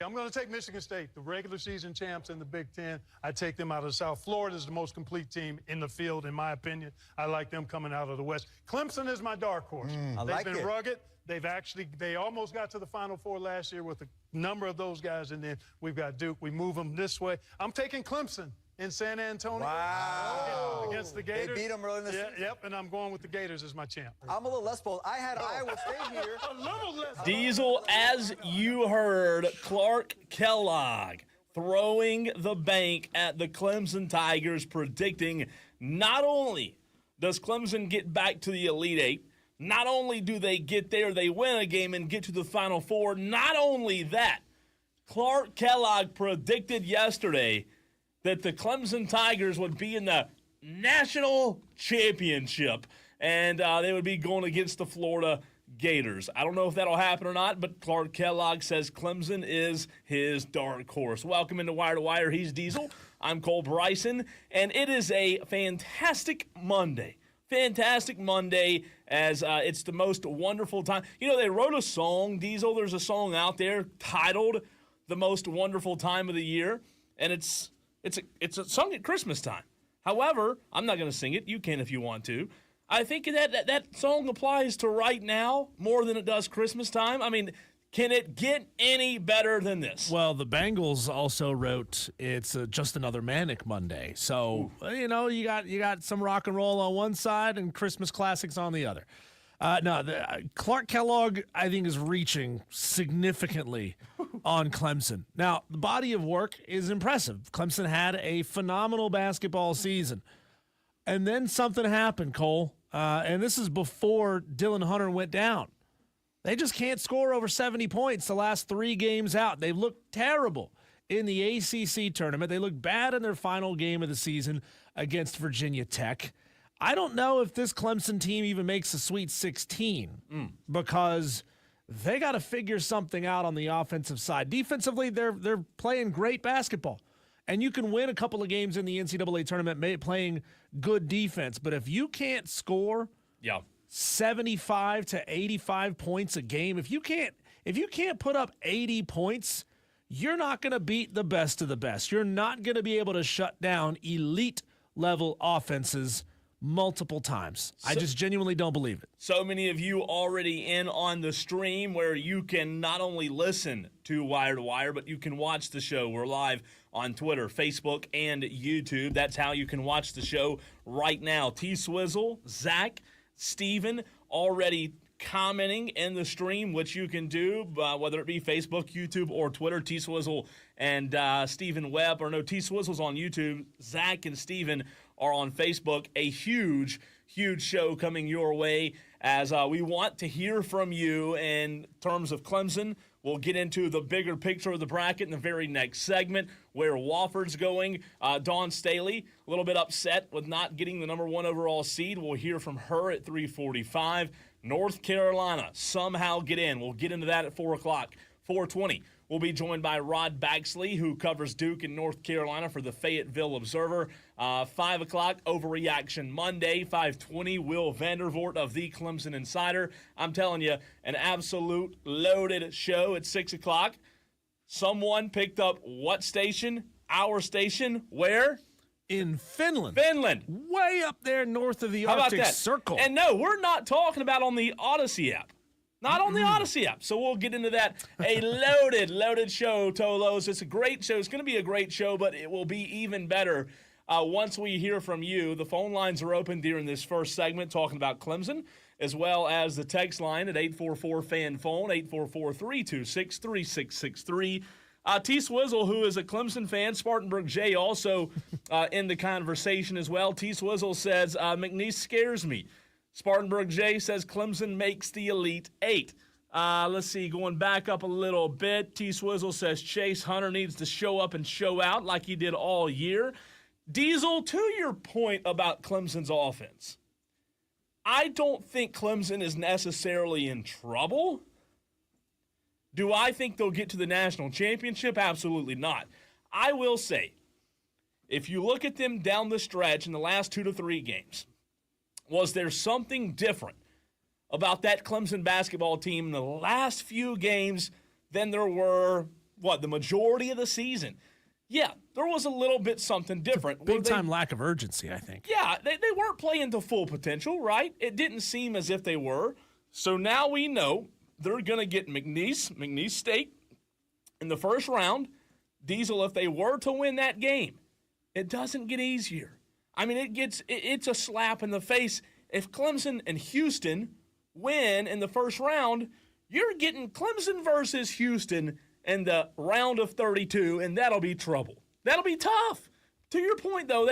I'm going to take Michigan State, the regular season champs in the Big Ten. I take them out of the South. Florida is the most complete team in the field, in my opinion. I like them coming out of the West. Clemson is my dark horse. They've been rugged. They almost got to the Final Four last year with a number of those guys, and then we've got Duke. We move them this way. I'm taking Clemson in San Antonio. Wow. Against the Gators. They beat them early in the season. Yep, and I'm going with the Gators as my champ. I'm a little less bold. I had Iowa State here. A little less. Diesel, as you heard, Clark Kellogg throwing the bank at the Clemson Tigers, predicting not only does Clemson get back to the Elite Eight, not only do they get there, they win a game and get to the Final Four. Not only that, Clark Kellogg predicted yesterday that the Clemson Tigers would be in the national championship, and they would be going against the Florida Gators. I don't know if that'll happen or not, but Clark Kellogg says Clemson is his dark horse. Welcome into Wire to Wire. He's Diesel. I'm Cole Bryson, and it is a fantastic Monday. Fantastic Monday, as it's the most wonderful time. You know, they wrote a song, Diesel. There's a song out there titled "The Most Wonderful Time of the Year," and it's a song at Christmas time. However, I'm not going to sing it. You can if you want to. I think that song applies to right now more than it does Christmas time. I mean, can it get any better than this? Well, the Bengals also wrote it's just another manic Monday. So, you know, you got some rock and roll on one side and Christmas classics on the other. Clark Kellogg, I think, is reaching significantly on Clemson. Now, the body of work is impressive. Clemson had a phenomenal basketball season. And then something happened, Cole. And this is before Dylan Hunter went down. They just can't score over 70 points the last 3 games out. They've looked terrible in the ACC tournament. They looked bad in their final game of the season against Virginia Tech. I don't know if this Clemson team even makes a Sweet 16 because they got to figure something out on the offensive side. Defensively, they're playing great basketball. And you can win a couple of games in the NCAA tournament playing good defense. But if you can't score 75 to 85 points a game, if you can't put up 80 points, you're not going to beat the best of the best. You're not going to be able to shut down elite level offenses multiple times. I just genuinely don't believe it. So many of you already in on the stream where you can not only listen to Wire to Wire, but you can watch the show. We're live on Twitter, Facebook, and YouTube. That's how you can watch the show right now. T-Swizzle, Zach, Steven already commenting in the stream, which you can do, whether it be Facebook, YouTube, or Twitter. T-Swizzle and Stephen Webb, or no, T-Swizzle's on YouTube. Zach and Steven are on Facebook. A huge, huge show coming your way as we want to hear from you in terms of Clemson. We'll get into the bigger picture of the bracket in the very next segment, where Wofford's going. Dawn Staley, a little bit upset with not getting the number 1 overall seed. We'll hear from her at 3:45. North Carolina somehow get in. We'll get into that at 4 o'clock. 4:20. We'll be joined by Rod Baxley, who covers Duke and North Carolina for the Fayetteville Observer. 5 o'clock, Overreaction Monday. 5:20, Will Vandervort of the Clemson Insider. I'm telling you, an absolute loaded show at 6 o'clock. Someone picked up what station? Our station. Where? In Finland. Finland. Way up there north of the Arctic Circle. And no, we're not talking about on the Odyssey app. Not on the Odyssey app. So we'll get into that. A loaded show, Tolos. It's a great show. It's going to be a great show, but it will be even better once we hear from you. The phone lines are open during this first segment talking about Clemson, as well as the text line at 844-FAN-PHONE, 844-326-3663. T-Swizzle, who is a Clemson fan, Spartanburg J, also in the conversation as well. T-Swizzle says, McNeese scares me. Spartanburg J says Clemson makes the Elite Eight. Let's see, going back up a little bit. T-Swizzle says Chase Hunter needs to show up and show out like he did all year. Diesel, to your point about Clemson's offense, I don't think Clemson is necessarily in trouble. Do I think they'll get to the national championship? Absolutely not. I will say, if you look at them down the stretch in the last 2 to 3 games, was there something different about that Clemson basketball team in the last few games than there were the majority of the season. Yeah, there was a little bit something different. Big-time lack of urgency, I think. Yeah, they weren't playing to full potential, right? It didn't seem as if they were. So now we know they're going to get McNeese State in the first round. Diesel, if they were to win that game, it doesn't get easier. I mean, it's a slap in the face. If Clemson and Houston win in the first round, you're getting Clemson versus Houston in the round of 32, and that'll be trouble. That'll be tough. To your point, though,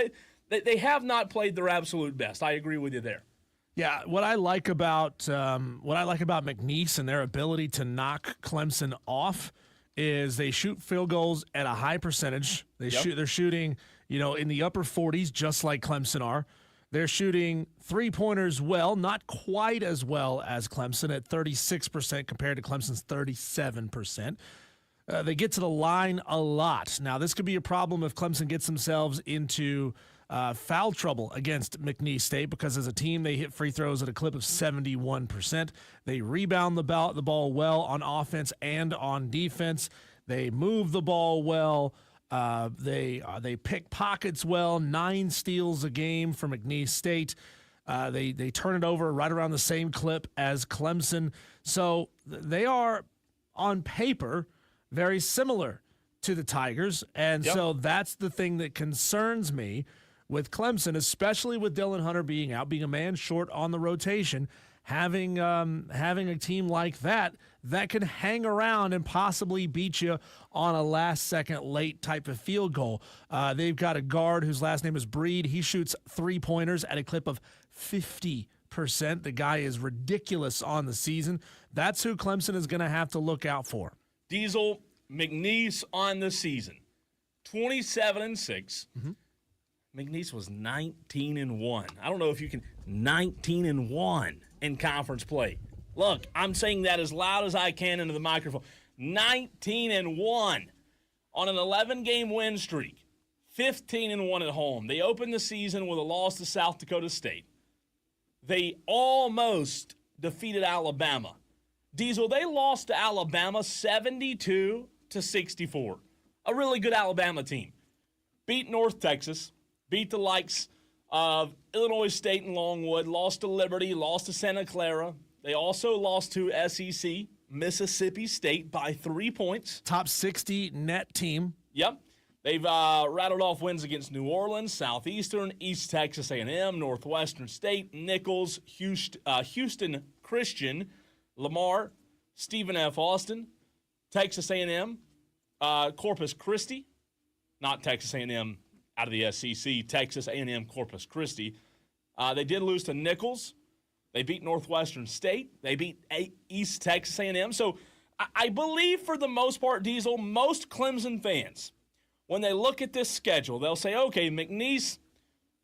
they have not played their absolute best. I agree with you there. Yeah, what I like about McNeese and their ability to knock Clemson off is they shoot field goals at a high percentage. They're shooting, in the upper 40s, just like Clemson are. They're shooting three-pointers well, not quite as well as Clemson at 36% compared to Clemson's 37%. They get to the line a lot. Now, this could be a problem if Clemson gets themselves into foul trouble against McNeese State, because as a team, they hit free throws at a clip of 71%. They rebound the ball well on offense and on defense. They move the ball well. They pick pockets well. 9 steals a game for McNeese State. They turn it over right around the same clip as Clemson. So they are, on paper, very similar to the Tigers. And so that's the thing that concerns me with Clemson, especially with Dylan Hunter being out, being a man short on the rotation, having a team like that can hang around and possibly beat you on a last-second late type of field goal. They've got a guard whose last name is Breed. He shoots three-pointers at a clip of 50%. The guy is ridiculous on the season. That's who Clemson is going to have to look out for. Diesel, McNeese on the season, 27-6. Mm-hmm. McNeese was 19-1. I don't know if you can 19-1 in conference play. Look, I'm saying that as loud as I can into the microphone. 19-1 on an 11-game win streak. 15-1 at home. They opened the season with a loss to South Dakota State. They almost defeated Alabama. Diesel, they lost to Alabama 72-64. A really good Alabama team. Beat North Texas. Beat the likes of Illinois State and Longwood. Lost to Liberty. Lost to Santa Clara. They also lost to SEC, Mississippi State, by 3 points. Top 60 net team. Yep. They've rattled off wins against New Orleans, Southeastern, East Texas A&M, Northwestern State, Nichols, Houston Christian, Lamar, Stephen F. Austin, Texas A&M, Corpus Christi, not Texas A&M out of the SEC, Texas A&M Corpus Christi. They did lose to Nichols. They beat Northwestern State. They beat East Texas A&M. So I believe for the most part, Diesel, most Clemson fans, when they look at this schedule, they'll say, okay, McNeese,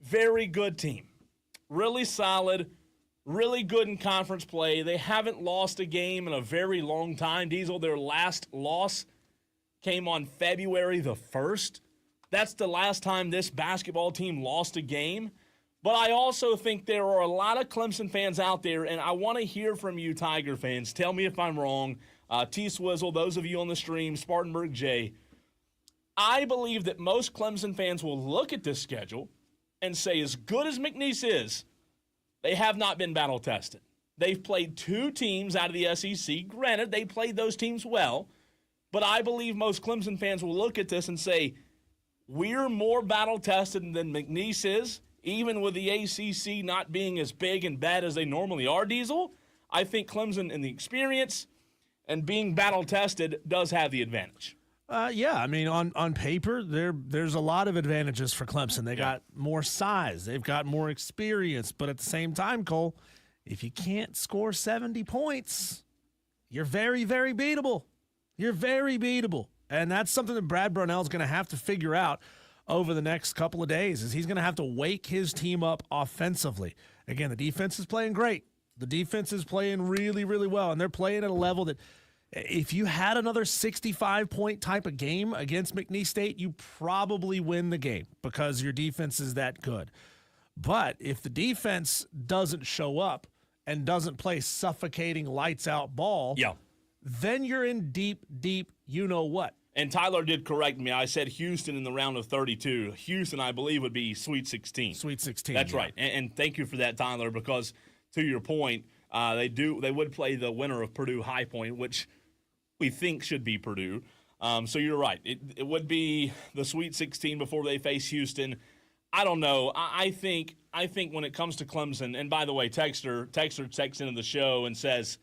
very good team. Really solid, really good in conference play. They haven't lost a game in a very long time. Diesel, their last loss came on February the 1st. That's the last time this basketball team lost a game. But I also think there are a lot of Clemson fans out there, and I want to hear from you, Tiger fans. Tell me if I'm wrong. T-Swizzle, those of you on the stream, Spartanburg J. I believe that most Clemson fans will look at this schedule and say, as good as McNeese is, they have not been battle-tested. They've played 2 teams out of the SEC. Granted, they played those teams well, but I believe most Clemson fans will look at this and say, we're more battle-tested than McNeese is, even with the ACC not being as big and bad as they normally are, Diesel. I think Clemson, in the experience and being battle-tested, does have the advantage. Yeah, I mean, on paper, there's a lot of advantages for Clemson. They got more size. They've got more experience. But at the same time, Cole, if you can't score 70 points, you're very, very beatable. You're very beatable. And that's something that Brad Brownell's going to have to figure out over the next couple of days, is he's going to have to wake his team up offensively. Again, the defense is playing great. The defense is playing really, really well, and they're playing at a level that if you had another 65-point type of game against McNeese State, you probably win the game because your defense is that good. But if the defense doesn't show up and doesn't play suffocating lights-out ball, then you're in deep, deep you-know-what. And Tyler did correct me. I said Houston in the round of 32. Houston, I believe, would be Sweet 16. Sweet 16. That's right. And thank you for that, Tyler, because to your point, they would play the winner of Purdue High Point, which we think should be Purdue. So you're right. It would be the Sweet 16 before they face Houston. I don't know. I think when it comes to Clemson, and by the way, Texter texts into the show and says,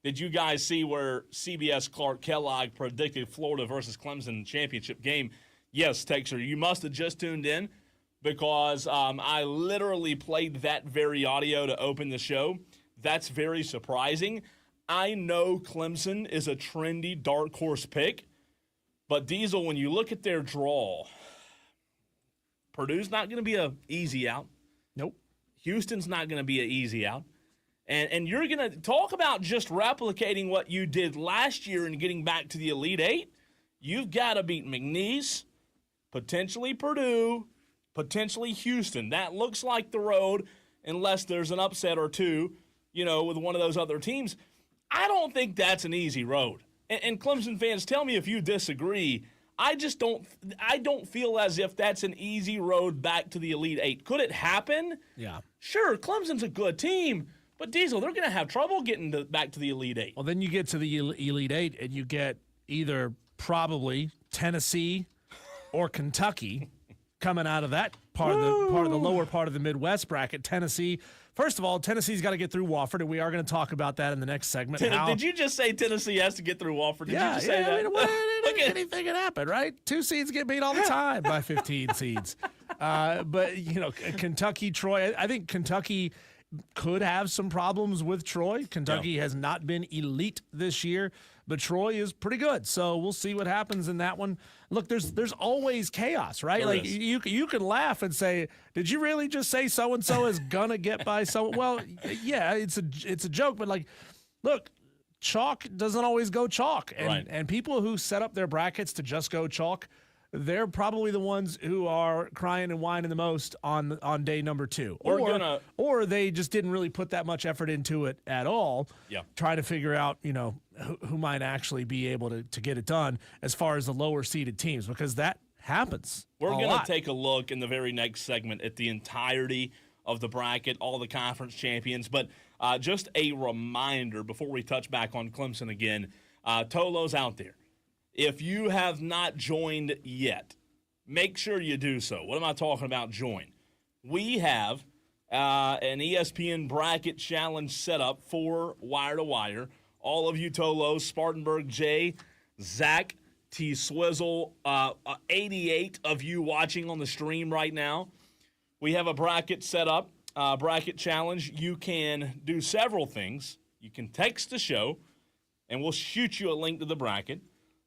did you guys see where CBS Clark Kellogg predicted Florida versus Clemson championship game? Yes, Texter, you must have just tuned in because I literally played that very audio to open the show. That's very surprising. I know Clemson is a trendy dark horse pick, but Diesel, when you look at their draw, Purdue's not going to be an easy out. Nope. Houston's not going to be an easy out. And you're going to talk about just replicating what you did last year and getting back to the Elite Eight. You've got to beat McNeese, potentially Purdue, potentially Houston. That looks like the road unless there's an upset or two, with one of those other teams. I don't think that's an easy road. And Clemson fans, tell me if you disagree. I don't feel as if that's an easy road back to the Elite Eight. Could it happen? Yeah. Sure, Clemson's a good team. But, Diesel, they're going to have trouble getting back to the Elite Eight. Well, then you get to the Elite Eight, and you get either probably Tennessee or Kentucky coming out of that part of the lower part of the Midwest bracket. Tennessee, first of all, Tennessee's got to get through Wofford, and we are going to talk about that in the next segment. Did you just say Tennessee has to get through Wofford? Did you just say that? Anything can happen, right? 2 seeds get beat all the time by 15 seeds. But, Kentucky, Troy, I think Kentucky could have some problems with Troy. Kentucky has not been elite this year, but Troy is pretty good. So we'll see what happens in that one. Look, there's always chaos, right? There is. You can laugh and say, "Did you really just say so and so is gonna get by so?" Well, yeah, it's a joke, but look, chalk doesn't always go chalk, and people who set up their brackets to just go chalk, they're probably the ones who are crying and whining the most on day number 2. Or they just didn't really put that much effort into it at all, trying to figure out, who might actually be able to get it done as far as the lower seeded teams, because that happens. We're going to take a look in the very next segment at the entirety of the bracket, all the conference champions. But just a reminder before we touch back on Clemson again, Tolo's out there. If you have not joined yet, make sure you do so. What am I talking about join? We have an ESPN bracket challenge set up for Wire to Wire. All of you Tolos, Spartanburg J, Zach, T Swizzle, 88 of you watching on the stream right now. We have a bracket set up, bracket challenge. You can do several things. You can text the show, and we'll shoot you a link to the bracket.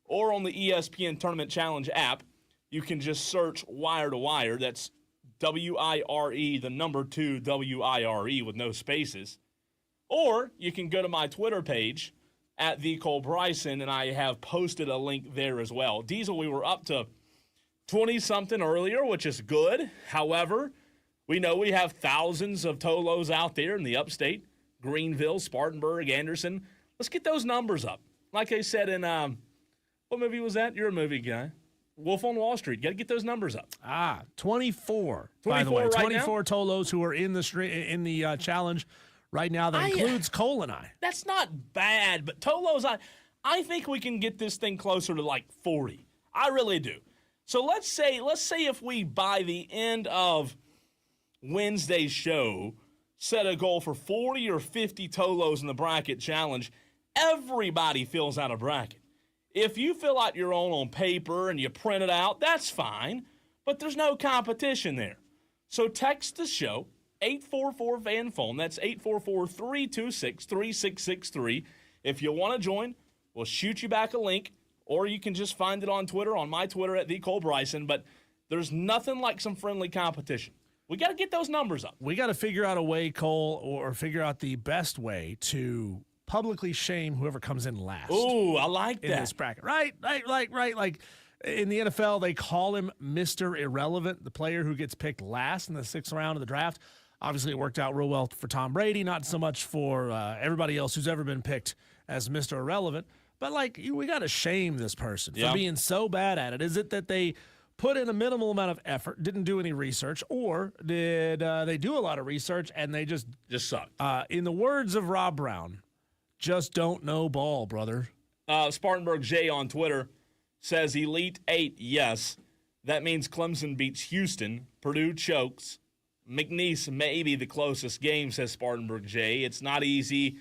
Or on the ESPN Tournament Challenge app, you can just search Wire to Wire. That's W-I-R-E, the number 2, W-I-R-E with no spaces. Or you can go to my Twitter page at The Cole Bryson, and I have posted a link there as well. Diesel, we were up to 20-something earlier, which is good. However, we know we have thousands of Tolos out there in the upstate, Greenville, Spartanburg, Anderson. Let's get those numbers up. Like I said in what movie was that? You're a movie guy. Wolf on Wall Street. Got to get those numbers up. 24. By the way, right 24 Tolos who are in the challenge right now. That includes Cole and I. That's not bad, but Tolos, I think we can get this thing closer to like 40. I really do. So let's say if we by the end of Wednesday's show set a goal for 40 or 50 Tolos in the bracket challenge, everybody fills out a bracket. If you fill out your own on paper and you print it out, that's fine, but there's no competition there. So text the show, 844-VAN-PHONE. That's 844-326-3663. If you want to join, we'll shoot you back a link, or you can just find it on Twitter, on my Twitter at @TheColeBryson. But there's nothing like some friendly competition. We got to get those numbers up. We got to figure out a way, Cole, or figure out the best way to publicly shame whoever comes in last. Ooh, I like that. In this bracket. Right. Like in the NFL, they call him Mr. Irrelevant, the player who gets picked last in the 6th round of the draft. Obviously, it worked out real well for Tom Brady, not so much for everybody else who's ever been picked as Mr. Irrelevant. But, like, we got to shame this person Yeah. for being so bad at it. Is it that they put in a minimal amount of effort, didn't do any research, or did they do a lot of research and they just sucked? In the words of Rob Brown, just don't know ball, brother. Spartanburg J on Twitter says Elite 8, yes. That means Clemson beats Houston. Purdue chokes. McNeese may be the closest game, says Spartanburg J. It's not easy,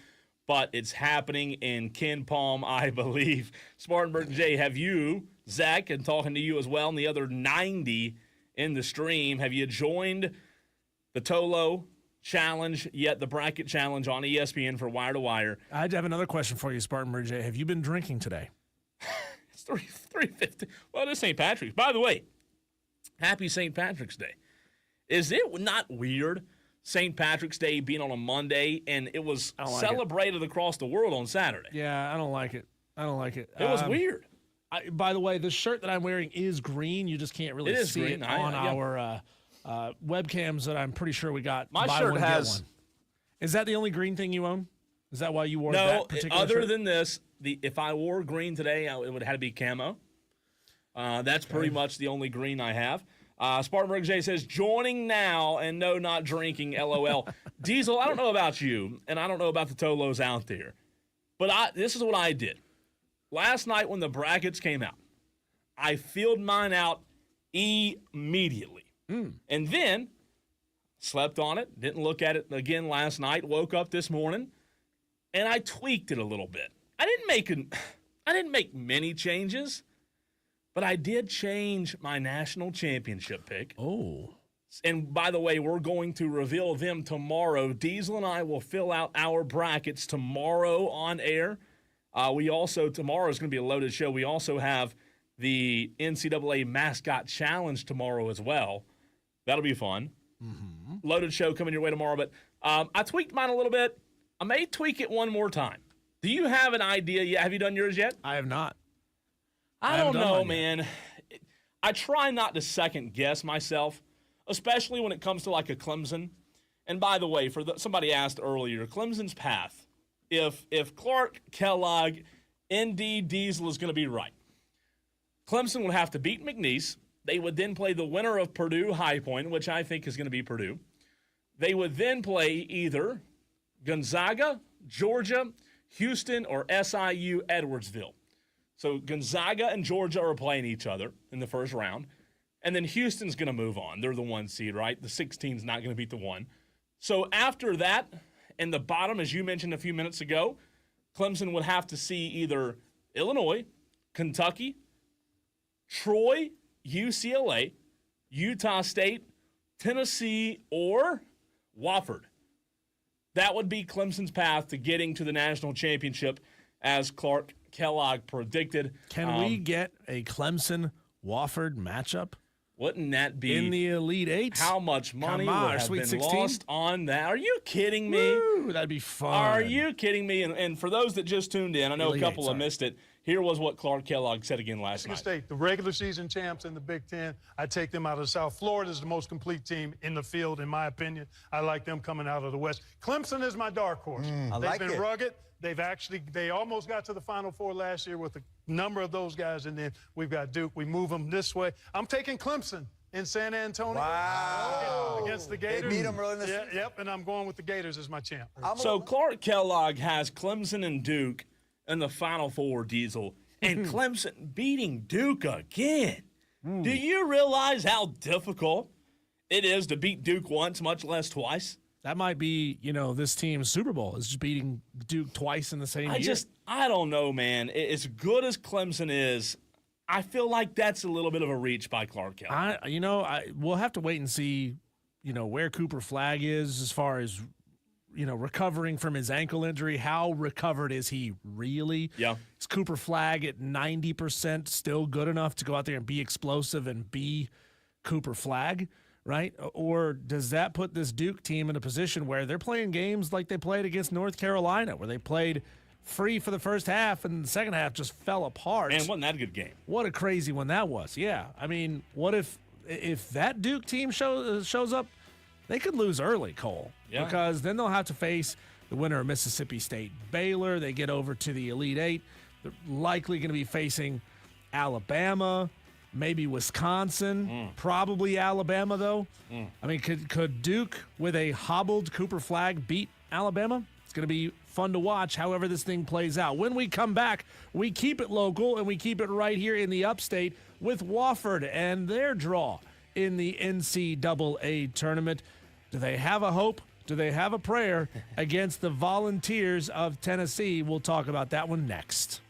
but it's happening in Ken Palm, I believe. Spartanburg J, have you, Zach, and talking to you as well, and the other 90 in the stream, have you joined the Tolo Challenge, yet the Bracket Challenge on ESPN for Wire to Wire? I have another question for you, Spartanburg J. Have you been drinking today? It's 3:50. Well, it's St. Patrick's. By the way, happy St. Patrick's Day. Is it not weird, St. Patrick's Day being on a Monday, and it was celebrated across the world on Saturday? Yeah, I don't like it. It was weird. By the way, the shirt that I'm wearing is green. You just can't really see green. it on our webcams that I'm pretty sure we got. My buy shirt one, get has. one. Is that the only green thing you own? Is that why you wore No, that particular other shirt? than this, if I wore green today, it would have to be camo. That's pretty much the only green I have. Spartanburg J says, joining now and no, not drinking, LOL. Diesel, I don't know about you, and I don't know about the Tolos out there, but this is what I did. Last night when the brackets came out, I filled mine out immediately. And then slept on it, didn't look at it again last night, woke up this morning, and I tweaked it a little bit. I didn't make many changes, but I did change my national championship pick. Oh. And by the way, we're going to reveal them tomorrow. Diesel and I will fill out our brackets tomorrow on air. Tomorrow is going to be a loaded show. We also have the NCAA Mascot Challenge tomorrow as well. That'll be fun. Mm-hmm. Loaded show coming your way tomorrow. But I tweaked mine a little bit. I may tweak it one more time. Do you have an idea yet? Have you done yours yet? I have not. I don't know, man. I try not to second guess myself, especially when it comes to like a Clemson. And by the way, somebody asked earlier, Clemson's path. If Clark, Kellogg, ND, Diesel is going to be right, Clemson would have to beat McNeese. They would then play the winner of Purdue High Point, which I think is going to be Purdue. They would then play either Gonzaga, Georgia, Houston, or SIU Edwardsville. So Gonzaga and Georgia are playing each other in the first round. And then Houston's going to move on. They're the 1 seed, right? The 16's not going to beat the 1. So after that, in the bottom, as you mentioned a few minutes ago, Clemson would have to see either Illinois, Kentucky, Troy, UCLA, Utah State, Tennessee, or Wofford. That would be Clemson's path to getting to the national championship, as Clark Kellogg predicted. Can we get a Clemson-Wofford matchup? Wouldn't that be in the Elite Eight? How much money Come on, would have Sweet been 16? lost on that? Are you kidding me? Woo, that'd be fun. Are you kidding me? And for those that just tuned in, I know Elite a couple Eight, have missed it. Here was what Clark Kellogg said again last Michigan night. State, the regular season champs in the Big Ten. I take them out of the South. Florida is the most complete team in the field, in my opinion. I like them coming out of the West. Clemson is my dark horse. They've been rugged. They almost got to the Final Four last year with a number of those guys, and then we've got Duke. We move them this way. I'm taking Clemson in San Antonio. Wow. Against the Gators. They beat them early in the season. Yep, and I'm going with the Gators as my champ. So Clark Kellogg has Clemson and Duke in the Final Four, Diesel, and Clemson beating Duke again. Do you realize how difficult it is to beat Duke once, much less twice? That might be, this team's Super Bowl is just beating Duke twice in the same year. I don't know, man. As good as Clemson is, I feel like that's a little bit of a reach by Clark Kellogg. We'll have to wait and see, where Cooper Flagg is as far as, recovering from his ankle injury. How recovered is he really? Yeah. Is Cooper Flagg at 90% still good enough to go out there and be explosive and be Cooper Flagg, right? Or does that put this Duke team in a position where they're playing games like they played against North Carolina, where they played free for the first half and the second half just fell apart? Man, wasn't that a good game? What a crazy one that was. Yeah. I mean, what if that Duke team shows up, they could lose early, Cole. Yeah. Because then they'll have to face the winner of Mississippi State Baylor. They get over to the Elite Eight. They're likely going to be facing Alabama, maybe Wisconsin, probably Alabama, though. I mean, could Duke, with a hobbled Cooper Flagg, beat Alabama? It's going to be fun to watch however this thing plays out. When we come back, we keep it local, and we keep it right here in the upstate with Wofford and their draw in the NCAA tournament. Do they have a hope? Do they have a prayer against the Volunteers of Tennessee? We'll talk about that one next.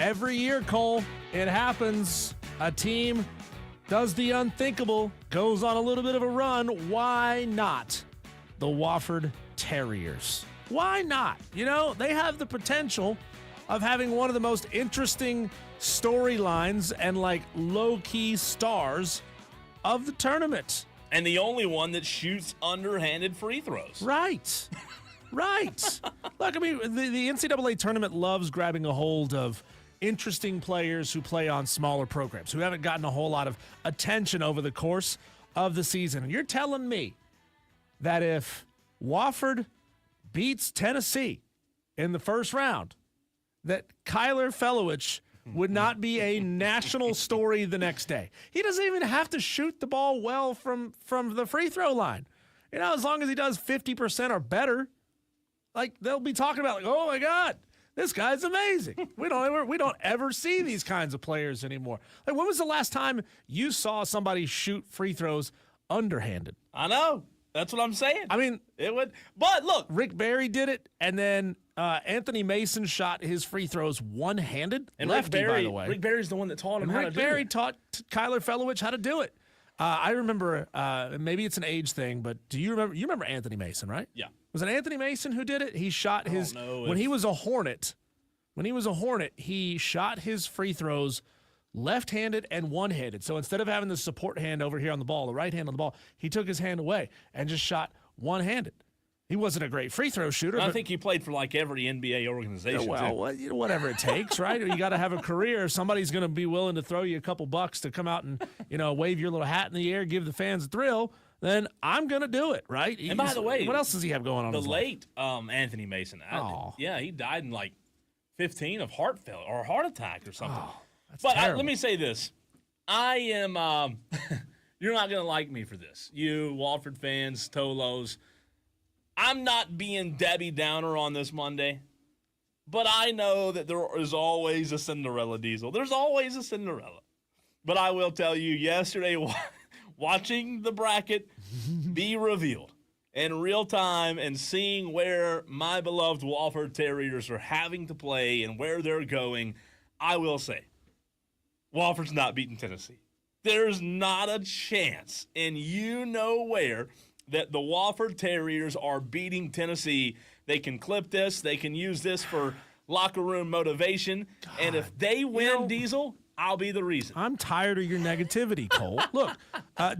Every year, Cole, it happens. A team does the unthinkable, goes on a little bit of a run. Why not the Wofford Terriers? Why not? You know, they have the potential of having one of the most interesting storylines and like low-key stars of the tournament. And the only one that shoots underhanded free throws. Right. Right. Look, I mean, the NCAA tournament loves grabbing a hold of interesting players who play on smaller programs, who haven't gotten a whole lot of attention over the course of the season. And you're telling me that if Wofford beats Tennessee in the first round, that Kyler Felowich would not be a national story the next day. He doesn't even have to shoot the ball well from the free throw line. You know, as long as he does 50% or better, like they'll be talking about, like, oh my God, this guy's amazing. We don't ever see these kinds of players anymore. Like, when was the last time you saw somebody shoot free throws underhanded? I know. That's what I'm saying. I mean, it would. But look, Rick Barry did it, and then Anthony Mason shot his free throws one-handed. And lefty, Rick Barry, by the way. Rick Barry's the one that taught him how to do it. Rick Barry taught Kyler Felowich how to do it. I remember, maybe it's an age thing, but do you remember? You remember Anthony Mason, right? Yeah. Was it Anthony Mason who did it? He shot his when he was a Hornet. When he was a Hornet, he shot his free throws left-handed and one-handed. So instead of having the support hand over here on the ball, the right hand on the ball, he took his hand away and just shot one-handed. He wasn't a great free throw shooter. I think he played for like every NBA organization. Well, you know, whatever it takes, right? You got to have a career. Somebody's going to be willing to throw you a couple bucks to come out and, you know, wave your little hat in the air, give the fans a thrill. Then I'm going to do it, right? And by the way, what else does he have going on? The late Anthony Mason. Yeah, he died in like 15 of heart failure or heart attack or something. Oh, but let me say this. I am you're not going to like me for this. You Wofford fans, Tolos. I'm not being Debbie Downer on this Monday, but I know that there is always a Cinderella, Diesel. There's always a Cinderella. But I will tell you, yesterday, watching the bracket be revealed in real time and seeing where my beloved Wofford Terriers are having to play and where they're going, I will say, Wofford's not beating Tennessee. There's not a chance, and you know where, that the Wofford Terriers are beating Tennessee. They can clip this. They can use this for locker room motivation. God, and if they win, Diesel, I'll be the reason. I'm tired of your negativity, Cole. Look,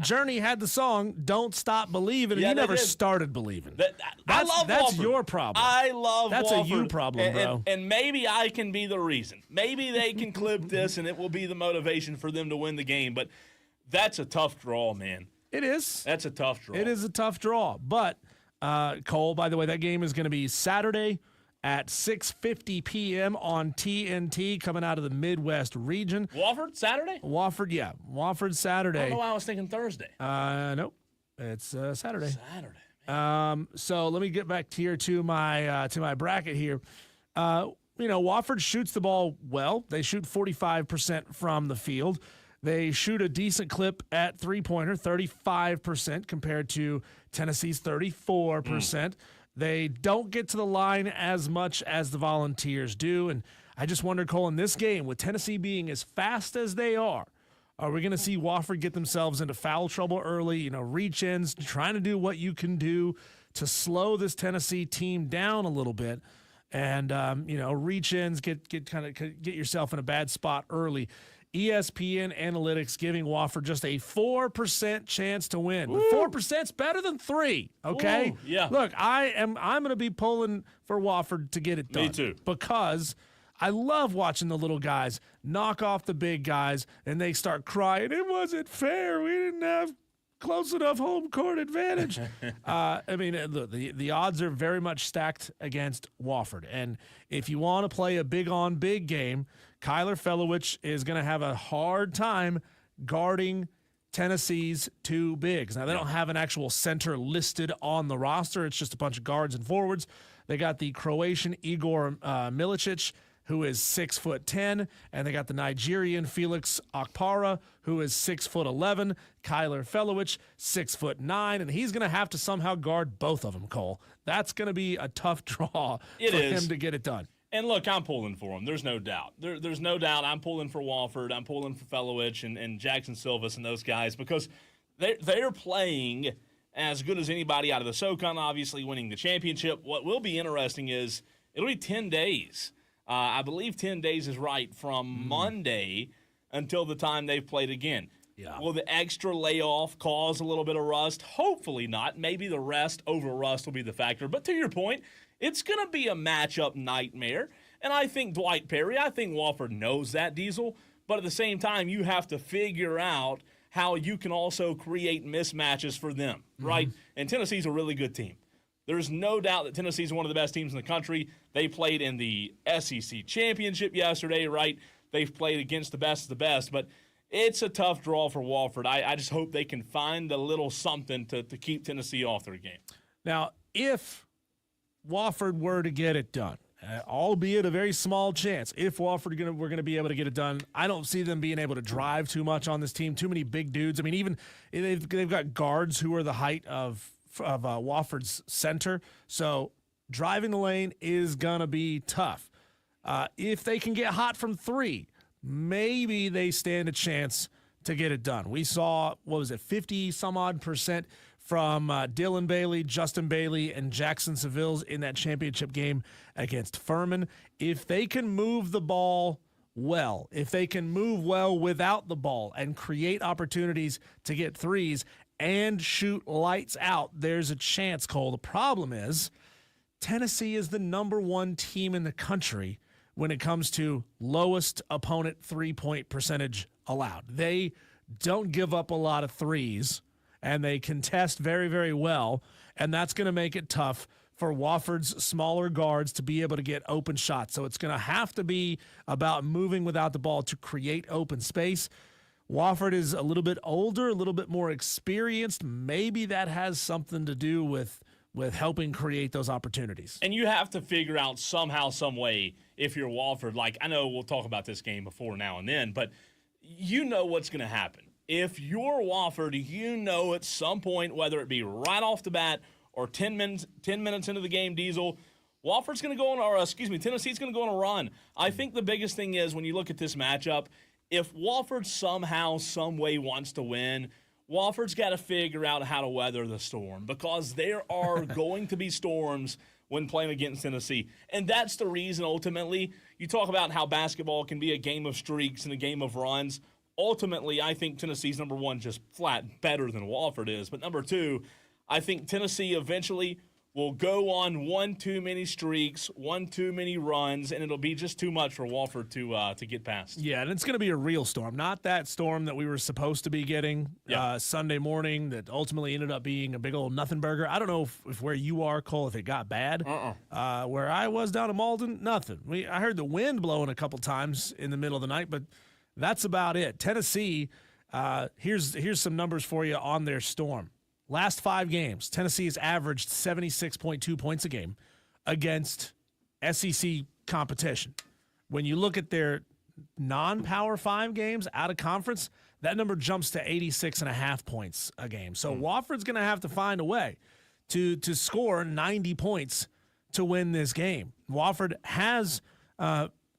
Journey had the song "Don't Stop Believing," and you never started believing. I love that's Wofford. Your problem. I love that's Wofford. A you problem, bro. And maybe I can be the reason. Maybe they can clip this, and it will be the motivation for them to win the game. But that's a tough draw, man. It is. That's a tough draw. It is a tough draw. But, Cole, by the way, that game is going to be Saturday at 6:50 p.m. on TNT, coming out of the Midwest region. Wofford, Saturday? Wofford, yeah. Wofford, Saturday. I don't know why I was thinking Thursday. Nope. It's Saturday. Saturday. So let me get back here to my bracket here. You know, Wofford shoots the ball well. They shoot 45% from the field. They shoot a decent clip at three-pointer, 35% compared to Tennessee's 34%. They don't get to the line as much as the Volunteers do. And I just wonder, Cole, in this game, with Tennessee being as fast as they are we going to see Wofford get themselves into foul trouble early, you know, reach-ins, trying to do what you can do to slow this Tennessee team down a little bit and, you know, reach-ins, get yourself in a bad spot early. ESPN Analytics giving Wofford just a 4% chance to win. But 4%'s better than 3, okay? Ooh, yeah. Look, I'm going to be pulling for Wofford to get it done. Me too. Because I love watching the little guys knock off the big guys and they start crying, it wasn't fair. We didn't have close enough home court advantage. I mean, look, the odds are very much stacked against Wofford. And if you want to play a big-on-big game, Kyler Felowich is going to have a hard time guarding Tennessee's two bigs. Now, they don't have an actual center listed on the roster. It's just a bunch of guards and forwards. They got the Croatian Igor Milicic, who is 6'10", and they got the Nigerian Felix Okpara, who is 6'11". Kyler Felowich, 6'9", and he's going to have to somehow guard both of them, Cole. That's going to be a tough draw for him to get it done. And look, I'm pulling for them. There's no doubt. There's no doubt I'm pulling for Wofford. I'm pulling for Fellowich and Jackson Silvas and those guys because they're playing as good as anybody out of the SoCon, obviously winning the championship. What will be interesting is it'll be 10 days. I believe 10 days is right from Monday until the time they've played again. Yeah. Will the extra layoff cause a little bit of rust? Hopefully not. Maybe the rest over rust will be the factor. But to your point, it's going to be a matchup nightmare. And I think Dwight Perry, I think Wofford knows that, Diesel. But at the same time, you have to figure out how you can also create mismatches for them, right? And Tennessee's a really good team. There's no doubt that Tennessee's one of the best teams in the country. They played in the SEC championship yesterday, right? They've played against the best of the best. But it's a tough draw for Wofford. I just hope they can find a little something to keep Tennessee off their game. Now, if Wofford were to get it done, albeit a very small chance, if Wofford were going to be able to get it done, I don't see them being able to drive too much on this team. Too many big dudes. I mean, even they've got guards who are the height of Wofford's center. So driving the lane is going to be tough. If they can get hot from three, maybe they stand a chance to get it done. We saw, 50-some-odd% from Dylan Bailey, Justin Bailey, and Jackson Seville's in that championship game against Furman. If they can move the ball well, if they can move well without the ball and create opportunities to get threes and shoot lights out, there's a chance, Cole. The problem is Tennessee is the number one team in the country when it comes to lowest opponent three-point percentage allowed. They don't give up a lot of threes, and they contest very, very well, and that's going to make it tough for Wofford's smaller guards to be able to get open shots. So it's going to have to be about moving without the ball to create open space. Wofford is a little bit older, a little bit more experienced. Maybe that has something to do with helping create those opportunities. And you have to figure out somehow, some way, if you're Wofford, like I know we'll talk about this game before now and then, but you know what's going to happen. If you're Wofford, you know at some point, whether it be right off the bat or 10 minutes into the game, Diesel, Wofford's going to go on, Tennessee's going to go on a run. I think the biggest thing is when you look at this matchup, if Wofford somehow, some way wants to win, Wofford's got to figure out how to weather the storm because there are going to be storms when playing against Tennessee. And that's the reason, ultimately, you talk about how basketball can be a game of streaks and a game of runs. Ultimately, I think Tennessee's, number one, just flat better than Wofford is. But number two, I think Tennessee eventually will go on one too many streaks, one too many runs, and it'll be just too much for Wofford to get past. Yeah, and it's going to be a real storm, not that storm that we were supposed to be getting Sunday morning that ultimately ended up being a big old nothing burger. I don't know if where you are, Cole, if it got bad. Where I was down in Malden, nothing. I heard the wind blowing a couple times in the middle of the night, but that's about it. Tennessee, here's some numbers for you on their storm. Last 5 games, Tennessee has averaged 76.2 points a game against SEC competition. When you look at their non-Power 5 games out of conference, that number jumps to 86.5 points a game. So Wofford's going to have to find a way to score 90 points to win this game. Wofford has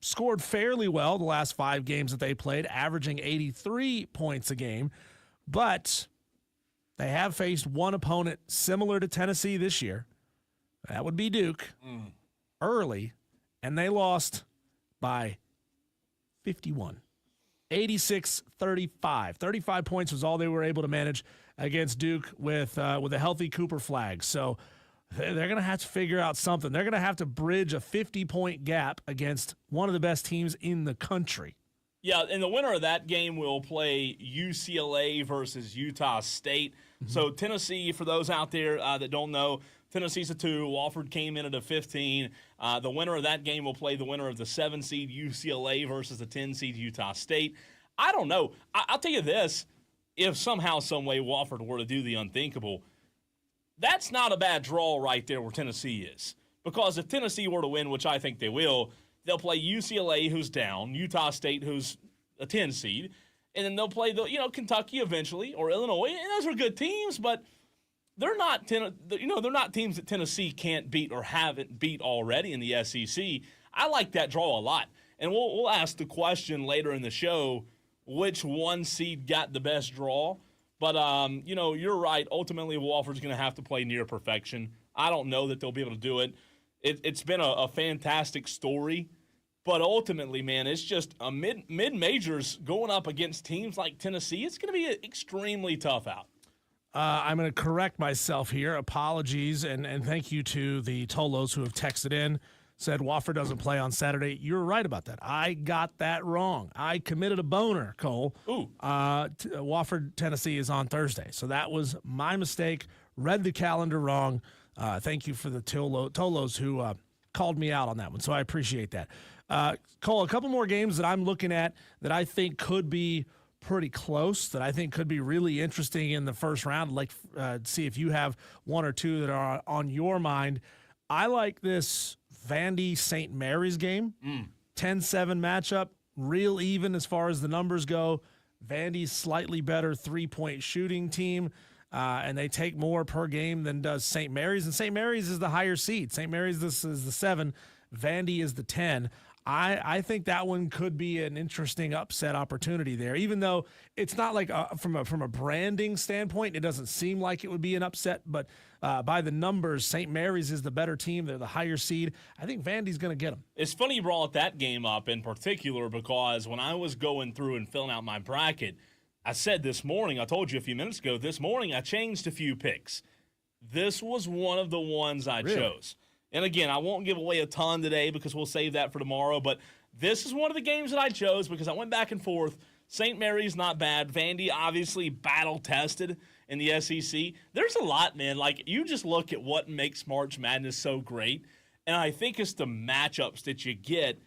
scored fairly well the last 5 games that they played, averaging 83 points a game, but they have faced one opponent similar to Tennessee this year. That would be Duke early, and they lost by 51. 86-35. 35 points was all they were able to manage against Duke with a healthy Cooper Flag. So they're going to have to figure out something. They're going to have to bridge a 50-point gap against one of the best teams in the country. Yeah, and the winner of that game will play UCLA versus Utah State. So Tennessee, for those out there that don't know, Tennessee's a 2. Wofford came in at a 15. The winner of that game will play the winner of the 7-seed UCLA versus the 10-seed Utah State. I don't know. I'll tell you this. If somehow, some way Wofford were to do the unthinkable, that's not a bad draw right there where Tennessee is. Because if Tennessee were to win, which I think they will, they'll play UCLA, who's down, Utah State, who's a 10 seed, and then they'll play Kentucky eventually or Illinois. And those are good teams, but they're not they're not teams that Tennessee can't beat or haven't beat already in the SEC. I like that draw a lot. And we'll ask the question later in the show, which one seed got the best draw. But, you're right. Ultimately, Wofford's going to have to play near perfection. I don't know that they'll be able to do it. It's been a fantastic story. But ultimately, man, it's just a mid-majors going up against teams like Tennessee. It's going to be an extremely tough out. I'm going to correct myself here. Apologies, and thank you to the Tolos who have texted in, said Wofford doesn't play on Saturday. You're right about that. I got that wrong. I committed a boner, Cole. Ooh. Wofford, Tennessee is on Thursday. So that was my mistake. Read the calendar wrong. Thank you for the Tolos who called me out on that one. So I appreciate that. Cole, a couple more games that I'm looking at that I think could be pretty close, that I think could be really interesting in the first round. I'd like to see if you have one or two that are on your mind. I like this Vandy St. Mary's game. 10-7 matchup, real even as far as the numbers go. Vandy's slightly better three-point shooting team, and they take more per game than does St. Mary's. And St. Mary's is the higher seed. St. Mary's, this is the 7. Vandy is the 10. I think that one could be an interesting upset opportunity there, even though it's not like from a branding standpoint, it doesn't seem like it would be an upset. But by the numbers, St. Mary's is the better team. They're the higher seed. I think Vandy's going to get them. It's funny you brought that game up in particular because when I was going through and filling out my bracket, I said this morning, I told you a few minutes ago, this morning I changed a few picks. This was one of the ones I chose. And again, I won't give away a ton today because we'll save that for tomorrow. But this is one of the games that I chose because I went back and forth. St. Mary's not bad. Vandy obviously battle-tested in the SEC. There's a lot, man. Like, you just look at what makes March Madness so great. And I think it's the matchups that you get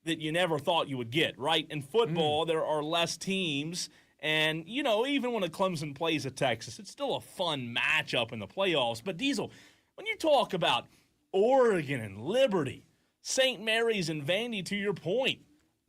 that you never thought you would get, right? In football, there are less teams. And, even when a Clemson plays at Texas, it's still a fun matchup in the playoffs. But, Diesel, when you talk about Oregon and Liberty, St. Mary's and Vandy, to your point,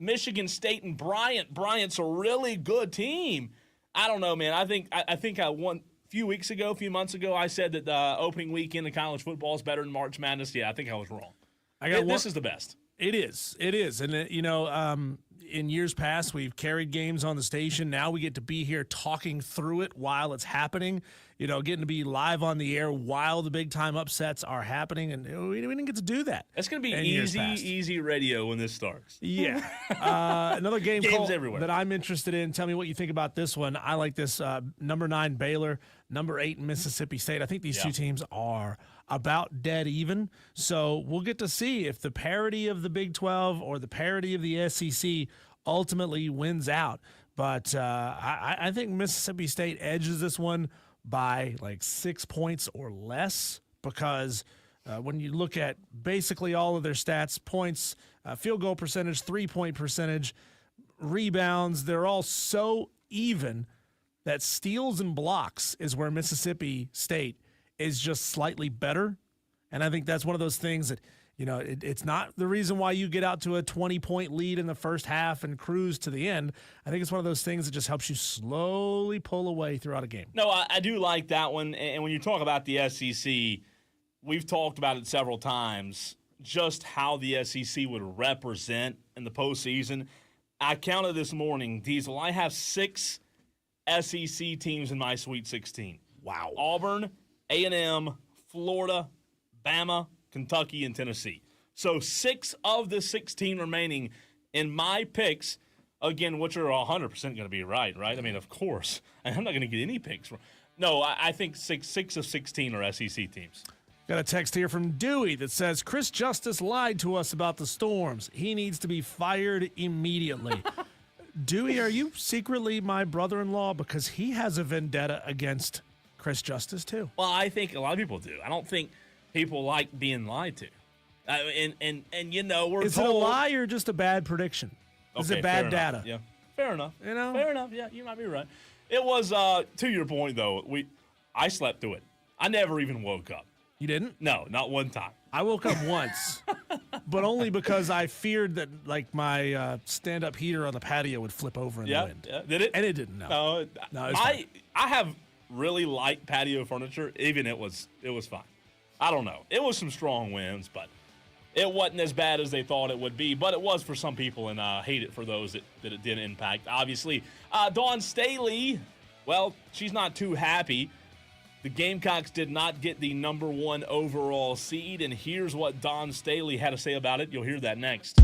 Michigan State and Bryant. Bryant's a really good team. I don't know, man. I think I won a few months ago, I said that the opening weekend of college football is better than March Madness. Yeah, I think I was wrong. This is the best. It is. And, in years past, we've carried games on the station. Now we get to be here talking through it while it's happening, getting to be live on the air while the big-time upsets are happening, and we didn't get to do that. That's going to be easy radio when this starts. Yeah. Another game everywhere that I'm interested in. Tell me what you think about this one. I like this number 9 Baylor, number 8 Mississippi State. I think these two teams are about dead even. So we'll get to see if the parity of the Big 12 or the parity of the SEC ultimately wins out. But I think Mississippi State edges this one by like 6 points or less because when you look at basically all of their stats, points, field goal percentage, 3-point percentage, rebounds, they're all so even that steals and blocks is where Mississippi State is just slightly better. And I think that's one of those things that, it's not the reason why you get out to a 20-point lead in the first half and cruise to the end. I think it's one of those things that just helps you slowly pull away throughout a game. No, I do like that one. And when you talk about the SEC, we've talked about it several times, just how the SEC would represent in the postseason. I counted this morning, Diesel, I have 6 SEC teams in my Sweet 16. Wow. Auburn, A&M, Florida, Bama, Kentucky, and Tennessee. So 6 of the 16 remaining in my picks, again, which are 100% going to be right? I mean, of course. I'm not going to get any picks. No, I think 6 of 16 are SEC teams. Got a text here from Dewey that says, Chris Justice lied to us about the Storms. He needs to be fired immediately. Dewey, are you secretly my brother-in-law? Because he has a vendetta against Chris Justice, too. Well, I think a lot of people do. I don't think people like being lied to. And we're Is told. Is it a lie or just a bad prediction? Is it bad data? Yeah, fair enough. Fair enough. Yeah, you might be right. It was, to your point, though, I slept through it. I never even woke up. You didn't? No, not one time. I woke up once, but only because I feared that, like, my stand-up heater on the patio would flip over in the wind. Yeah. Did it? And it didn't, no. No, I have really light patio furniture. Even it was fine. I don't know. It was some strong winds, but it wasn't as bad as they thought it would be, but it was for some people, and hate it for those that it didn't impact, obviously. Dawn Staley, well, she's not too happy. The Gamecocks did not get the number 1 overall seed, and here's what Dawn Staley had to say about it. You'll hear that next.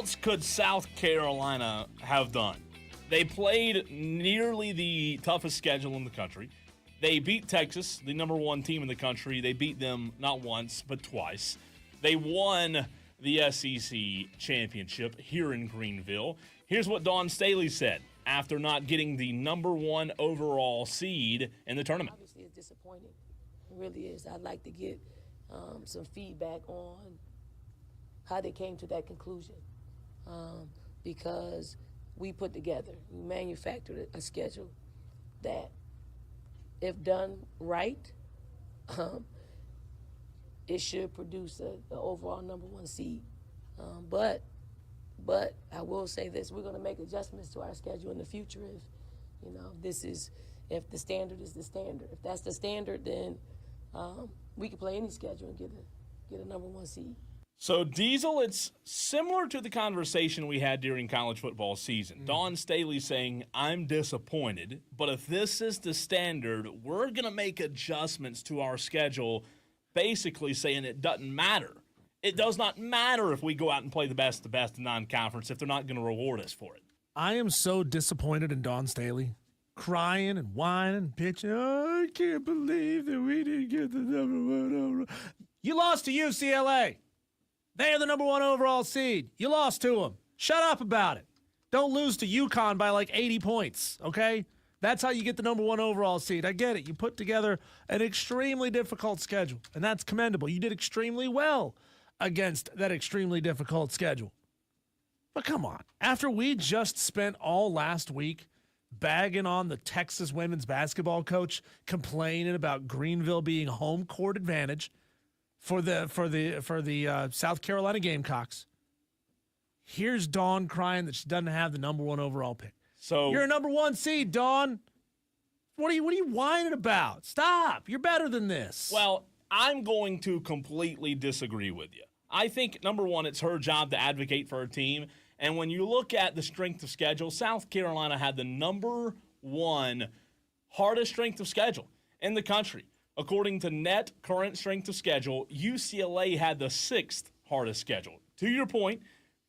else could South Carolina have done? They played nearly the toughest schedule in the country. They beat Texas, the number one team in the country. They beat them not once, but twice. They won the SEC championship here in Greenville. Here's what Dawn Staley said after not getting the number one overall seed in the tournament. Obviously, it's disappointing. It really is. I'd like to get some feedback on how they came to that conclusion, because we manufactured a schedule that, if done right, it should produce the overall number 1 seed. But I will say this: we're going to make adjustments to our schedule in the future if the standard is the standard. If that's the standard, then we can play any schedule and get a number 1 seed. So, Diesel, it's similar to the conversation we had during college football season. Dawn Staley saying, I'm disappointed, but if this is the standard, we're going to make adjustments to our schedule, basically saying it doesn't matter. It does not matter if we go out and play the best in non-conference if they're not going to reward us for it. I am so disappointed in Dawn Staley, crying and whining and pitching. Oh, I can't believe that we didn't get the number 1 overall. You lost to UCLA. They are the number 1 overall seed. You lost to them. Shut up about it. Don't lose to UConn by like 80 points, okay? That's how you get the number 1 overall seed. I get it. You put together an extremely difficult schedule, and that's commendable. You did extremely well against that extremely difficult schedule. But come on. After we just spent all last week bagging on the Texas women's basketball coach, complaining about Greenville being home court advantage for the South Carolina Gamecocks, here's Dawn crying that she doesn't have the number 1 overall pick. So you're a number 1 seed, Dawn. What are you whining about? Stop. You're better than this. Well, I'm going to completely disagree with you. I think, number 1, it's her job to advocate for her team. And when you look at the strength of schedule, South Carolina had the number 1 hardest strength of schedule in the country. According to net current strength of schedule, UCLA had the 6th hardest schedule. To your point,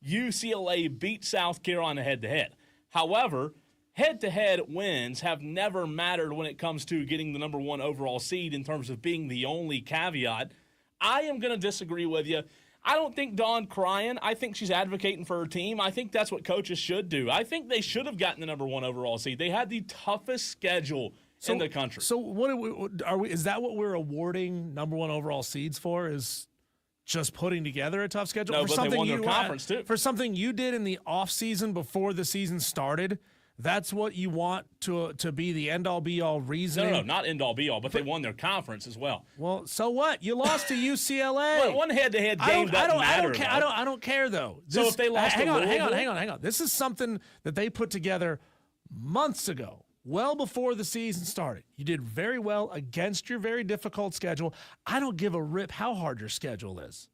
UCLA beat South Carolina head-to-head. However, head-to-head wins have never mattered when it comes to getting the number 1 overall seed in terms of being the only caveat. I am going to disagree with you. I don't think Dawn crying. I think she's advocating for her team. I think that's what coaches should do. I think they should have gotten the number 1 overall seed. They had the toughest schedule in the country. So what are we? Is that what we're awarding number 1 overall seeds for? Is just putting together a tough schedule? No, for but something they won their conference too. For something you did in the offseason before the season started, that's what you want to be the end-all, be-all reasoning? No, not end-all, be-all, but they won their conference as well. Well, so what? You lost to UCLA. Well, one head-to-head game doesn't matter. I don't care, though. So if they lost hang on. This is something that they put together months ago, well before the season started. You did very well against your very difficult schedule. I don't give a rip how hard your schedule is.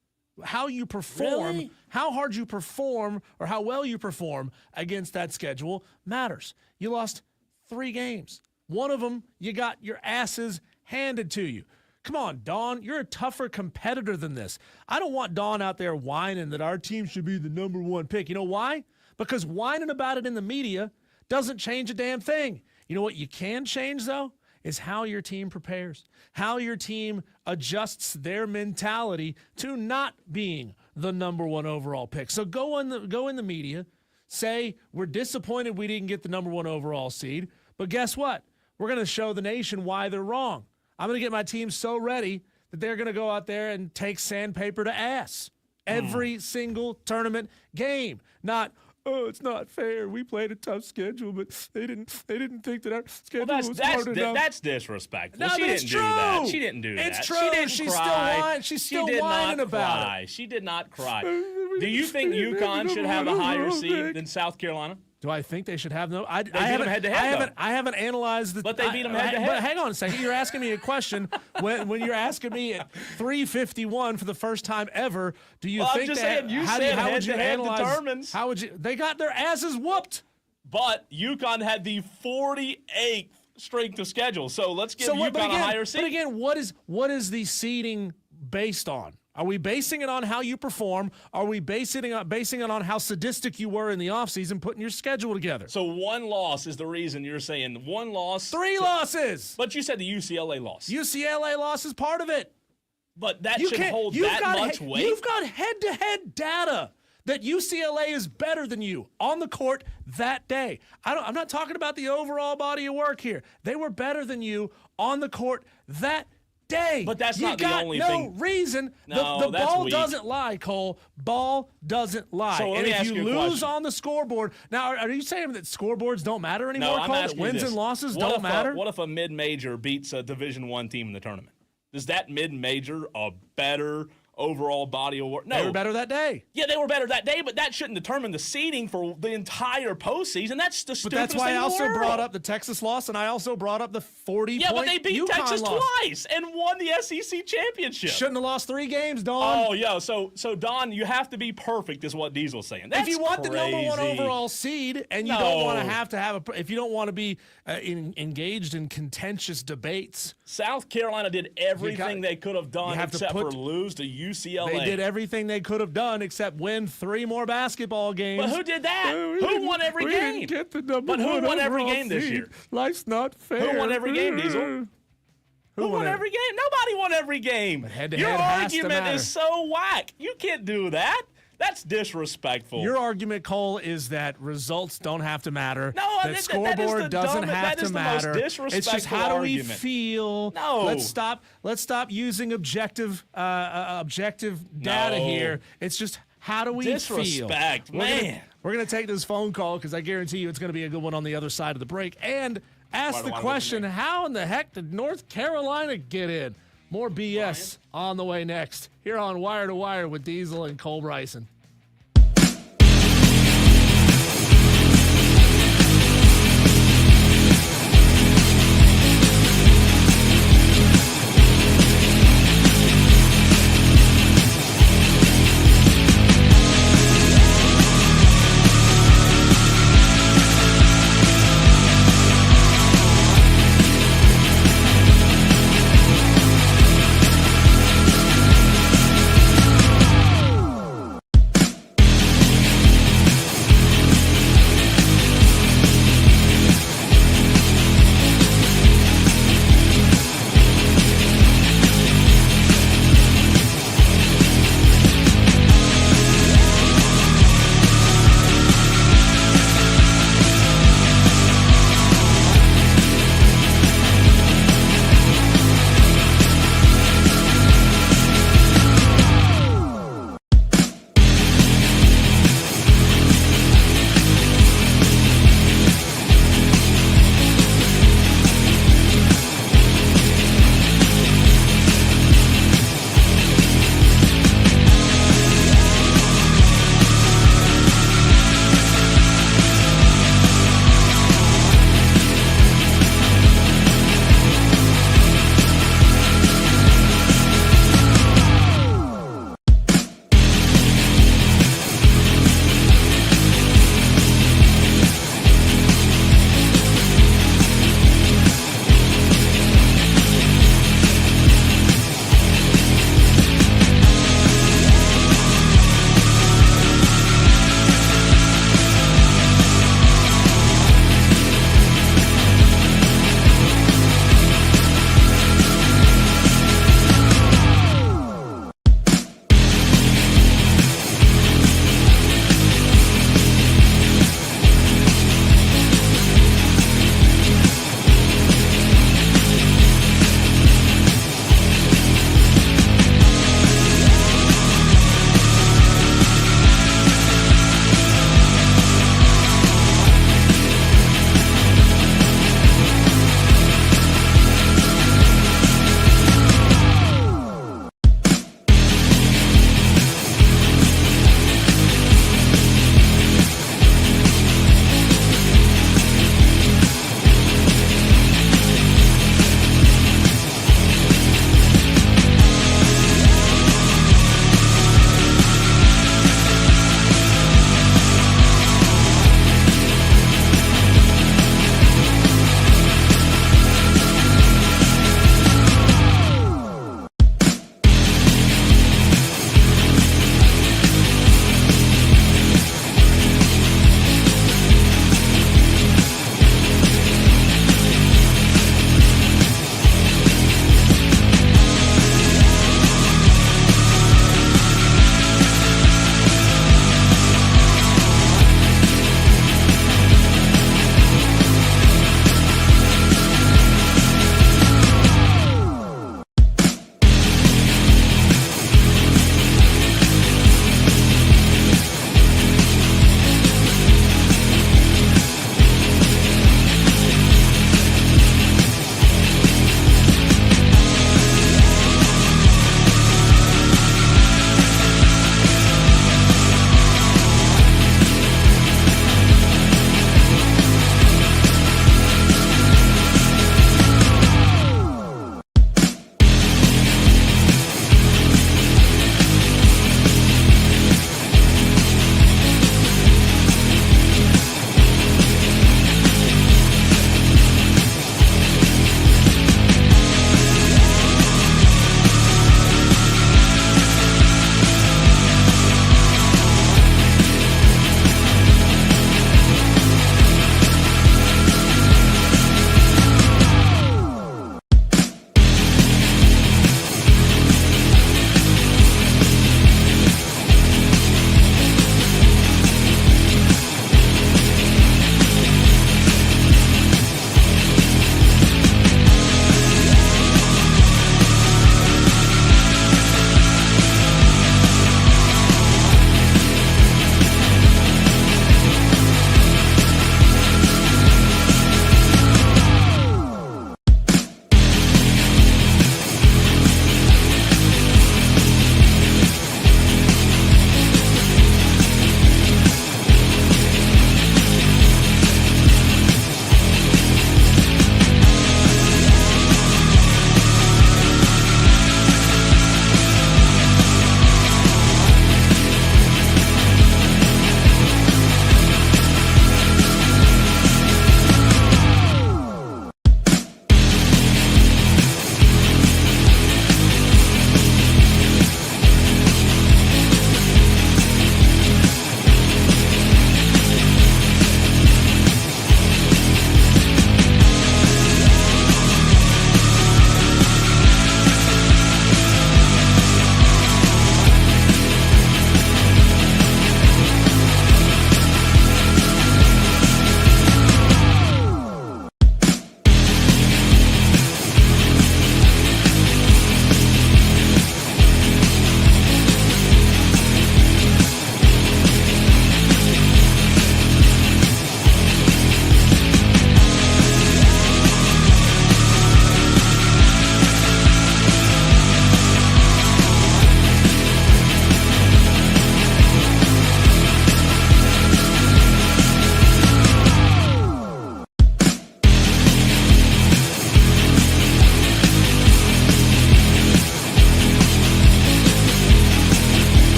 How you perform, really? How hard you perform, or how well you perform against that schedule matters. You lost 3 games. One of them, you got your asses handed to you. Come on, Dawn, you're a tougher competitor than this. I don't want Dawn out there whining that our team should be the number 1 pick. You know why? Because whining about it in the media doesn't change a damn thing. You know what you can change, though? Is how your team prepares, how your team adjusts their mentality to not being the number 1 overall pick. So go in the media, say we're disappointed we didn't get the number 1 overall seed, but guess what? We're going to show the nation why they're wrong. I'm going to get my team so ready that they're going to go out there and take sandpaper to ass every single tournament game. Not, oh, it's not fair. We played a tough schedule, but they didn't think that our schedule was hard enough. That's disrespectful. No, She didn't do that. She didn't do that. It's true. She didn't She's cry. She's still whining about it. She did not cry. Do you think UConn should have a higher seed than South Carolina? Do I think they should have no? They beat them head-to-head, I haven't analyzed the. But they beat them head-to-head. But hang on a second. You're asking me a question when you're asking me at 3:51 for the first time ever. Do you think I'm just that? saying, you how said would you head-to-head analyze? determines. How would you? They got their asses whooped. But UConn had the 48th strength of schedule. So let's give UConn a higher seed. But again, what is the seeding based on? Are we basing it on how you perform? Are we basing it on how sadistic you were in the offseason putting your schedule together? So 1 loss is the reason you're saying 1 loss. 3 losses. But you said the UCLA loss. UCLA loss is part of it. But that should hold that much weight. You've got head-to-head data that UCLA is better than you on the court that day. I'm not talking about the overall body of work here. They were better than you on the court that day. But that's you not the got only no thing. reason. No, the that's ball weak. doesn't lie, Cole. Ball doesn't lie. So let and me if ask you you a lose question. on the scoreboard, now are you saying that scoreboards don't matter anymore, No, I'm Cole? That asking you wins this. and losses What don't if matter? What if a mid-major beats a Division I team in the tournament? Is that mid-major a better overall body of work? No. They were better that day. Yeah, they were better that day, but that shouldn't determine the seeding for the entire postseason. That's the stupidest But that's why thing I in the also world. brought up the Texas loss, and I also brought up the 40-point Yeah, but they beat UConn Texas loss. twice and won the SEC championship. Shouldn't have lost 3 games, Dawn. Oh, yeah. So Don, you have to be perfect, is what Diesel's saying. That's If you want crazy. the number 1 overall seed, and you don't want to No. have if you don't want to be engaged in contentious debates, South Carolina did everything they could have done have to except for put- lose to UCLA. they did everything they could have done except win 3 more basketball games. But who did that? We Who won every we game? Didn't get the number But who 1 won every overall game this seed. year? Life's not fair. Who won every game, Diesel? Who won every game? Nobody won every game. head-to-head Your has to argument matter. is so whack. You can't do that. That's disrespectful. Your argument, Cole, is that results don't have to matter. No, that that is the scoreboard doesn't dumbest- have that to is the most matter. It's just disrespectful how do we argument. feel? No. Let's stop using objective data No. here. It's just how do we Disrespect, feel? man. We're gonna take this phone call because I guarantee you it's gonna be a good one on the other side of the break. And ask Why the do I question: look at me? how in the heck did North Carolina get in? More BS on the way next. Here on Wire to Wire with Diesel and Cole Bryson.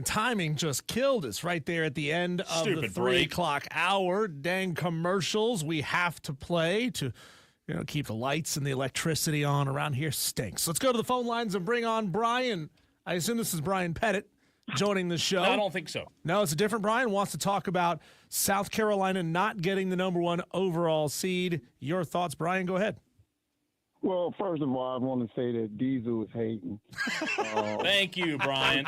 man, timing just killed us right there at the end of the 3 o'clock hour. Dang commercials we have to play to keep the lights and the electricity on around here stinks. Let's go to the phone lines and bring on Brian. I assume this is Brian Pettit joining the show. No, I don't think so. No, it's a different Brian. Wants to talk about South Carolina not getting the number 1 overall seed. Your thoughts, Brian? Go ahead. Well, first of all, I want to say that Diesel is hating. Thank you, Brian.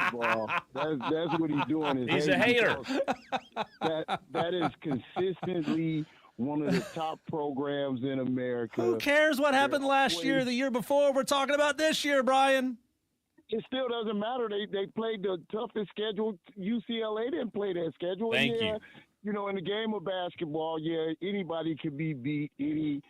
That's what he's doing. He's a hater. That is consistently one of the top programs in America. Who cares what happened last year, the year before? We're talking about this year, Brian. It still doesn't matter. They played the toughest schedule. UCLA didn't play that schedule. Thank you. In the game of basketball, anybody can be beat any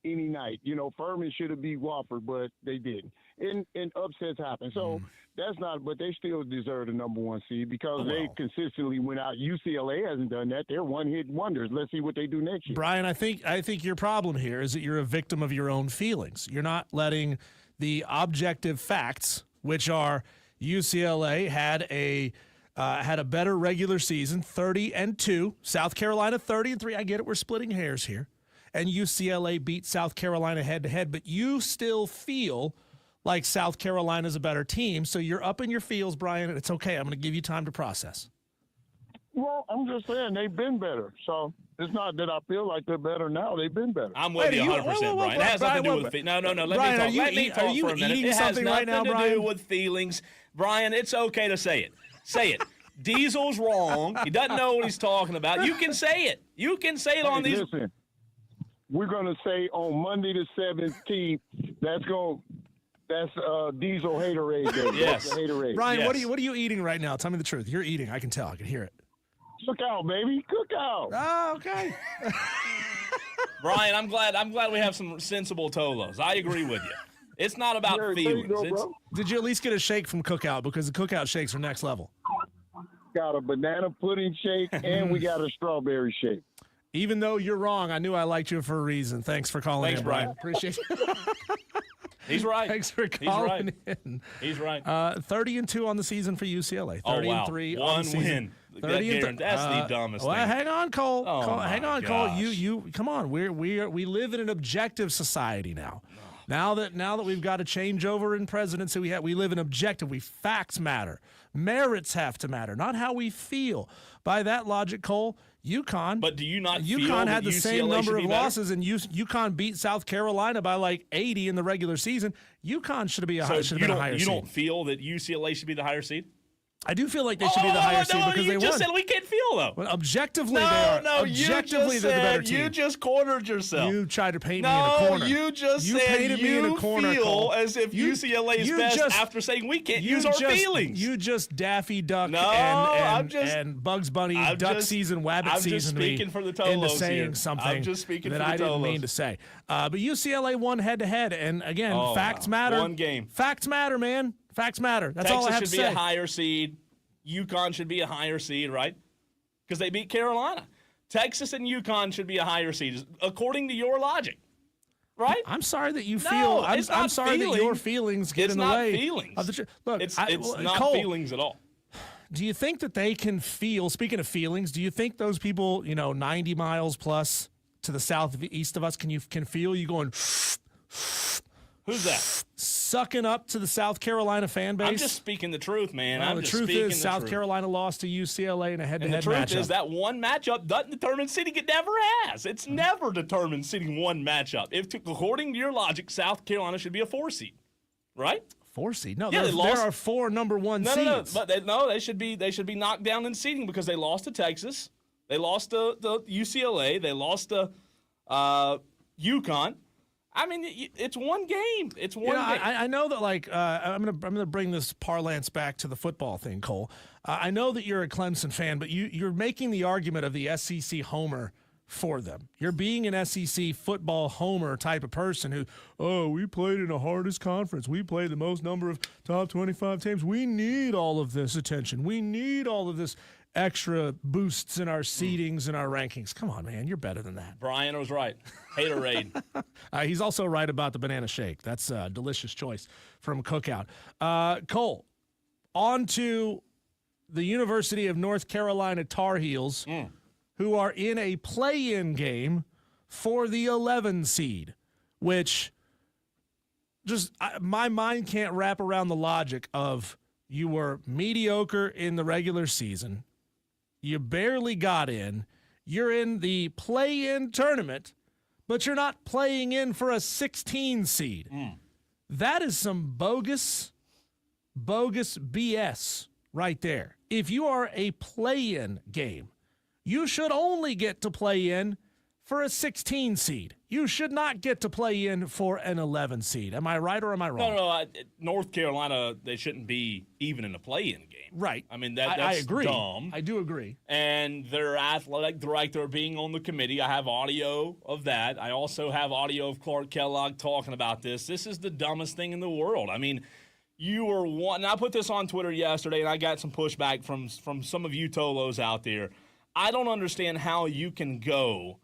night. Furman should have beat Wofford, but they didn't. And upsets happen. So that's not, but they still deserve the number 1 seed because they consistently went out. UCLA hasn't done that. They're one-hit wonders. Let's see what they do next year. Brian, I think your problem here is that you're a victim of your own feelings. You're not letting the objective facts, which are UCLA had a better regular season, 30-2. South Carolina 30-3. I get it. We're splitting hairs here. And UCLA beat South Carolina head-to-head, but you still feel like South Carolina's a better team, so you're up in your feels, Brian, and it's okay. I'm going to give you time to process. Well, I'm just saying they've been better, so it's not that I feel like they're better now. They've been better. I'm with you 100%, Brian. It has nothing to do with no. Let Brian, me talk for a minute. It has nothing to do with feelings. Brian, it's okay to say it. Say it. Diesel's wrong. He doesn't know what he's talking about. You can say it. You can say it on these. Listen, we're going to say on Monday the 17th, that's Diesel Haterade Day. Yes. That's the Haterade. Brian, Yes. what are you eating right now? Tell me the truth. You're eating. I can tell. I can hear it. Cookout, baby. Cookout. Oh, okay. Brian, I'm glad we have some sensible Tolos. I agree with you. It's not about feelings. Did you at least get a shake from Cookout? Because the Cookout shakes are next level. Got a banana pudding shake, and we got a strawberry shake. Even though you're wrong, I knew I liked you for a reason. Thanks for calling in, Brian. Brian. Appreciate it. He's right. Thanks for calling in. He's right. 30-2 on the season for UCLA. 30-3 One on the season. win. 30-3. That's the dumbest thing. Hang on, Cole. Hang on, Cole. gosh. You come on. We live in an objective society now. Now that we've got a changeover in presidency, we live in objective. Facts matter. Merits have to matter, not how we feel. By that logic, Cole, UConn. But do you not feel UConn had that the same UCLA number should of be better? losses, and UConn beat South Carolina by like 80 in the regular season. UConn should have been a higher seed. You don't feel that UCLA should be the higher seed? I do feel like they should be the higher seed because they won. You just said we can't feel though. Well, objectively, they are. Objectively, they're the better team. You just cornered yourself. You tried to paint me in a corner. You just said painted me in a corner, feel Cole. as if UCLA is best after saying we can't use our feelings. You just Daffy Duck and Bugs Bunny duck season, wabbit season me into saying something that I didn't mean to say. But UCLA won head-to-head, and again, facts matter. One game. Facts matter, man. Facts matter. That's all I have to say. Texas should be a higher seed. UConn should be a higher seed, right? Because they beat Carolina. Texas and UConn should be a higher seed, according to your logic, right? I'm sorry that you feel. I'm sorry that your feelings get in the way. Feelings. Of the look, it's not Cole, feelings at all. Do you think that they can feel? Speaking of feelings, do you think those people, 90 miles plus to the southeast of us, can feel you going? Who's that? Sucking up to the South Carolina fan base. I'm just speaking the truth, man. Well, the truth is South Carolina lost to UCLA in a head-to-head matchup. And the truth is that one matchup doesn't determine seeding. It never has. It's never determined seeding one matchup. According to your logic, South Carolina should be a 4 seed, right? 4 seed? No, yeah, there are 4 number 1 seeds. No, but they should be knocked down in seeding because they lost to Texas, they lost to UCLA, they lost to UConn. I mean, it's one game. It's one game. I know that, I'm gonna bring this parlance back to the football thing, Cole. I know that you're a Clemson fan, but you're making the argument of the SEC homer for them. You're being an SEC football homer type of person we played in the hardest conference. We played the most number of top 25 teams. We need all of this attention. We need all of this extra boosts in our seedings and our rankings. Come on, man. You're better than that. Brian was right. Haterade. He's also right about the banana shake. That's a delicious choice from Cookout. Cole, on to the University of North Carolina Tar Heels, who are in a play-in game for the 11 seed, which my mind can't wrap around the logic of you were mediocre in the regular season, you barely got in, you're in the play-in tournament, but you're not playing in for a 16 seed. That is some bogus BS right there. If you are a play-in game, you should only get to play in for a 16 seed. You should not get to play in for an 11 seed. Am I right or am I wrong? No. North Carolina, they shouldn't be even in a play-in game. Right. I mean, that's I agree. dumb. I do agree. And their athletic director being on the committee, I have audio of that. I also have audio of Clark Kellogg talking about this. This is the dumbest thing in the world. I mean, you were one. I put this on Twitter yesterday, and I got some pushback from some of you Tolos out there. I don't understand how you can go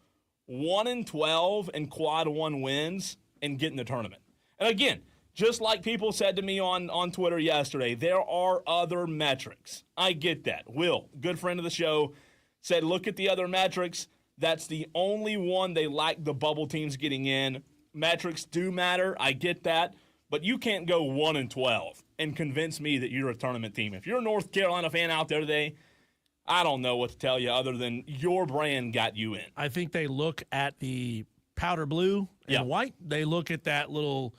1-12 and quad 1 wins and get in the tournament. And again, just like people said to me on Twitter yesterday, there are other metrics. I get that. Will, good friend of the show, said look at the other metrics. That's the only one they like the bubble teams getting in. Metrics do matter. I get that. But you can't go 1-12 and convince me that you're a tournament team. If you're a North Carolina fan out there today, I don't know what to tell you other than your brand got you in. I think they look at the powder blue and white. They look at that little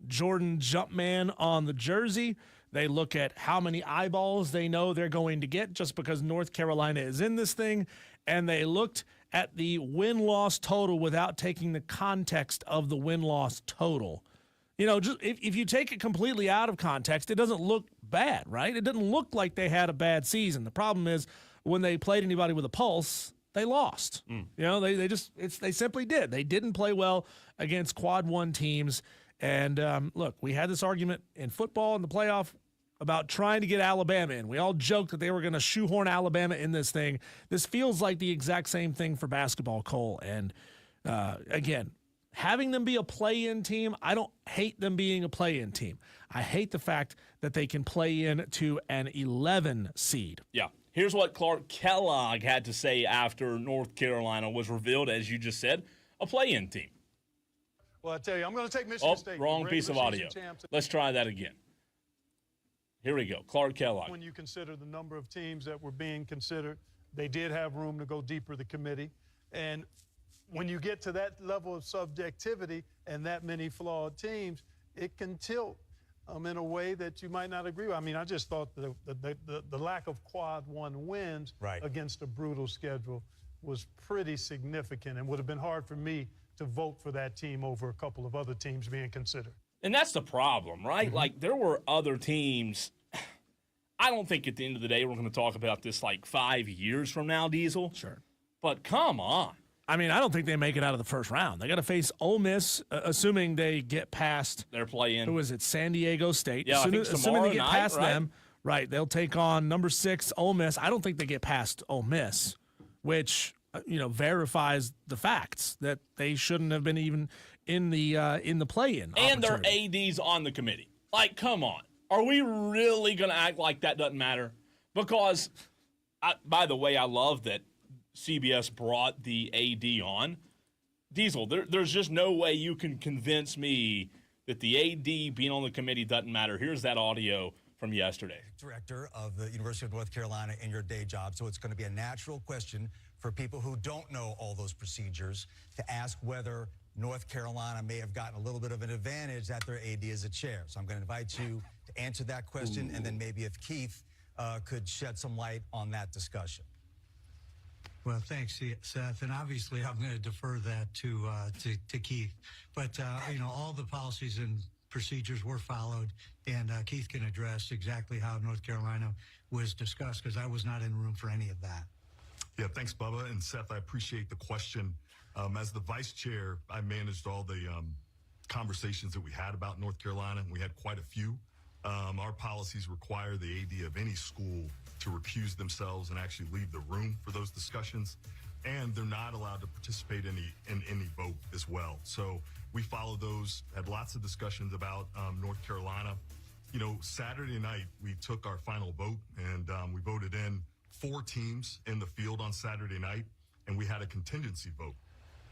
Jordan Jumpman on the jersey. They look at how many eyeballs they know they're going to get just because North Carolina is in this thing. And they looked at the win-loss total without taking the context of the win-loss total. You know, just if you take it completely out of context, it doesn't look bad, right? It doesn't look like they had a bad season. The problem is when they played anybody with a pulse, they lost. You know, they simply did. They didn't play well against quad 1 teams. And look, we had this argument in football in the playoff about trying to get Alabama in. We all joked that they were going to shoehorn Alabama in this thing. This feels like the exact same thing for basketball, Cole. And again, having them be a play-in team, I don't hate them being a play-in team. I hate the fact that they can play in to an 11 seed. Yeah. Here's what Clark Kellogg had to say after North Carolina was revealed, as you just said, a play-in team. Well, I tell you, I'm going to take Michigan State. Wrong piece of audio. Let's try that again. Here we go. Clark Kellogg. When you consider the number of teams that were being considered, they did have room to go deeper, the committee. And when you get to that level of subjectivity and that many flawed teams, it can tilt in a way that you might not agree with. I mean, I just thought the lack of quad 1 wins against a brutal schedule was pretty significant and would have been hard for me to vote for that team over a couple of other teams being considered. And that's the problem, right? Like, there were other teams. I don't think at the end of the day we're going to talk about this like 5 years from now, Diesel. Sure. But come on. I mean, I don't think they make it out of the first round. They got to face Ole Miss, assuming they get past. They're playing. Who is it? San Diego State. Yeah, assuming they get past right? them, right? They'll take on number 6 Ole Miss. I don't think they get past Ole Miss, which verifies the facts that they shouldn't have been even in the play-in. And their ADs on the committee. Like, come on, are we really going to act like that doesn't matter? Because, by the way, I love that CBS brought the AD on. Diesel, there's just no way you can convince me that the AD being on the committee doesn't matter. Here's that audio from yesterday. Director of the University of North Carolina in your day job, so it's going to be a natural question for people who don't know all those procedures to ask whether North Carolina may have gotten a little bit of an advantage that their AD is a chair. So I'm going to invite you to answer that question, and then maybe if Keith could shed some light on that discussion. Well, thanks, Seth. And obviously, I'm going to defer that to Keith. But, all the policies and procedures were followed, and Keith can address exactly how North Carolina was discussed, because I was not in the room for any of that. Yeah, thanks, Bubba. And Seth, I appreciate the question. As the vice chair, I managed all the conversations that we had about North Carolina, and we had quite a few. Our policies require the AD of any school to recuse themselves and actually leave the room for those discussions, and they're not allowed to participate in any vote as well. So we followed those, had lots of discussions about North Carolina, Saturday night we took our final vote, and we voted in 4 teams in the field on Saturday night, and we had a contingency vote.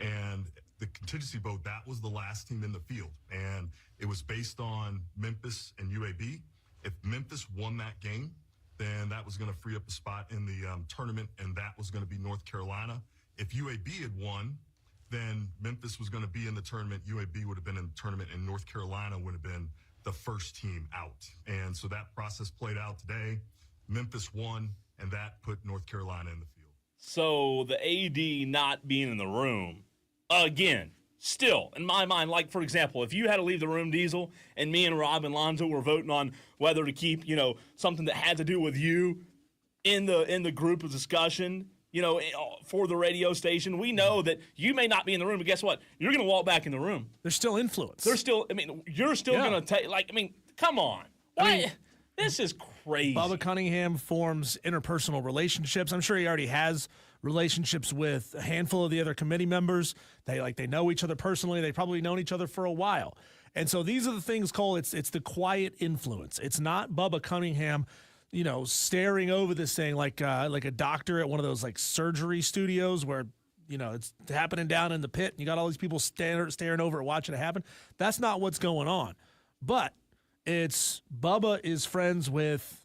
And the contingency vote, that was the last team in the field, and it was based on Memphis and UAB. If Memphis won that game, then that was going to free up a spot in the tournament, and that was going to be North Carolina. If UAB had won, then Memphis was going to be in the tournament, UAB would have been in the tournament, and North Carolina would have been the first team out. And so that process played out today. Memphis won, and that put North Carolina in the field. So the AD not being in the room, again, still, in my mind, like, for example, if you had to leave the room, Diesel, and me and Rob and Lonzo were voting on whether to keep, something that had to do with you in the group of discussion, for the radio station, we know that you may not be in the room, but guess what? You're going to walk back in the room. There's still influence. You're still going to take, come on. This is crazy. Bubba Cunningham forms interpersonal relationships. I'm sure he already has relationships with a handful of the other committee members. They know each other personally. They've probably known each other for a while. And so these are the things, Cole, it's the quiet influence. It's not Bubba Cunningham, staring over this thing like a doctor at one of those surgery studios where, it's happening down in the pit and you got all these people staring over it watching it happen. That's not what's going on. But it's Bubba is friends with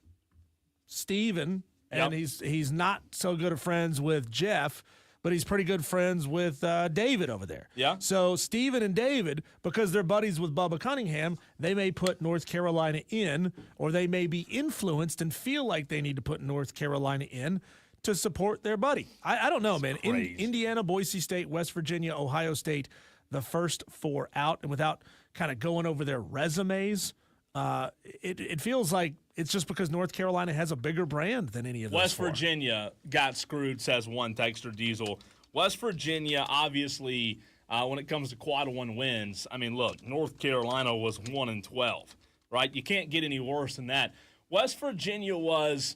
Steven, and he's not so good of friends with Jeff, but he's pretty good friends with David over there. Yeah. So Steven and David, because they're buddies with Bubba Cunningham, they may put North Carolina in, or they may be influenced and feel like they need to put North Carolina in to support their buddy. I don't know, man. Indiana, Boise State, West Virginia, Ohio State, the first 4 out, and without kind of going over their resumes, it feels like it's just because North Carolina has a bigger brand than any of those West 4. Virginia got screwed, says one texter, Diesel. West Virginia, obviously, when it comes to quad 1 wins, look, North Carolina was 1-12, right? You can't get any worse than that. West Virginia was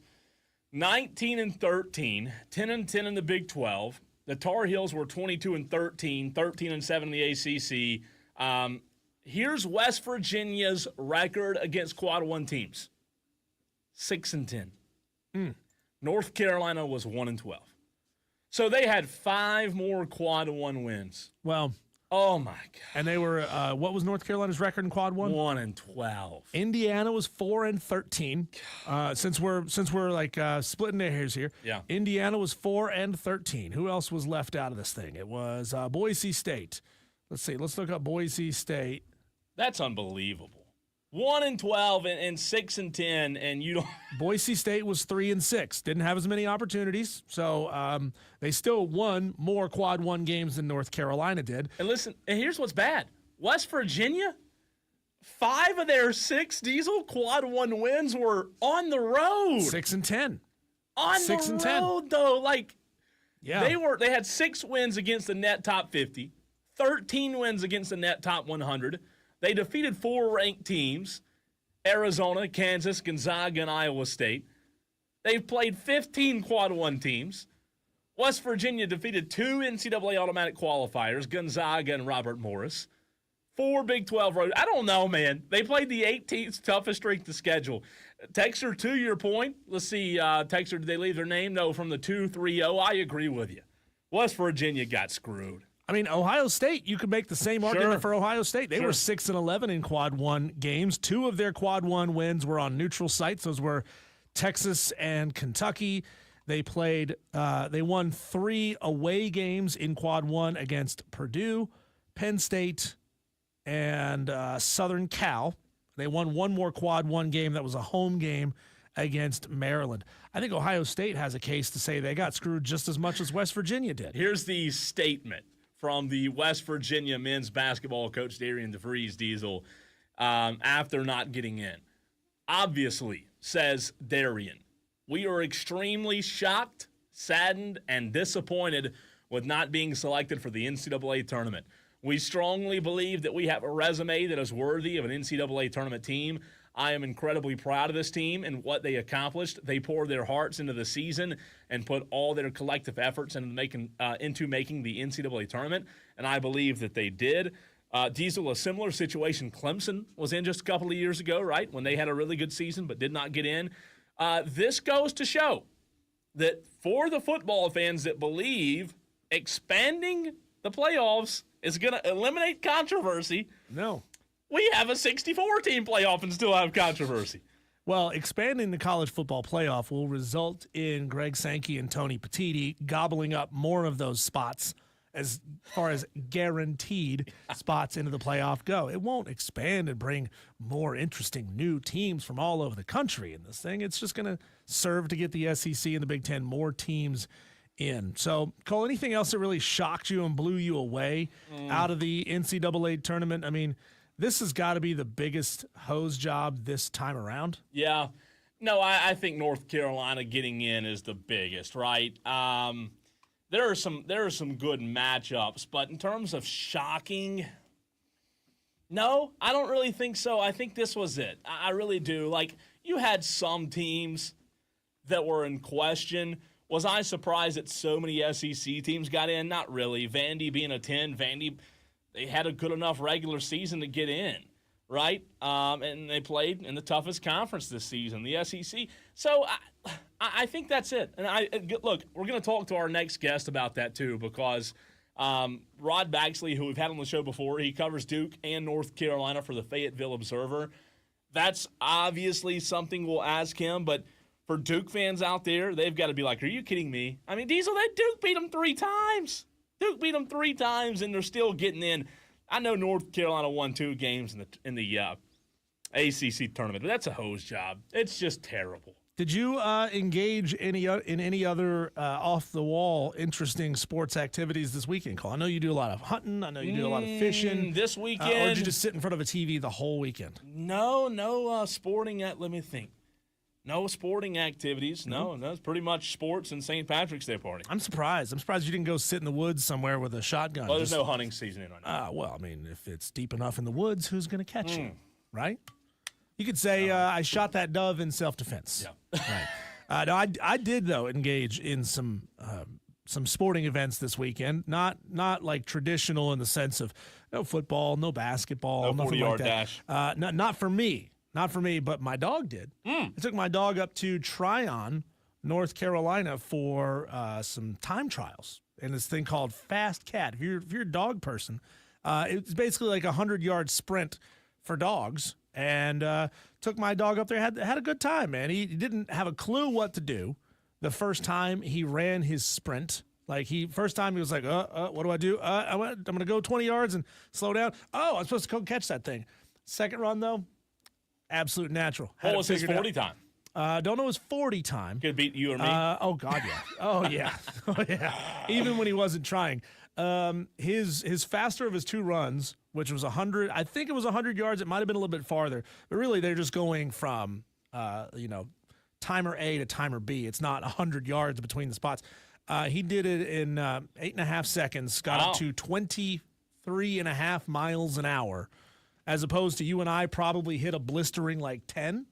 19-13, 10-10 in the Big 12. The Tar Heels were 22-13, 13-7 in the ACC. Here's West Virginia's record against quad 1 teams. 6-10. North Carolina was 1-12. So they had 5 more quad 1 wins. Well, oh my God. And they were what was North Carolina's record in quad 1? 1-12. Indiana was 4-13. Since we're splitting hairs here. Yeah. Indiana was 4-13. Who else was left out of this thing? It was Boise State. Let's see. Let's look up Boise State. That's unbelievable. 1-12 and 6-10, and you don't. Boise State was 3-6. Didn't have as many opportunities, so they still won more quad 1 games than North Carolina did. And listen, and here's what's bad: West Virginia, 5 of their 6 Diesel quad 1 wins were on the road. 6-10. On 6 the and road, 10. though, yeah, they had 6 wins against the net top 50, 13 wins against the net top 100. They defeated 4 ranked teams, Arizona, Kansas, Gonzaga, and Iowa State. They've played 15 quad 1 teams. West Virginia defeated 2 NCAA automatic qualifiers, Gonzaga and Robert Morris. 4 Big 12 road. I don't know, man. They played the 18th toughest strength to schedule. Texter, to your point, let's see, Texter, did they leave their name? No, from the 2-3-0. I agree with you. West Virginia got screwed. Ohio State, you could make the same argument for Ohio State. They were 6-11 in quad 1 games. 2 of their quad 1 wins were on neutral sites. Those were Texas and Kentucky. They won 3 away games in quad 1 against Purdue, Penn State, and Southern Cal. They won 1 more quad 1 game that was a home game against Maryland. I think Ohio State has a case to say they got screwed just as much as West Virginia did. Here's the statement from the West Virginia men's basketball coach, Darian DeVries, Diesel, after not getting in. Obviously, says Darian, we are extremely shocked, saddened, and disappointed with not being selected for the NCAA tournament. We strongly believe that we have a resume that is worthy of an NCAA tournament team. I am incredibly proud of this team and what they accomplished. They poured their hearts into the season and put all their collective efforts into making the NCAA tournament, and I believe that they did. Diesel, a similar situation Clemson was in just a couple of years ago, right, when they had a really good season but did not get in. This goes to show that for the football fans that believe expanding the playoffs is going to eliminate controversy, No. we have a 64-team playoff and still have controversy. Well, expanding the college football playoff will result in Greg Sankey and Tony Petitti gobbling up more of those spots as far as guaranteed spots into the playoff go. It won't expand and bring more interesting new teams from all over the country in this thing. It's just going to serve to get the SEC and the Big Ten more teams in. So, Cole, anything else that really shocked you and blew you away out of the NCAA tournament? I mean, this has got to be the biggest hose job this time around. Yeah. No, I think North Carolina getting in is the biggest, right? There are some good matchups, but in terms of shocking, no, I don't really think so. I think this was it. I really do. Like, you had some teams that were in question. Was I surprised that so many SEC teams got in? Not really. Vandy being a 10, they had a good enough regular season to get in, right? And they played in the toughest conference this season, the SEC. So I think that's it. And look, we're going to talk to our next guest about that too, because Rod Baxley, who we've had on the show before, he covers Duke and North Carolina for the Fayetteville Observer. That's obviously something we'll ask him, but for Duke fans out there, they've got to be like, are you kidding me? I mean, Diesel, Duke beat them 3 times. Duke beat them 3 times, and they're still getting in. I know North Carolina won 2 games in the ACC tournament, but that's a hose job. It's just terrible. Did you engage in any other off-the-wall interesting sports activities this weekend, Cole? I know you do a lot of hunting. I know you do a lot of fishing. This weekend. Or did you just sit in front of a TV the whole weekend? No sporting. Let me think. No sporting activities. No, it's pretty much sports and St. Patrick's Day party. I'm surprised. You didn't go sit in the woods somewhere with a shotgun. Well, there's no hunting season in right now. Well, I mean, if it's deep enough in the woods, who's going to catch you, right? You could say, I shot that dove in self-defense. Yeah. Right. No, I did, though, engage in some sporting events this weekend. Not like traditional in the sense of no football, no basketball, no nothing 40-yard like that. dash. Not for me. Not for me, but my dog did. I took my dog up to Tryon, North Carolina, for some time trials in this thing called Fast Cat. If you're a dog person, it's basically like a 100-yard sprint for dogs. And took my dog up there, had a good time, man. He didn't have a clue what to do the first time he ran his sprint. First time he was like, what do I do? I'm going to go 20 yards and slow down. Oh, I'm supposed to go catch that thing. Second run, though, absolute natural. What was his 40 time? Don't know his 40 time. Could beat you or me. Oh, God, yeah. Oh, yeah. Even when he wasn't trying. His faster of his 2 runs, which was 100, I think it was 100 yards. It might have been a little bit farther. But really, they're just going from, timer A to timer B. It's not 100 yards between the spots. He did it in 8.5 seconds, got up to 23.5 miles an hour, as opposed to you and I probably hit a blistering 10.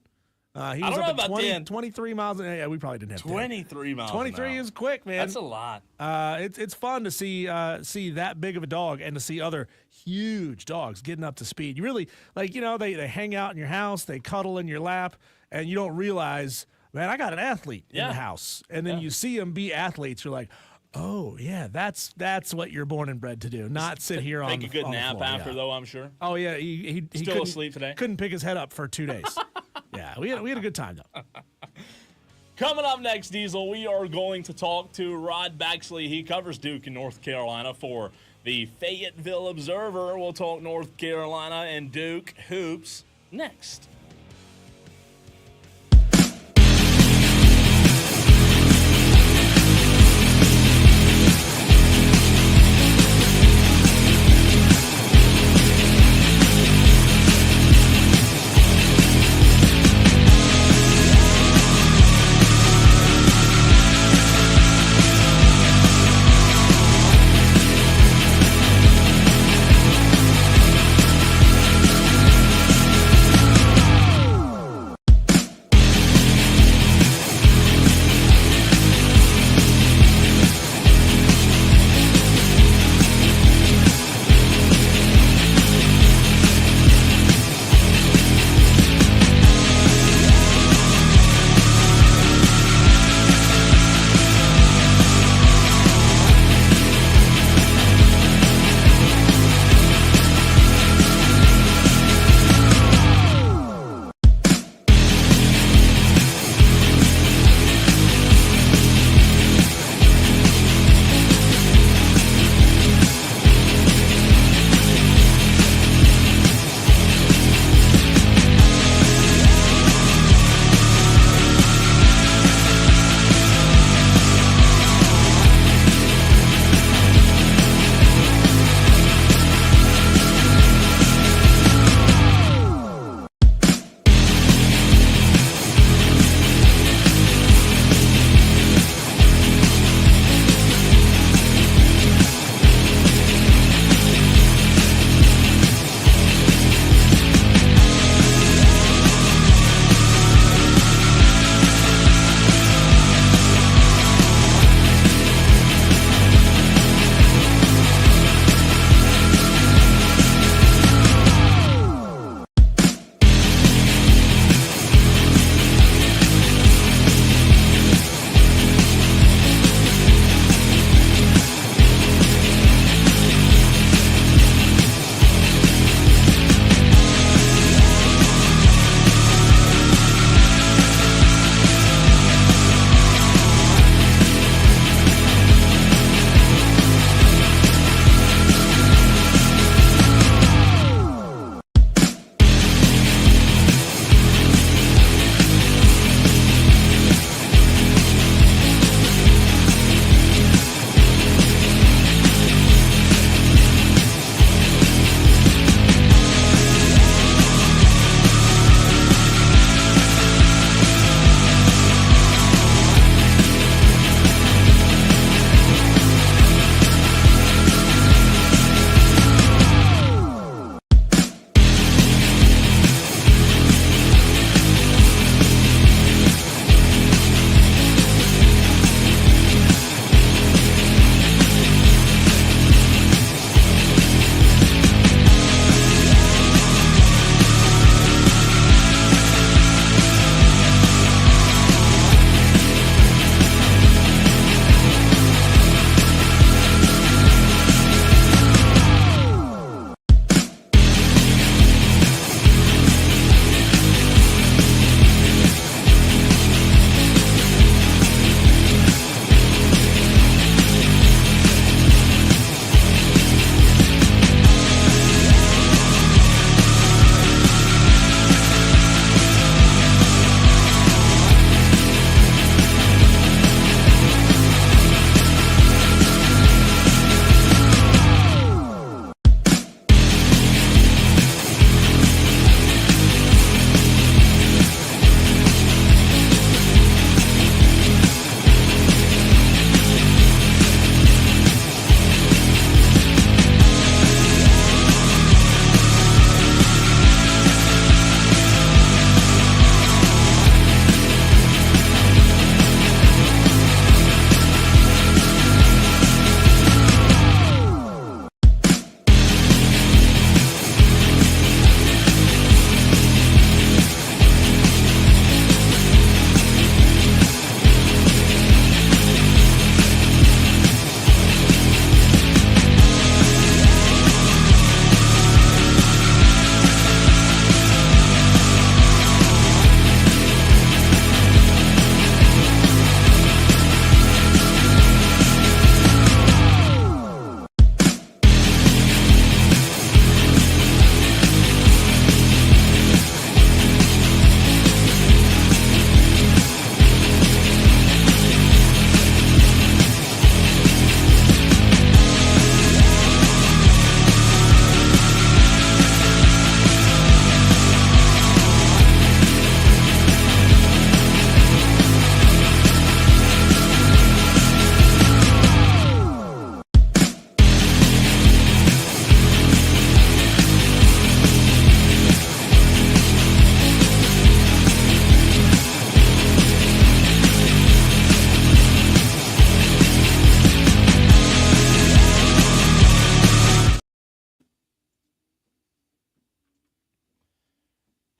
He was up at 23 miles an hour. Yeah, we probably didn't have 23 miles 23 an hour. is quick, man. That's a lot. It's fun to see that big of a dog and to see other huge dogs getting up to speed. You really, they hang out in your house, they cuddle in your lap, and you don't realize, man, I got an athlete in the house. And then you see them be athletes. You're like, oh, yeah, that's what you're born and bred to do, not sit here on the floor. Take a good nap after, though, I'm sure. Oh, yeah. He still asleep today? Couldn't pick his head up for 2 days. Yeah, we had a good time, though. Coming up next, Diesel, we are going to talk to Rod Baxley. He covers Duke in North Carolina for the Fayetteville Observer. We'll talk North Carolina and Duke hoops next.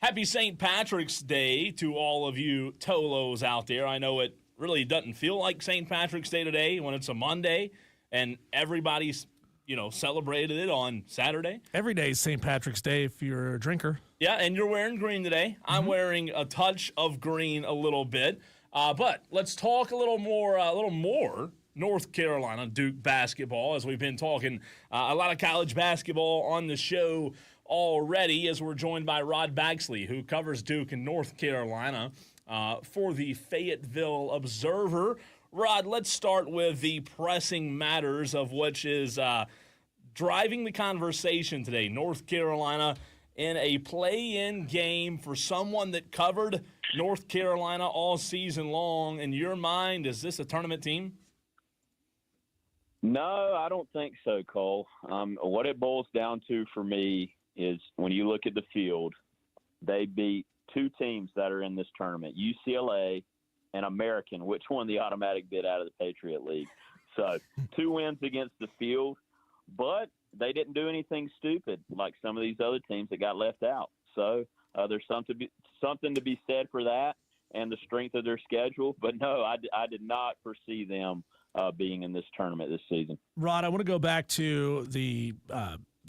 Happy St. Patrick's Day to all of you Tolos out there. I know it really doesn't feel like St. Patrick's Day today when it's a Monday and everybody's, celebrated it on Saturday. Every day is St. Patrick's Day if you're a drinker. Yeah, and you're wearing green today. I'm wearing a touch of green a little bit. But let's talk a little more North Carolina Duke basketball, as we've been talking a lot of college basketball on the show already, as we're joined by Rod Baxley, who covers Duke in North Carolina for the Fayetteville Observer. Rod, let's start with the pressing matters of which is driving the conversation today. North Carolina in a play-in game for someone that covered North Carolina all season long. In your mind, is this a tournament team? No, I don't think so, Cole. What it boils down to for me is when you look at the field, they beat two teams that are in this tournament, UCLA and American, which won the automatic bid out of the Patriot League. So 2 wins against the field, but they didn't do anything stupid like some of these other teams that got left out. So there's something to be said for that and the strength of their schedule. But no, I did not foresee them being in this tournament this season. Rod, I want to go back to the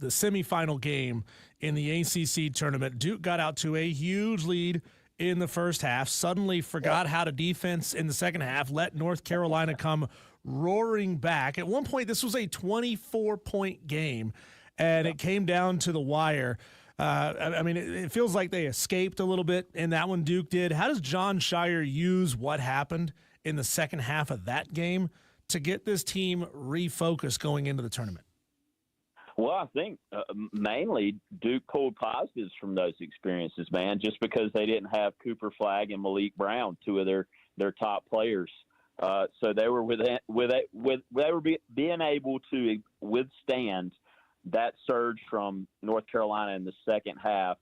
semifinal game in the ACC tournament. Duke got out to a huge lead in the first half, suddenly forgot how to defense in the second half, let North Carolina come roaring back. At one point, this was a 24-point game, and it came down to the wire. It feels like they escaped a little bit in that one, Duke did. How does John Shire use what happened in the second half of that game to get this team refocused going into the tournament? Well, I think mainly Duke pulled positives from those experiences, man, just because they didn't have Cooper Flagg and Malik Brown, two of their top players. So they were being able to withstand that surge from North Carolina in the second half,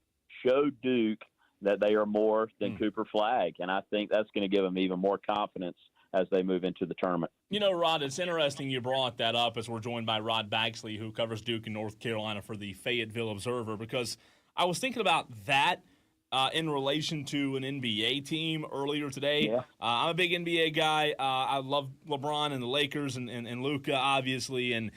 showed Duke that they are more than Cooper Flagg, and I think that's going to give them even more confidence as they move into the tournament. Rod, it's interesting you brought that up as we're joined by Rod Baxley, who covers Duke in North Carolina for the Fayetteville Observer, because I was thinking about that in relation to an NBA team earlier today. Yeah. I'm a big NBA guy. I love LeBron and the Lakers and Luka, obviously, and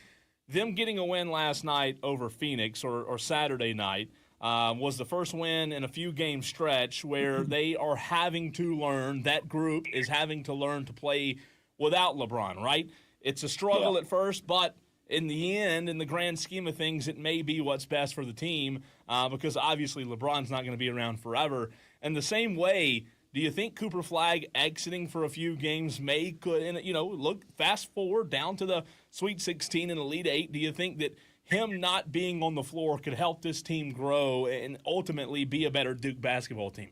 them getting a win last night over Phoenix or Saturday night was the first win in a few game stretch where they are having to learn, that group is having to learn to play without LeBron, right? It's a struggle at first, but in the end, in the grand scheme of things, it may be what's best for the team because obviously LeBron's not going to be around forever. And the same way, do you think Cooper Flagg exiting for a few games look fast forward down to the Sweet 16 and Elite 8, do you think that him not being on the floor could help this team grow and ultimately be a better Duke basketball team?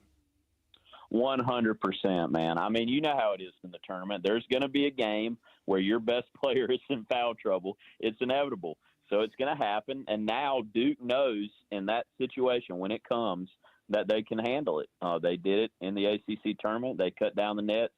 100%, man. I mean, you know how it is in the tournament. There's going to be a game where your best player is in foul trouble. It's inevitable. So it's going to happen. And now Duke knows in that situation when it comes that they can handle it. They did it in the ACC tournament. They cut down the nets,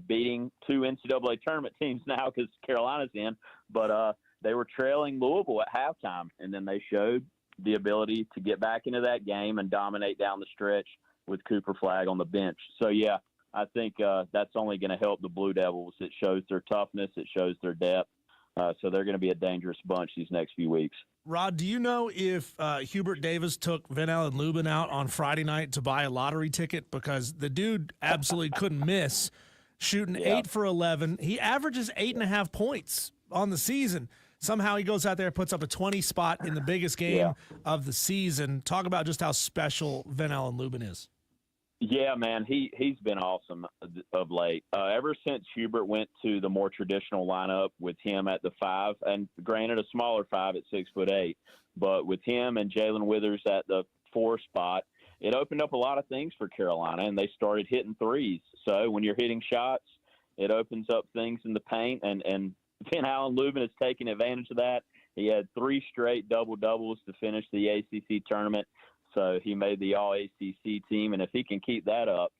beating two NCAA tournament teams now because Carolina's in. But they were trailing Louisville at halftime, and then they showed the ability to get back into that game and dominate down the stretch with Cooper Flagg on the bench. So, yeah, I think that's only going to help the Blue Devils. It shows their toughness. It shows their depth. So they're going to be a dangerous bunch these next few weeks. Rod, do you know if Hubert Davis took Van Allen Lubin out on Friday night to buy a lottery ticket? Because the dude absolutely couldn't miss, shooting 8 for 11. He averages 8.5 points on the season. Somehow he goes out there and puts up a 20 spot in the biggest game of the season. Talk about just how special Van Allen Lubin is. Yeah, man, he's been awesome of late. Ever since Hubert went to the more traditional lineup with him at the 5, and granted a smaller 5 at 6'8", but with him and Jalen Withers at the 4 spot, it opened up a lot of things for Carolina, and they started hitting threes. So when you're hitting shots, it opens up things in the paint, and Van Allen Lubin has taken advantage of that. He had 3 straight double-doubles to finish the ACC tournament. So he made the All-ACC team, and if he can keep that up,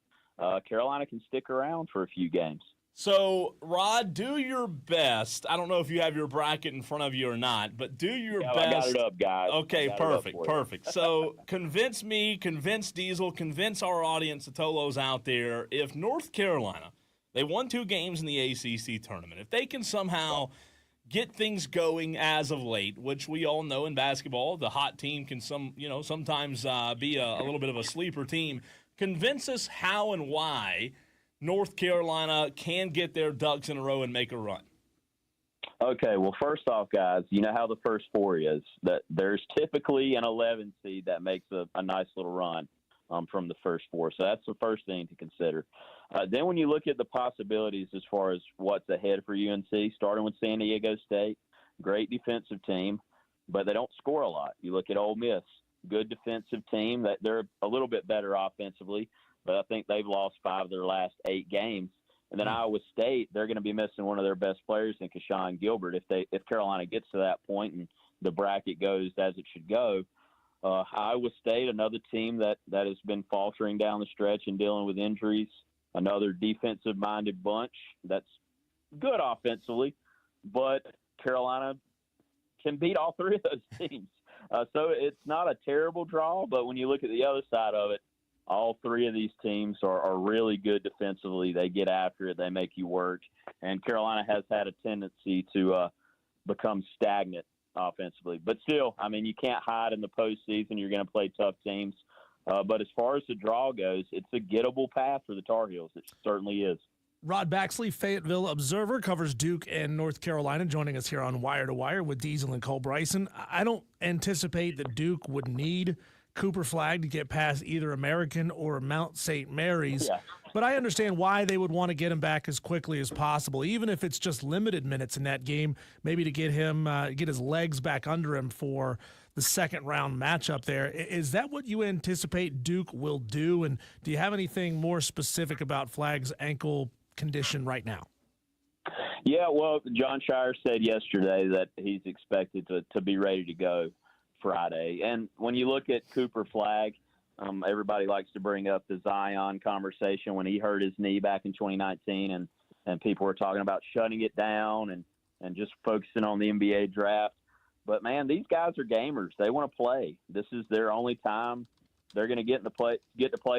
Carolina can stick around for a few games. So, Rod, do your best. I don't know if you have your bracket in front of you or not, but do your best. I got it up, guys. Okay, perfect. So, convince me, convince Diesel, convince our audience, the Tolos out there, if North Carolina, they won 2 games in the ACC tournament, if they can somehow get things going as of late, which we all know in basketball, the hot team can sometimes be a little bit of a sleeper team. Convince us how and why North Carolina can get their ducks in a row and make a run. Okay, well, first off, guys, you know how the first 4 is. That there's typically an 11 seed that makes a nice little run from the first 4. So that's the first thing to consider. Then when you look at the possibilities as far as what's ahead for UNC, starting with San Diego State, great defensive team, but they don't score a lot. You look at Ole Miss, good defensive team. That they're a little bit better offensively, but I think they've lost 5 of their last 8 games. And then Iowa State, they're going to be missing one of their best players in Keshawn Gilbert if Carolina gets to that point and the bracket goes as it should go. Iowa State, another team that has been faltering down the stretch and dealing with injuries, another defensive-minded bunch that's good offensively, but Carolina can beat all 3 of those teams. So it's not a terrible draw, but when you look at the other side of it, all 3 of these teams are really good defensively. They get after it. They make you work. And Carolina has had a tendency to become stagnant offensively. But still, I mean, you can't hide in the postseason. You're going to play tough teams. But as far as the draw goes, it's a gettable path for the Tar Heels. It certainly is. Rod Baxley, Fayetteville Observer, covers Duke and North Carolina, joining us here on Wire to Wire with Diesel and Cole Bryson. I don't anticipate that Duke would need Cooper Flagg to get past either American or Mount St. Mary's. Yeah. But I understand why they would want to get him back as quickly as possible, even if it's just limited minutes in that game, maybe to get him, get his legs back under him for the second round matchup there. Is that what you anticipate Duke will do? And do you have anything more specific about Flagg's ankle condition right now? Yeah, well, John Shire said yesterday that he's expected to be ready to go Friday. And when you look at Cooper Flagg, everybody likes to bring up the Zion conversation when he hurt his knee back in 2019, and people were talking about shutting it down and just focusing on the NBA draft. But, man, these guys are gamers. They want to play. This is their only time they're going to get to play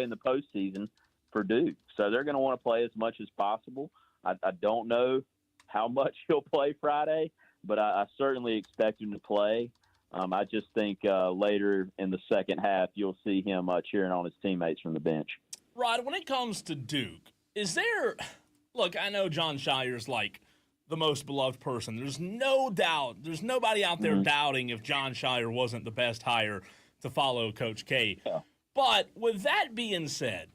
in the postseason for Duke. So they're going to want to play as much as possible. I don't know how much he'll play Friday, but I certainly expect him to play. I just think later in the second half, you'll see him cheering on his teammates from the bench. Rod, when it comes to Duke, is there – look, I know John Shire's like the most beloved person. There's no doubt. There's nobody out there doubting if John Shire wasn't the best hire to follow Coach K. Yeah. But with that being said,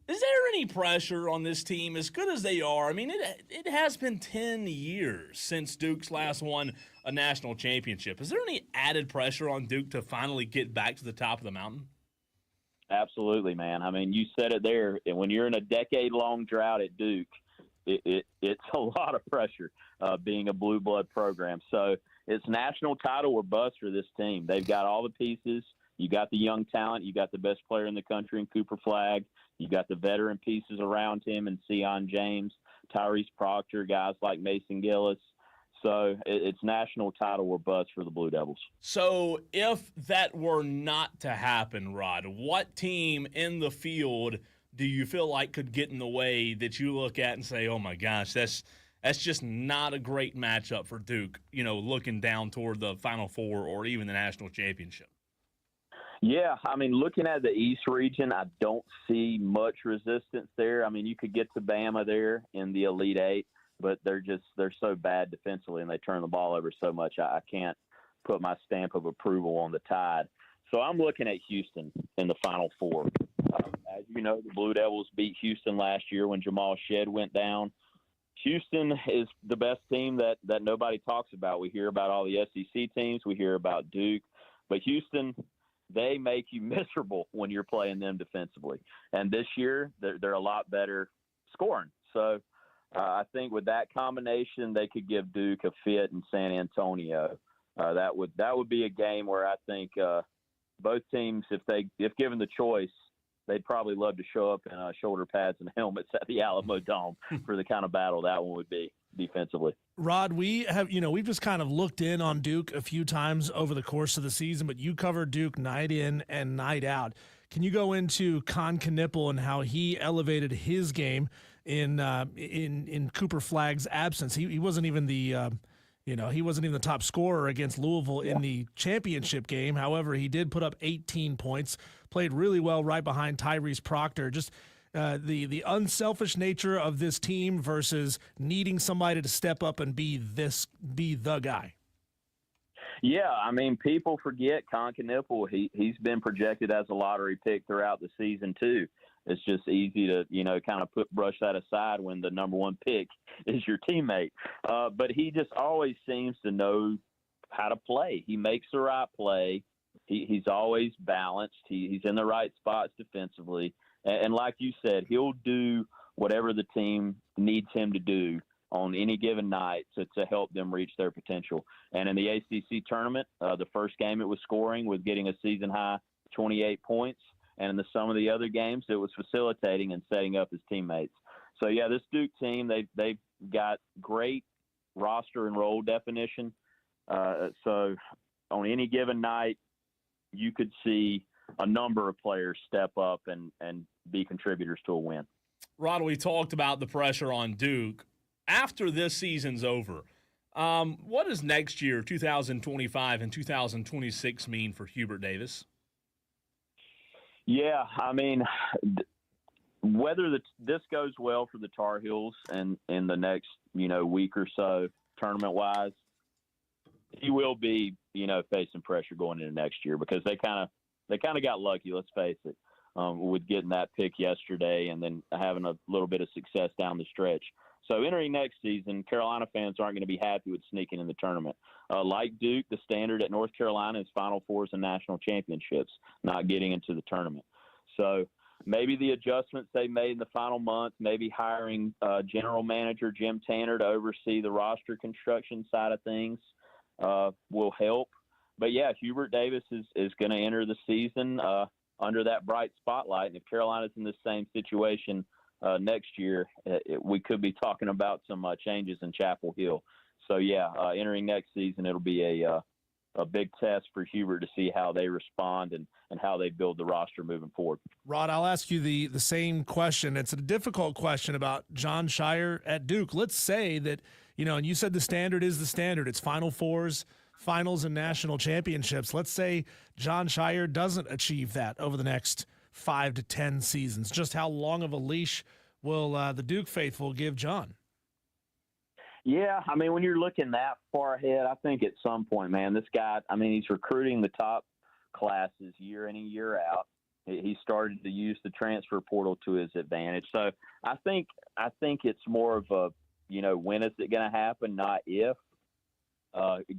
is there any pressure on this team, as good as they are? I mean, it has been 10 years since Duke's last won a national championship. Is there any added pressure on Duke to finally get back to the top of the mountain? Absolutely, man. I mean, you said it there. When you're in a decade-long drought at Duke, it's a lot of pressure being a blue blood program. So it's national title or bust for this team. They've got all the pieces. You got the young talent. You got the best player in the country in Cooper Flagg. You got the veteran pieces around him and Sion James, Tyrese Proctor, guys like Mason Gillis. So it's national title or bust for the Blue Devils. So if that were not to happen, Rod, what team in the field do you feel like could get in the way that you look at and say, oh, my gosh, that's just not a great matchup for Duke, looking down toward the Final Four or even the national championship? Yeah, I mean, looking at the East region, I don't see much resistance there. I mean, you could get to Bama there in the Elite Eight, but they're so bad defensively and they turn the ball over so much. I can't put my stamp of approval on the Tide. So I'm looking at Houston in the Final Four. As you know, the Blue Devils beat Houston last year when Jamal Shedd went down. Houston is the best team that nobody talks about. We hear about all the SEC teams. We hear about Duke. But Houston, they make you miserable when you're playing them defensively. And this year, they're a lot better scoring. So I think with that combination, they could give Duke a fit in San Antonio. That would be a game where I think both teams, if given the choice, they'd probably love to show up in shoulder pads and helmets at the Alamo Dome for the kind of battle that one would be defensively. Rod, we've just kind of looked in on Duke a few times over the course of the season, but you cover Duke night in and night out. Can you go into Con Knipple and how he elevated his game in Cooper Flagg's absence? He wasn't even the he wasn't even the top scorer against Louisville in the championship game. However, he did put up 18 points, played really well right behind Tyrese Proctor. Just the unselfish nature of this team versus needing somebody to step up and be the guy. Yeah, I mean, people forget Con Knipple. He's been projected as a lottery pick throughout the season too. It's just easy to, kind of brush that aside when the number one pick is your teammate. But he just always seems to know how to play. He makes the right play. He's always balanced. He's in the right spots defensively. And like you said, he'll do whatever the team needs him to do on any given night to help them reach their potential. And in the ACC tournament, the first game it was scoring was getting a season-high 28 points. And in some of the other games, it was facilitating and setting up his teammates. So, yeah, this Duke team, they've got great roster and role definition. So on any given night, you could see a number of players step up and be contributors to a win. Rod, we talked about the pressure on Duke. After this season's over, what does next year, 2025 and 2026, mean for Hubert Davis? Yeah, I mean, whether this goes well for the Tar Heels and in the next, week or so, tournament-wise, he will be, facing pressure going into next year because they kind of got lucky, let's face it, with getting that pick yesterday and then having a little bit of success down the stretch. So entering next season, Carolina fans aren't going to be happy with sneaking in the tournament. Like Duke, the standard at North Carolina is Final Fours and national championships, not getting into the tournament. So maybe the adjustments they made in the final month, maybe hiring general manager Jim Tanner to oversee the roster construction side of things will help. But, yeah, Hubert Davis is going to enter the season under that bright spotlight. And if Carolina's in the same situation next year, we could be talking about some changes in Chapel Hill. So, yeah, entering next season, it'll be a big test for Hubert to see how they respond and how they build the roster moving forward. Rod, I'll ask you the same question. It's a difficult question about John Shire at Duke. Let's say that, and you said the standard is the standard. It's Final Fours, finals, and national championships. Let's say John Shire doesn't achieve that over the next 5 to 10 seasons. Just how long of a leash will the Duke faithful give John? Yeah, I mean, when you're looking that far ahead, I think at some point, man, this guy, I mean, he's recruiting the top classes year in and year out. He started to use the transfer portal to his advantage. So I think it's more of a, when is it going to happen, not if,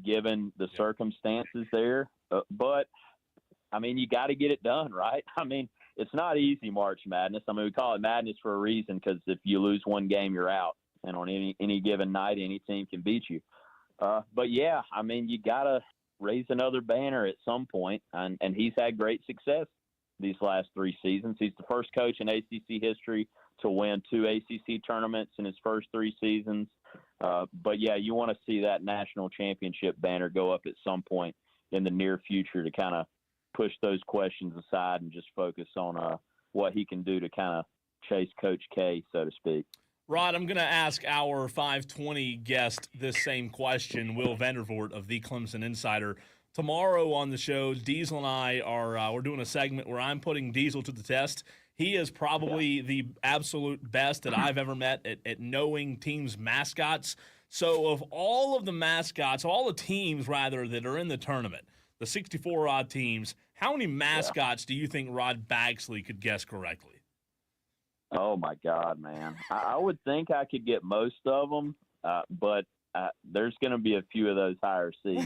given the circumstances there. But, I mean, you got to get it done, right? I mean, it's not easy, March Madness. I mean, we call it madness for a reason because if you lose one game, you're out. And on any given night, any team can beat you. But, yeah, I mean, you got to raise another banner at some point, and he's had great success these last 3 seasons. He's the first coach in ACC history to win 2 ACC tournaments in his first 3 seasons. But, yeah, you want to see that national championship banner go up at some point in the near future to kind of push those questions aside and just focus on what he can do to kind of chase Coach K, so to speak. Rod, I'm going to ask our 520 guest this same question, Will Vandervort of the Clemson Insider. Tomorrow on the show, Diesel and I are we're doing a segment where I'm putting Diesel to the test. He is probably the absolute best that I've ever met at knowing teams' mascots. So of all of the mascots, all the teams, rather, that are in the tournament, the 64-odd teams, how many mascots do you think Rod Baxley could guess correctly? Oh, my God, man. I would think I could get most of them, but there's going to be a few of those higher seeds.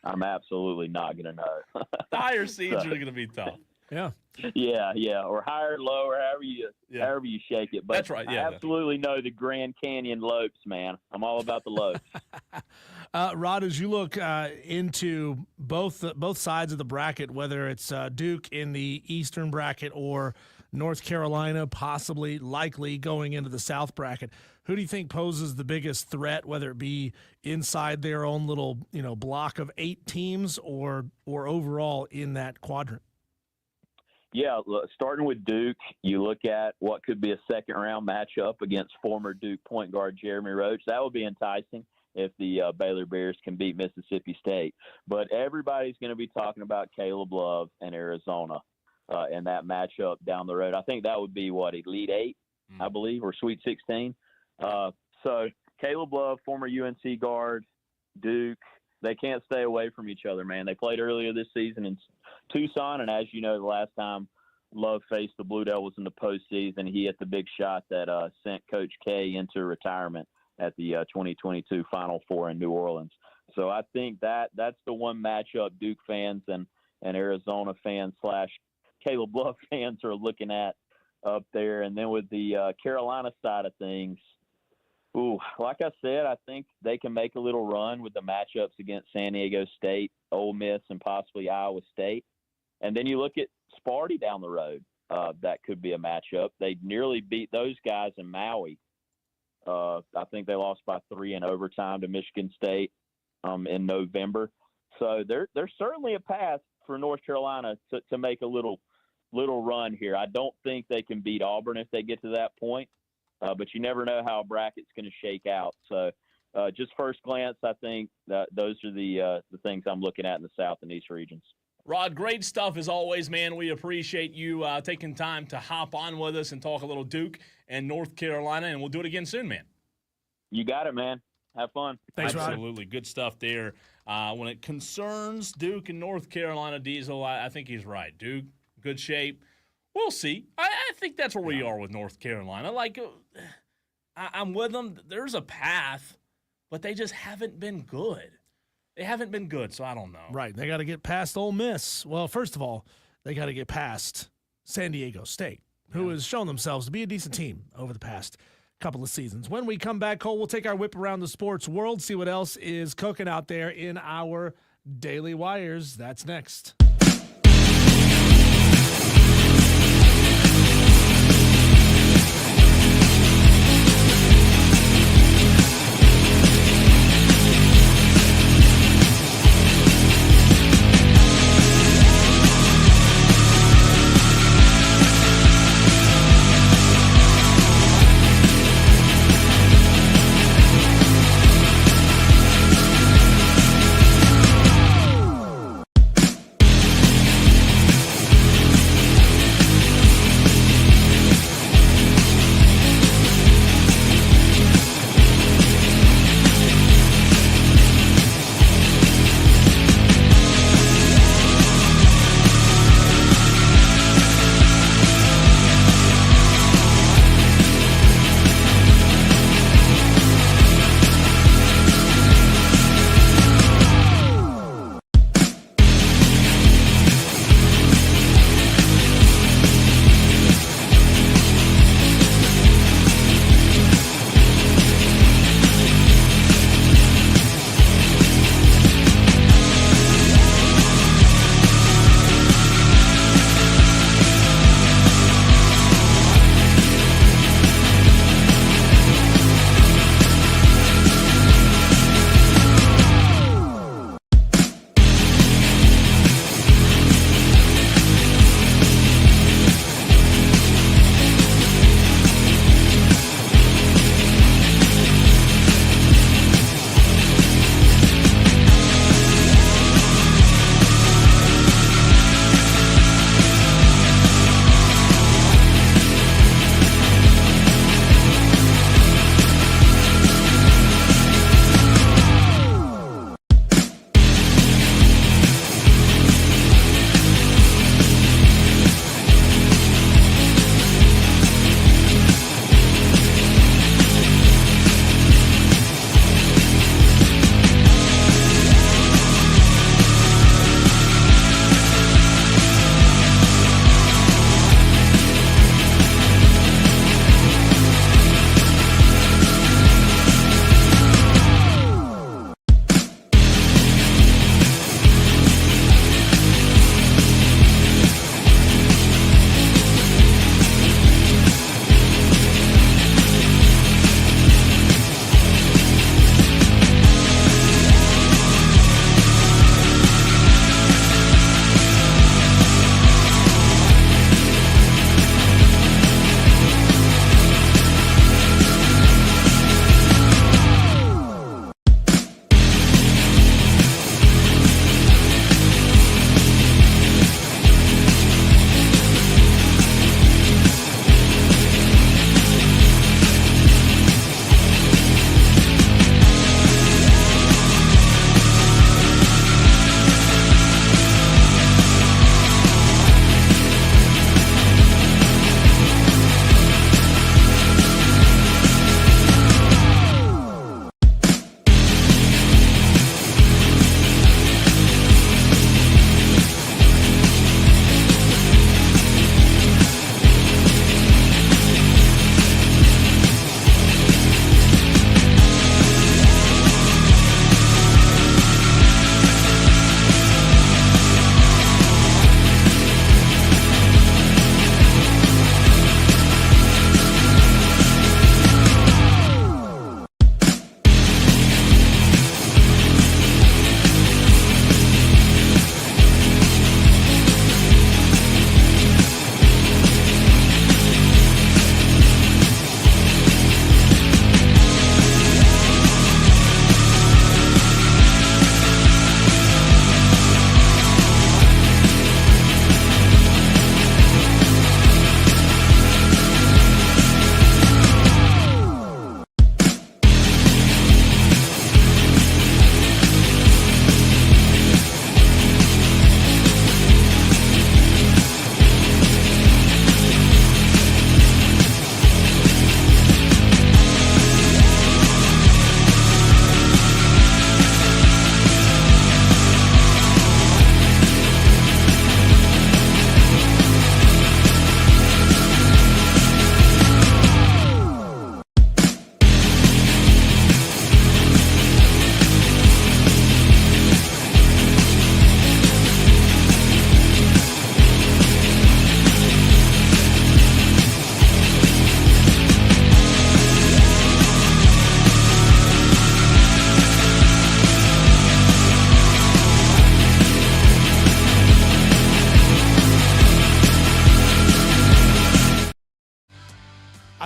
I'm absolutely not going to know. The higher seeds are going to be tough. Yeah. Yeah, or higher, lower, however you shake it. But that's right. Yeah, I absolutely know the Grand Canyon lopes, man. I'm all about the lopes. Rod, as you look into both sides of the bracket, whether it's Duke in the Eastern bracket or North Carolina, possibly, likely going into the South bracket. Who do you think poses the biggest threat, whether it be inside their own little, block of 8 teams or overall in that quadrant? Yeah, starting with Duke, you look at what could be a second-round matchup against former Duke point guard Jeremy Roach. That would be enticing if the Baylor Bears can beat Mississippi State. But everybody's going to be talking about Caleb Love and Arizona in that matchup down the road. I think that would be, Elite 8, I believe, or Sweet 16. So Caleb Love, former UNC guard, Duke, they can't stay away from each other, man. They played earlier this season in Tucson, and as you know, the last time Love faced the Blue Devils in the postseason, he hit the big shot that sent Coach K into retirement at the 2022 Final Four in New Orleans. So I think that's the one matchup Duke fans and Arizona fans / Caleb Love fans are looking at up there. And then with the Carolina side of things, like I said, I think they can make a little run with the matchups against San Diego State, Ole Miss, and possibly Iowa State. And then you look at Sparty down the road. That could be a matchup. They nearly beat those guys in Maui. I think they lost by 3 in overtime to Michigan State in November. So there's certainly a path for North Carolina to make a little run here. I don't think they can beat Auburn if they get to that point. But you never know how a bracket's going to shake out. So just first glance, I think that those are the things I'm looking at in the South and East regions. Rod, great stuff as always, man. We appreciate you taking time to hop on with us and talk a little Duke and North Carolina, and we'll do it again soon, man. You got it, man. Have fun. Thanks, Rod. Absolutely. Good stuff there. When it concerns Duke and North Carolina, Diesel, I think he's right. Duke, good shape. We'll see. I think that's where we are with North Carolina. I'm with them. There's a path, but they just haven't been good. They haven't been good, so I don't know. Right. They got to get past Ole Miss. Well, first of all, they got to get past San Diego State, who has shown themselves to be a decent team over the past couple of seasons. When we come back, Cole, we'll take our whip around the sports world, see what else is cooking out there in our Daily Wires. That's next.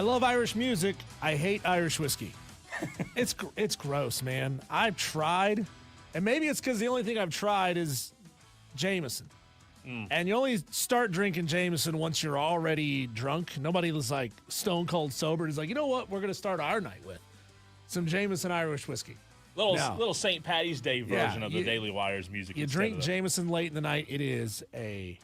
I love Irish music. I hate Irish whiskey. It's gross, man. I've tried, and maybe it's because the only thing I've tried is Jameson. And you only start drinking Jameson once you're already drunk. Nobody was like stone cold sober. It's like, you know what? We're going to start our night with some Jameson Irish whiskey. Little St. Patty's Day version of the Daily Wire's music. You drink Jameson late in the night, it is a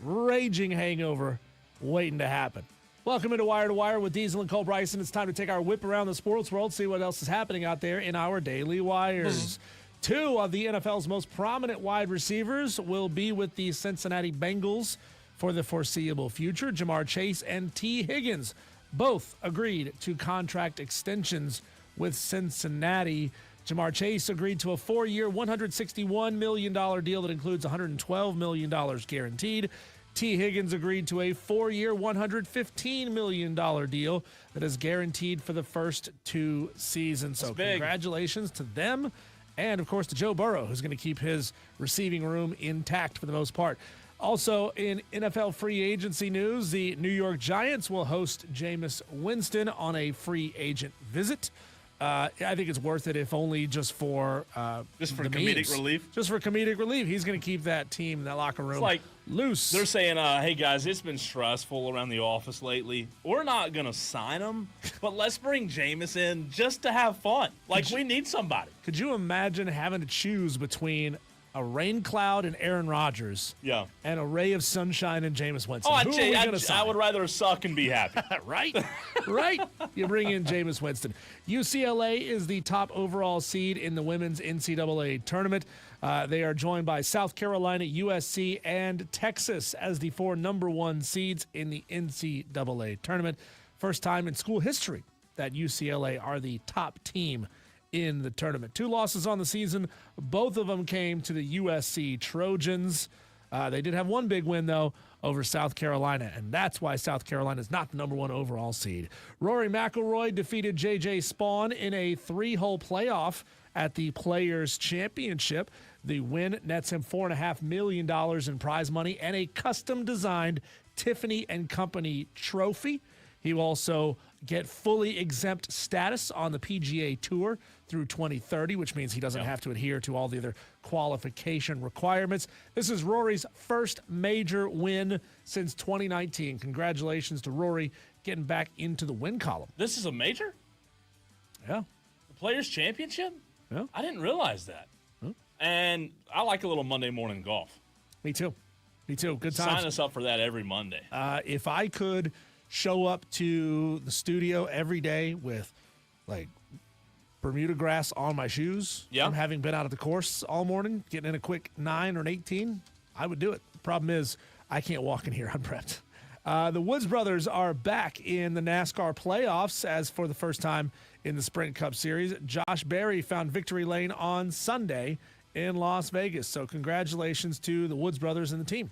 raging hangover waiting to happen. Welcome into Wire to Wire with Diesel and Cole Bryson. It's time to take our whip around the sports world, see what else is happening out there in our Daily Wires. Two of the NFL's most prominent wide receivers will be with the Cincinnati Bengals for the foreseeable future. Jamar Chase and T. Higgins both agreed to contract extensions with Cincinnati. Jamar Chase agreed to a 4-year, $161 million deal that includes $112 million guaranteed. T. Higgins agreed to a 4-year, $115 million deal that is guaranteed for the first 2 seasons. So congratulations to them. And, of course, to Joe Burrow, who's going to keep his receiving room intact for the most part. Also, in NFL free agency news, the New York Giants will host Jameis Winston on a free agent visit. I think it's worth it, if only just for comedic relief. Just for comedic relief. He's going to keep that team, that locker room, loose. They're saying, hey, guys, it's been stressful around the office lately. We're not going to sign him, but let's bring Jameis in just to have fun. We need somebody. Could you imagine having to choose between a rain cloud and Aaron Rodgers and a ray of sunshine and Jameis Winston? I would rather suck and be happy. Right? You bring in Jameis Winston. UCLA is the top overall seed in the women's NCAA tournament. They are joined by South Carolina, USC, and Texas as the 4 number 1 seeds in the NCAA tournament. First time in school history that UCLA are the top team in the tournament. 2 losses on the season. Both of them came to the USC Trojans. They did have one big win, though, over South Carolina, and that's why South Carolina is not the number 1 overall seed. Rory McIlroy defeated J.J. Spawn in a 3-hole playoff at the Players' Championship. The win nets him $4.5 million in prize money and a custom-designed Tiffany & Company trophy. He will also get fully exempt status on the PGA Tour through 2030, which means he doesn't have to adhere to all the other qualification requirements. This is Rory's first major win since 2019. Congratulations to Rory getting back into the win column. This is a major? Yeah. The Players' Championship? Yeah. I didn't realize that. And I like a little Monday morning golf. Me too. Good times. Sign us up for that every Monday. If I could show up to the studio every day with Bermuda grass on my shoes from having been out at the course all morning, getting in a quick 9 or an 18, I would do it. The problem is I can't walk in here unprepped. The Woods brothers are back in the NASCAR playoffs as for the first time in the Sprint Cup Series. Josh Berry found victory lane on Sunday in Las Vegas. So congratulations to the Woods brothers and the team.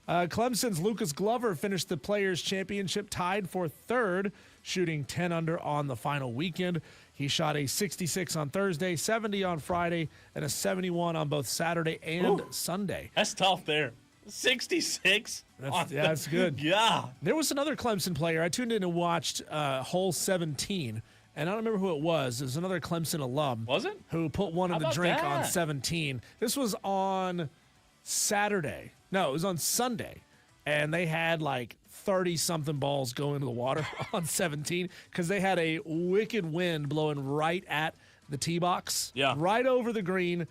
Clemson's Lucas Glover finished the Players' Championship tied for 3rd, shooting 10 under on the final weekend. He shot a 66 on Thursday, 70 on Friday, and a 71 on both Saturday and Sunday. That's tough there. 66? That's good. Yeah. There was another Clemson player. I tuned in and watched hole 17, and I don't remember who it was. It was another Clemson alum. Was it? Who put one in the drink on 17. This was on Saturday. No, it was on Sunday, and they had 30-something balls go into the water on 17 because they had a wicked wind blowing right at the tee box, right over the green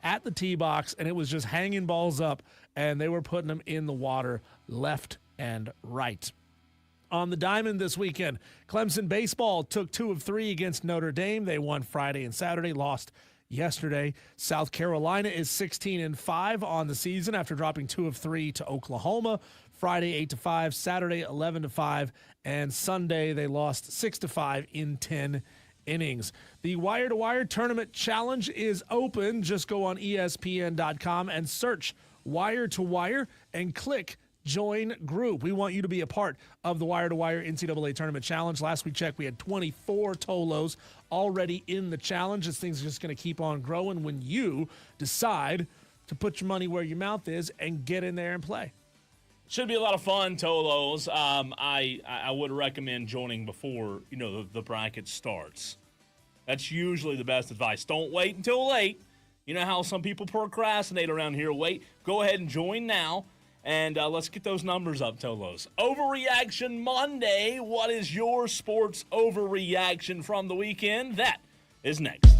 at the tee box, and it was just hanging balls up, and they were putting them in the water left and right. On the diamond this weekend, Clemson baseball took 2 of 3 against Notre Dame. They won Friday and Saturday, lost yesterday. South Carolina is 16-5 on the season after dropping 2 of 3 to Oklahoma. Friday 8-5, Saturday 11-5, and Sunday they lost 6-5 in 10 innings. The Wire to Wire Tournament Challenge is open. Just go on ESPN.com and search Wire to Wire and click Join Group. We want you to be a part of the Wire to Wire NCAA Tournament Challenge. Last we checked, we had 24 Tolos already in the challenge. This thing's just going to keep on growing when you decide to put your money where your mouth is and get in there and play. Should be a lot of fun, Tolos. I would recommend joining before, the bracket starts. That's usually the best advice. Don't wait until late. You know how some people procrastinate around here. Wait. Go ahead and join now. And let's get those numbers up, Tolos. Overreaction Monday. What is your sports overreaction from the weekend? That is next.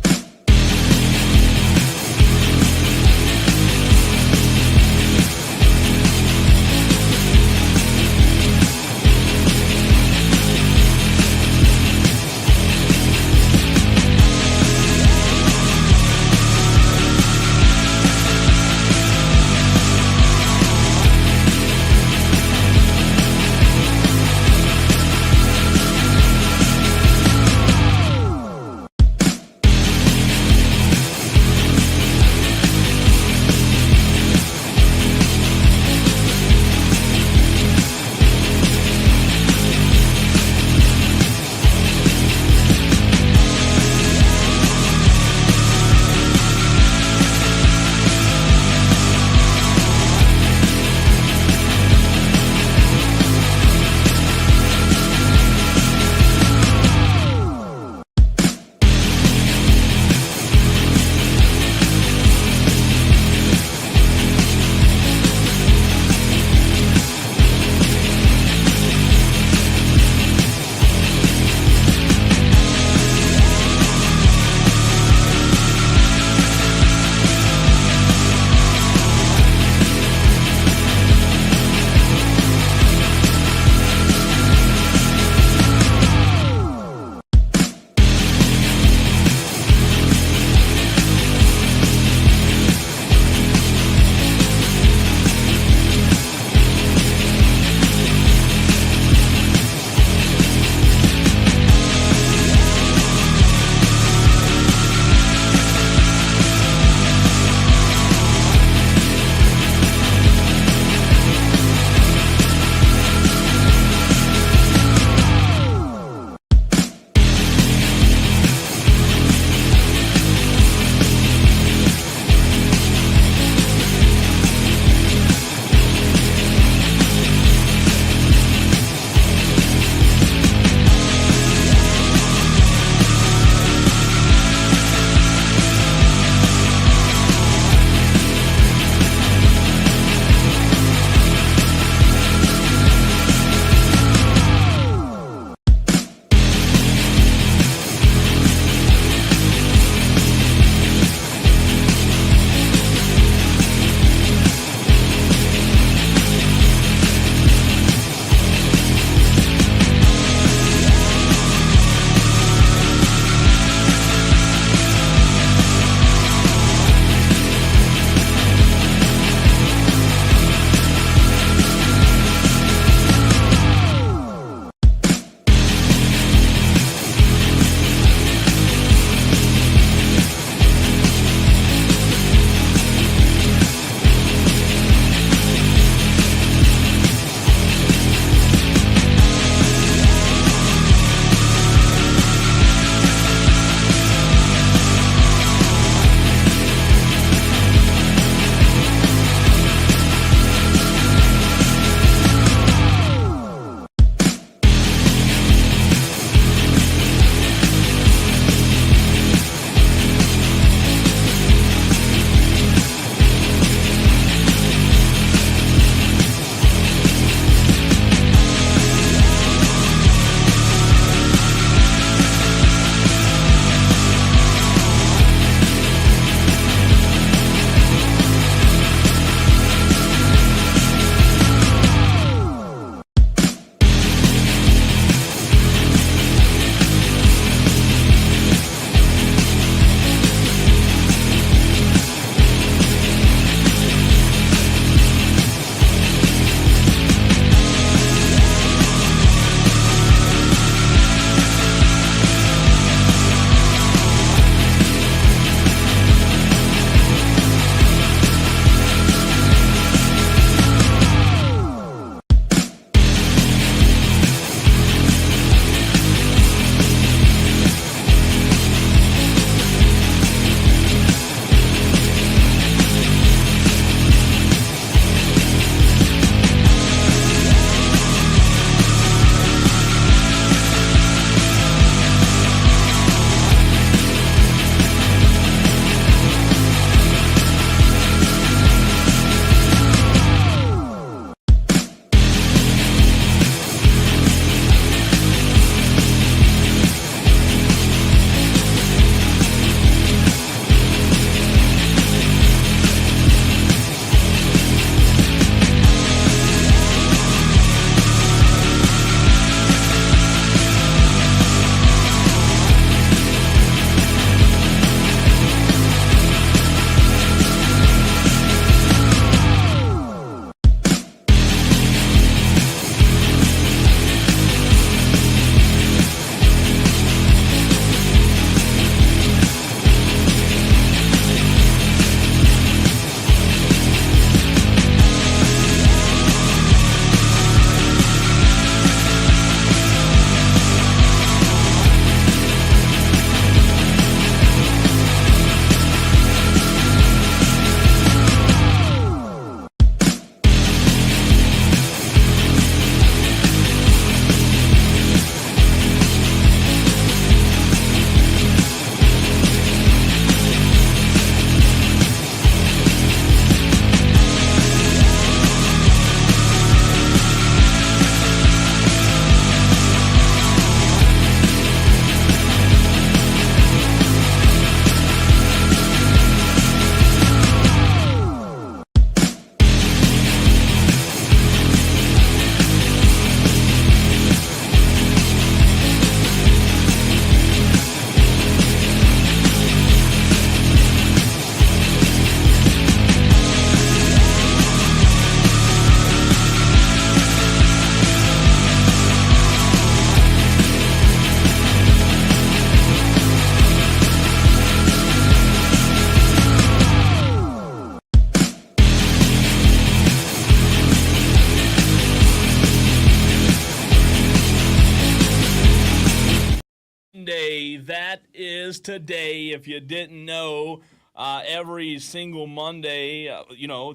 that is today. If you didn't know, every single Monday,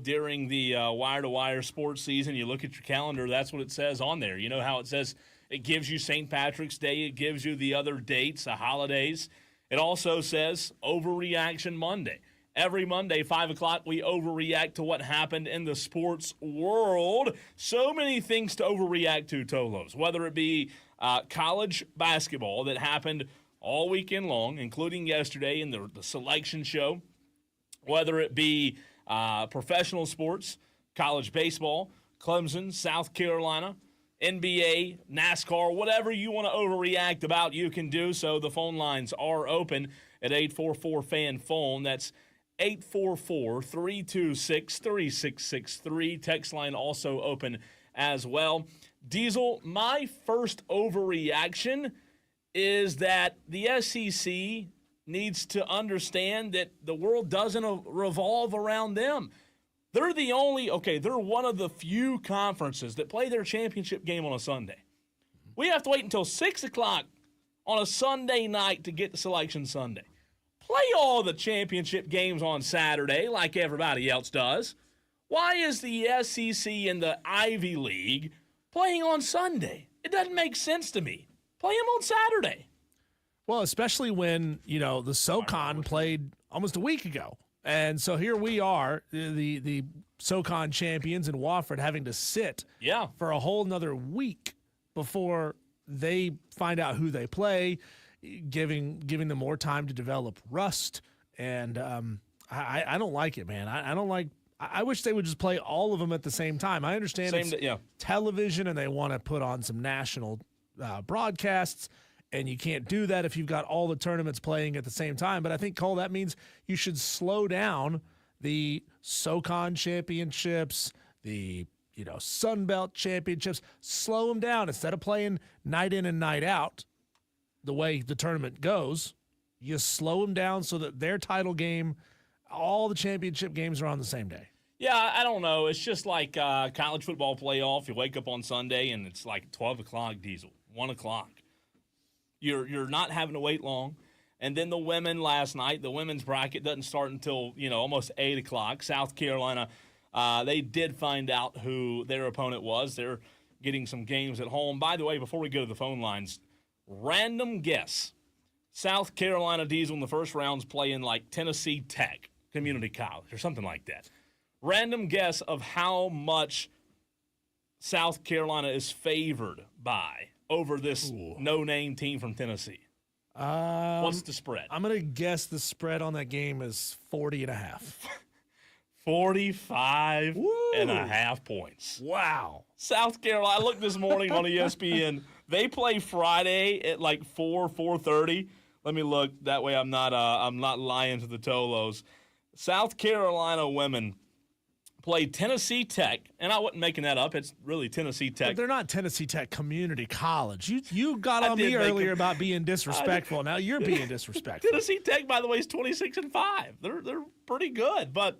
during the wire-to-wire sports season, you look at your calendar, that's what it says on there. You know how it says it gives you St. Patrick's Day, it gives you the other dates, the holidays. It also says Overreaction Monday. Every Monday, 5 o'clock, we overreact to what happened in the sports world. So many things to overreact to, Tolos, whether it be college basketball that happened all weekend long, including yesterday in the selection show, whether it be professional sports, college baseball, Clemson, South Carolina, NBA, NASCAR, whatever you want to overreact about, you can do so. The phone lines are open at 844-FAN-PHONE. That's 844-326-3663. Text line also open as well. Diesel, my first overreaction is that the SEC needs to understand that the world doesn't revolve around them. They're they're one of the few conferences that play their championship game on a Sunday. We have to wait until 6 o'clock on a Sunday night to get to Selection Sunday. Play all the championship games on Saturday like everybody else does. Why is the SEC and the Ivy League playing on Sunday? It doesn't make sense to me. Play them on Saturday. Well, especially when, the SoCon played almost a week ago. And so here we are, the SoCon champions in Wofford having to sit for a whole nother week before they find out who they play, giving them more time to develop rust. And I don't like it, man. I don't like – I wish they would just play all of them at the same time. I understand television and they want to put on some national broadcasts, and you can't do that if you've got all the tournaments playing at the same time. But I think, Cole, that means you should slow down the SoCon championships, the Sun Belt championships. Slow them down. Instead of playing night in and night out the way the tournament goes, you slow them down so that their title game, all the championship games are on the same day. Yeah, I don't know. It's just like college football playoff. You wake up on Sunday, and it's like 12 o'clock, Diesel, 1 o'clock. You're not having to wait long. And then the women last night, the women's bracket doesn't start until, almost 8 o'clock. South Carolina, they did find out who their opponent was. They're getting some games at home. By the way, before we go to the phone lines, random guess. South Carolina Diesel in the first round's playing like Tennessee Tech Community College or something like that. Random guess of how much South Carolina is favored by over this no-name team from Tennessee. What's the spread? I'm going to guess the spread on that game is 40.5. 45.5 points. Wow. South Carolina, I looked this morning on ESPN. They play Friday at like 4:30. Let me look. That way I'm not lying to the Tolos. South Carolina women play Tennessee Tech, and I wasn't making that up. It's really Tennessee Tech. But they're not Tennessee Tech Community College. You got on me earlier about being disrespectful. Now you're being disrespectful. Tennessee Tech, by the way, is 26-5. They're pretty good, but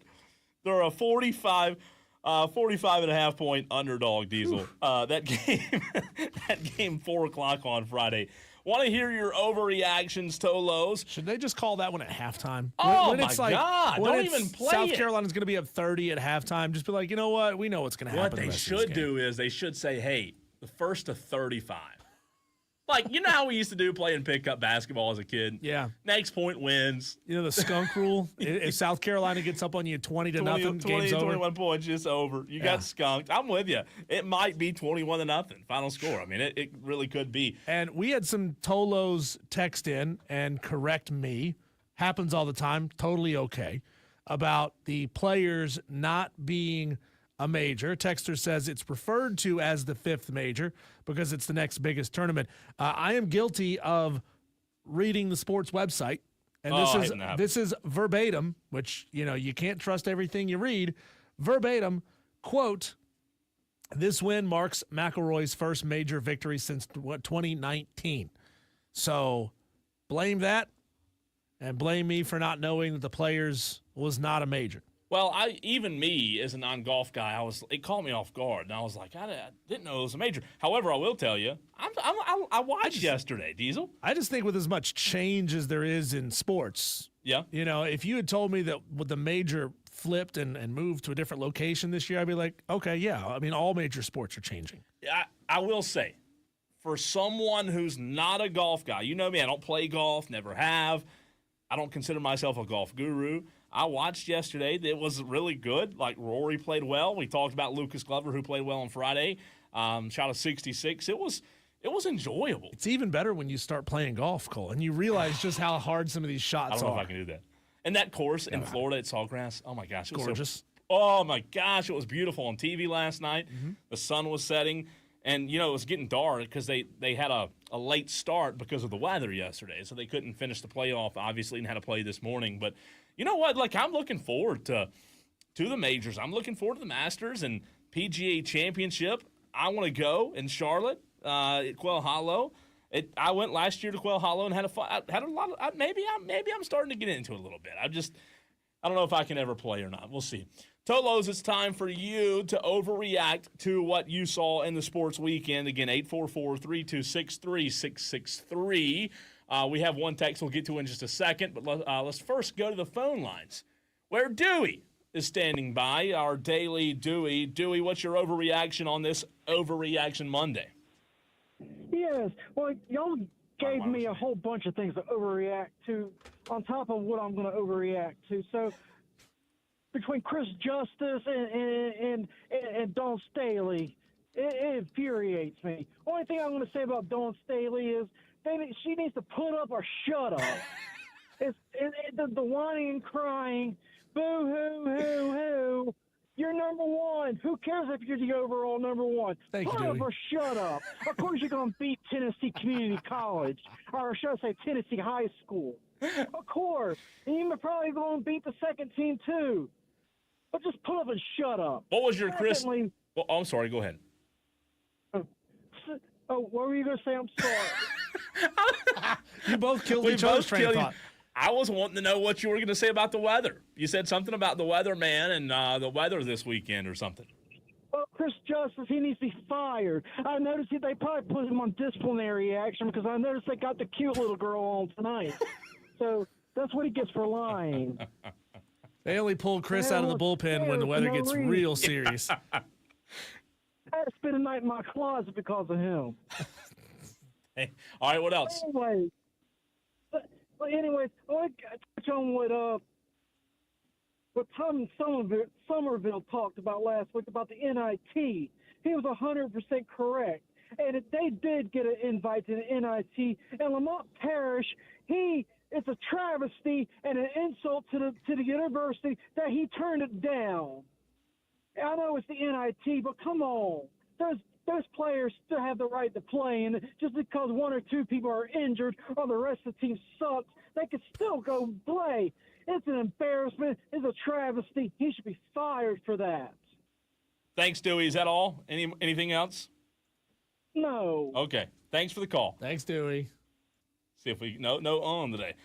they're a 45.5 point underdog, Diesel. That game 4 o'clock on Friday. Want to hear your overreactions, Tolos? Should they just call that one at halftime? Oh, my God. Don't even play South Carolina's going to be up 30 at halftime. Just be like, you know what? We know what's going to happen. What they should do is they should say, hey, the first to 35. Like, you know how we used to do playing pickup basketball as a kid? Yeah. Next point wins. You know the skunk rule? If South Carolina gets up on you 20-0, game's over. 21 points, just over. You got skunked. I'm with you. It might be 21-0 final score. I mean, it really could be. And we had some Tolos text in and correct me. Happens all the time. Totally okay. About the players not being a major. Texter says it's referred to as the fifth major because it's the next biggest tournament. I am guilty of reading the sports website, and this is verbatim, which you can't trust everything you read. Verbatim, quote, "This win marks McElroy's first major victory since 2019." So blame that, and blame me for not knowing that the Players was not a major. Well, even me as a non-golf guy, it caught me off guard, and I was like, I didn't know it was a major. However, I will tell you, I watched yesterday, Diesel. I just think with as much change as there is in sports, if you had told me that with the major flipped and moved to a different location this year, I'd be like, okay, yeah. I mean, all major sports are changing. I will say, for someone who's not a golf guy, you know me, I don't play golf, never have. I don't consider myself a golf guru. I watched yesterday. It was really good. Like, Rory played well. We talked about Lucas Glover, who played well on Friday. Shot a 66. It was enjoyable. It's even better when you start playing golf, Cole, and you realize just how hard some of these shots are. I don't know if I can do that. And that course in Florida at Sawgrass, oh, my gosh. It was gorgeous. Oh, my gosh. It was beautiful on TV last night. Mm-hmm. The sun was setting. And, it was getting dark because they had a late start because of the weather yesterday. So they couldn't finish the playoff, obviously, and had to play this morning. But you know what? Like, I'm looking forward to the majors. I'm looking forward to the Masters and PGA Championship. I want to go in Charlotte at Quail Hollow. I went last year to Quail Hollow and had a lot of maybe I'm starting to get into it a little bit. I don't know if I can ever play or not. We'll see. Tolos, it's time for you to overreact to what you saw in the sports weekend. Again, 844-326-3663. We have one text we'll get to in just a second, but let's first go to the phone lines, where Dewey is standing by, our daily Dewey. Dewey, what's your overreaction on this Overreaction Monday? Yes. Well, y'all gave me a whole bunch of things to overreact to on top of what I'm going to overreact to. So between Chris Justice and Dawn Staley, it infuriates me. Only thing I'm going to say about Dawn Staley is she needs to put up or shut up. It's the whining and crying, boo-hoo-hoo-hoo. You're number one. Who cares if you're the overall number one? Thank you, Put up Dewey. or shut up. Of course you're going to beat Tennessee Community College, or should I say Tennessee High School. Of course. And you're probably going to beat the second team, too. But just put up and shut up. What was your Chris? Well, I'm sorry. Go ahead. What were you going to say? I'm sorry. You both killed each other's train of thought. I was wanting to know what you were going to say about the weather. You said something about the weather, man, and the weather this weekend or something. Well, Chris Justice, he needs to be fired. I noticed they probably put him on disciplinary action because I noticed they got the cute little girl on tonight. So that's what he gets for lying. They only pull Chris out of the bullpen when the weather gets real serious. I had to spend a night in my closet because of him. Hey, all right, what else? Anyways, I want to touch on what Tom Somerville talked about last week about the NIT. He was 100% correct. And they did get an invite to the NIT. And Lamont Parrish, it's a travesty and an insult to the university that he turned it down. I know it's the NIT, but come on. Those players still have the right to play, and just because one or two people are injured or the rest of the team sucks, they can still go play. It's an embarrassment. It's a travesty. He should be fired for that. Thanks, Dewey. Is that all? Anything else? No. Okay. Thanks for the call. Thanks, Dewey. See if we no on today.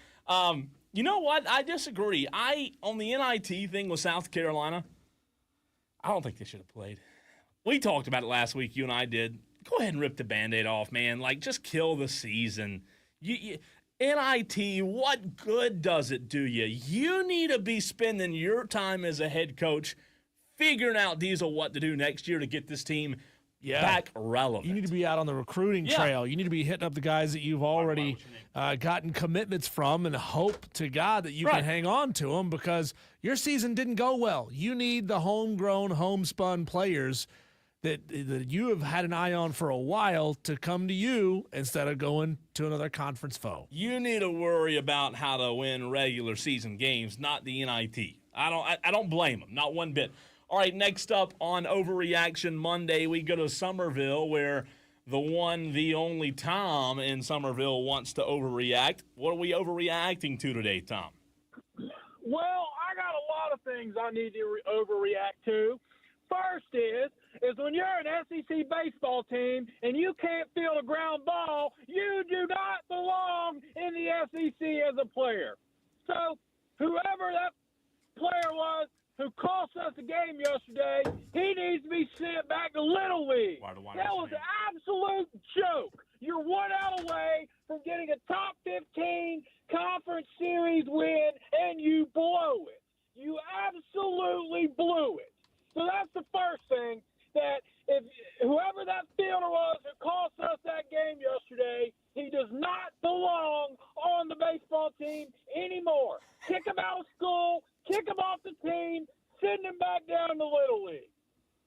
You know what? I disagree. On the NIT thing with South Carolina, I don't think they should have played. We talked about it last week. You and I did. Go ahead and rip the Band-Aid off, man. Like, just kill the season. NIT, what good does it do you? You need to be spending your time as a head coach figuring out, Diesel, what to do next year to get this team back relevant. You need to be out on the recruiting trail. You need to be hitting up the guys that you've already gotten commitments from and hope to God that you can hang on to them because your season didn't go well. You need the homegrown, homespun players that you have had an eye on for a while to come to you instead of going to another conference foe. You need to worry about how to win regular season games, not the NIT. I don't blame them, not one bit. All right, next up on Overreaction Monday, we go to Somerville, where the only Tom in Somerville wants to overreact. What are we overreacting to today, Tom? Well, I got a lot of things I need to overreact to. First is when you're an SEC baseball team and you can't field a ground ball, you do not belong in the SEC as a player. So whoever that player was who cost us the game yesterday, he needs to be sent back to Little League. That was an absolute joke. You're 1 out away from getting a top 15 conference series win, and you blow it. You absolutely blew it. So that's the first thing, that if whoever that fielder was who cost us that game yesterday, he does not belong on the baseball team anymore. Kick him out of school, kick him off the team, send him back down to Little League.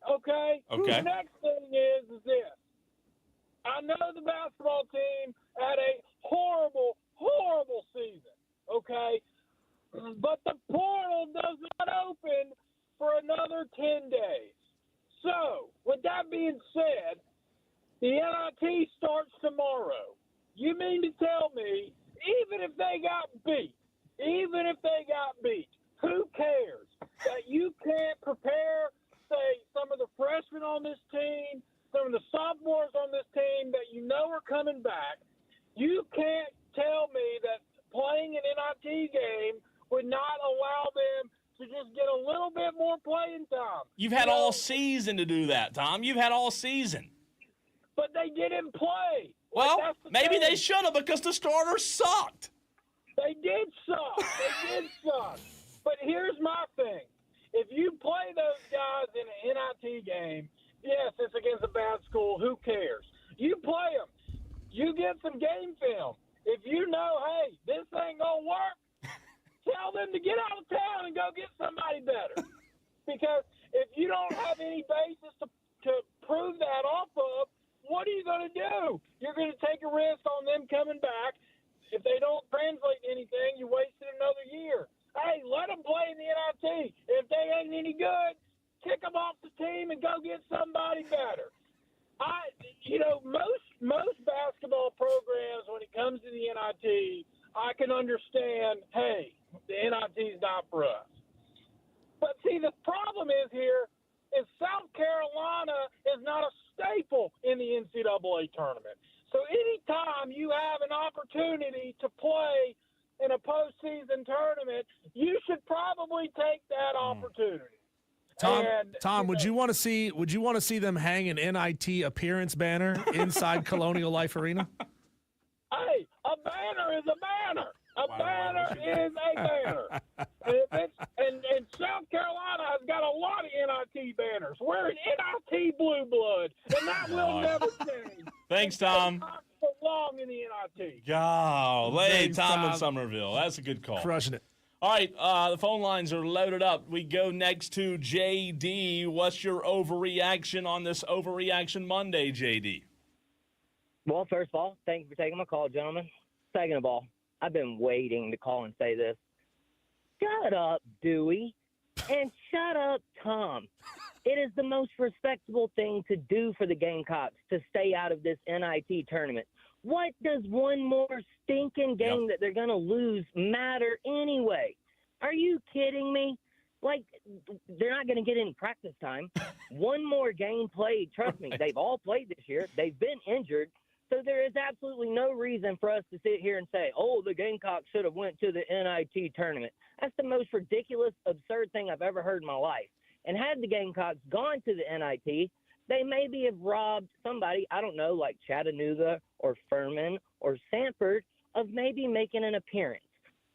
Okay? The next thing is this. I know the basketball team had a horrible, horrible season, okay? But the portal does not open for another 10 days. So, with that being said, the NIT starts tomorrow. You mean to tell me, even if they got beat, who cares that you can't prepare, say, some of the freshmen on this team, some of the sophomores on this team that you know are coming back? You can't tell me that playing an NIT game would not allow them to just get a little bit more playing time. You've had all season to do that, Tom. You've had all season. But they didn't play. Well, maybe they should have, because the starters sucked. They did suck. But here's my thing. If you play those guys in an NIT game, yes, it's against a bad school. Who cares? You play them. You get some game film. If you know, hey, this ain't going to work, tell them to get out of town and go get somebody better. Because if you don't have any basis to prove that off of, what are you going to do? You're going to take a risk on them coming back. If they don't translate anything, you wasted another year. Hey, let them play in the NIT. If they ain't any good, kick them off the team and go get somebody better. Most basketball programs, when it comes to the NIT, I can understand, hey, the NIT's not for us. But see, the problem is South Carolina is not a staple in the NCAA tournament. So anytime you have an opportunity to play in a postseason tournament, you should probably take that opportunity. Tom, would you want to see them hang an NIT appearance banner inside Colonial Life Arena? Hey, a banner is a banner. A banner is a banner. And South Carolina has got a lot of NIT banners. We're an NIT blue blood, and that will never change. Thanks, Tom. Belong in the NIT. Golly, Tom in Somerville. That's a good call. Crushing it. All right, the phone lines are loaded up. We go next to JD. What's your overreaction on this Overreaction Monday, JD? Well, first of all, thank you for taking my call, gentlemen. Second of all, I've been waiting to call and say this. Shut up, Dewey, and shut up, Tom. It is the most respectable thing to do for the Gamecocks to stay out of this NIT tournament. What does one more stinking game that they're going to lose matter anyway? Are you kidding me? Like, they're not going to get any practice time. One more game played. Trust me, they've all played this year. They've been injured. So there is absolutely no reason for us to sit here and say, oh, the Gamecocks should have went to the NIT tournament. That's the most ridiculous, absurd thing I've ever heard in my life. And had the Gamecocks gone to the NIT, they maybe have robbed somebody, I don't know, like Chattanooga or Furman or Sanford, of maybe making an appearance.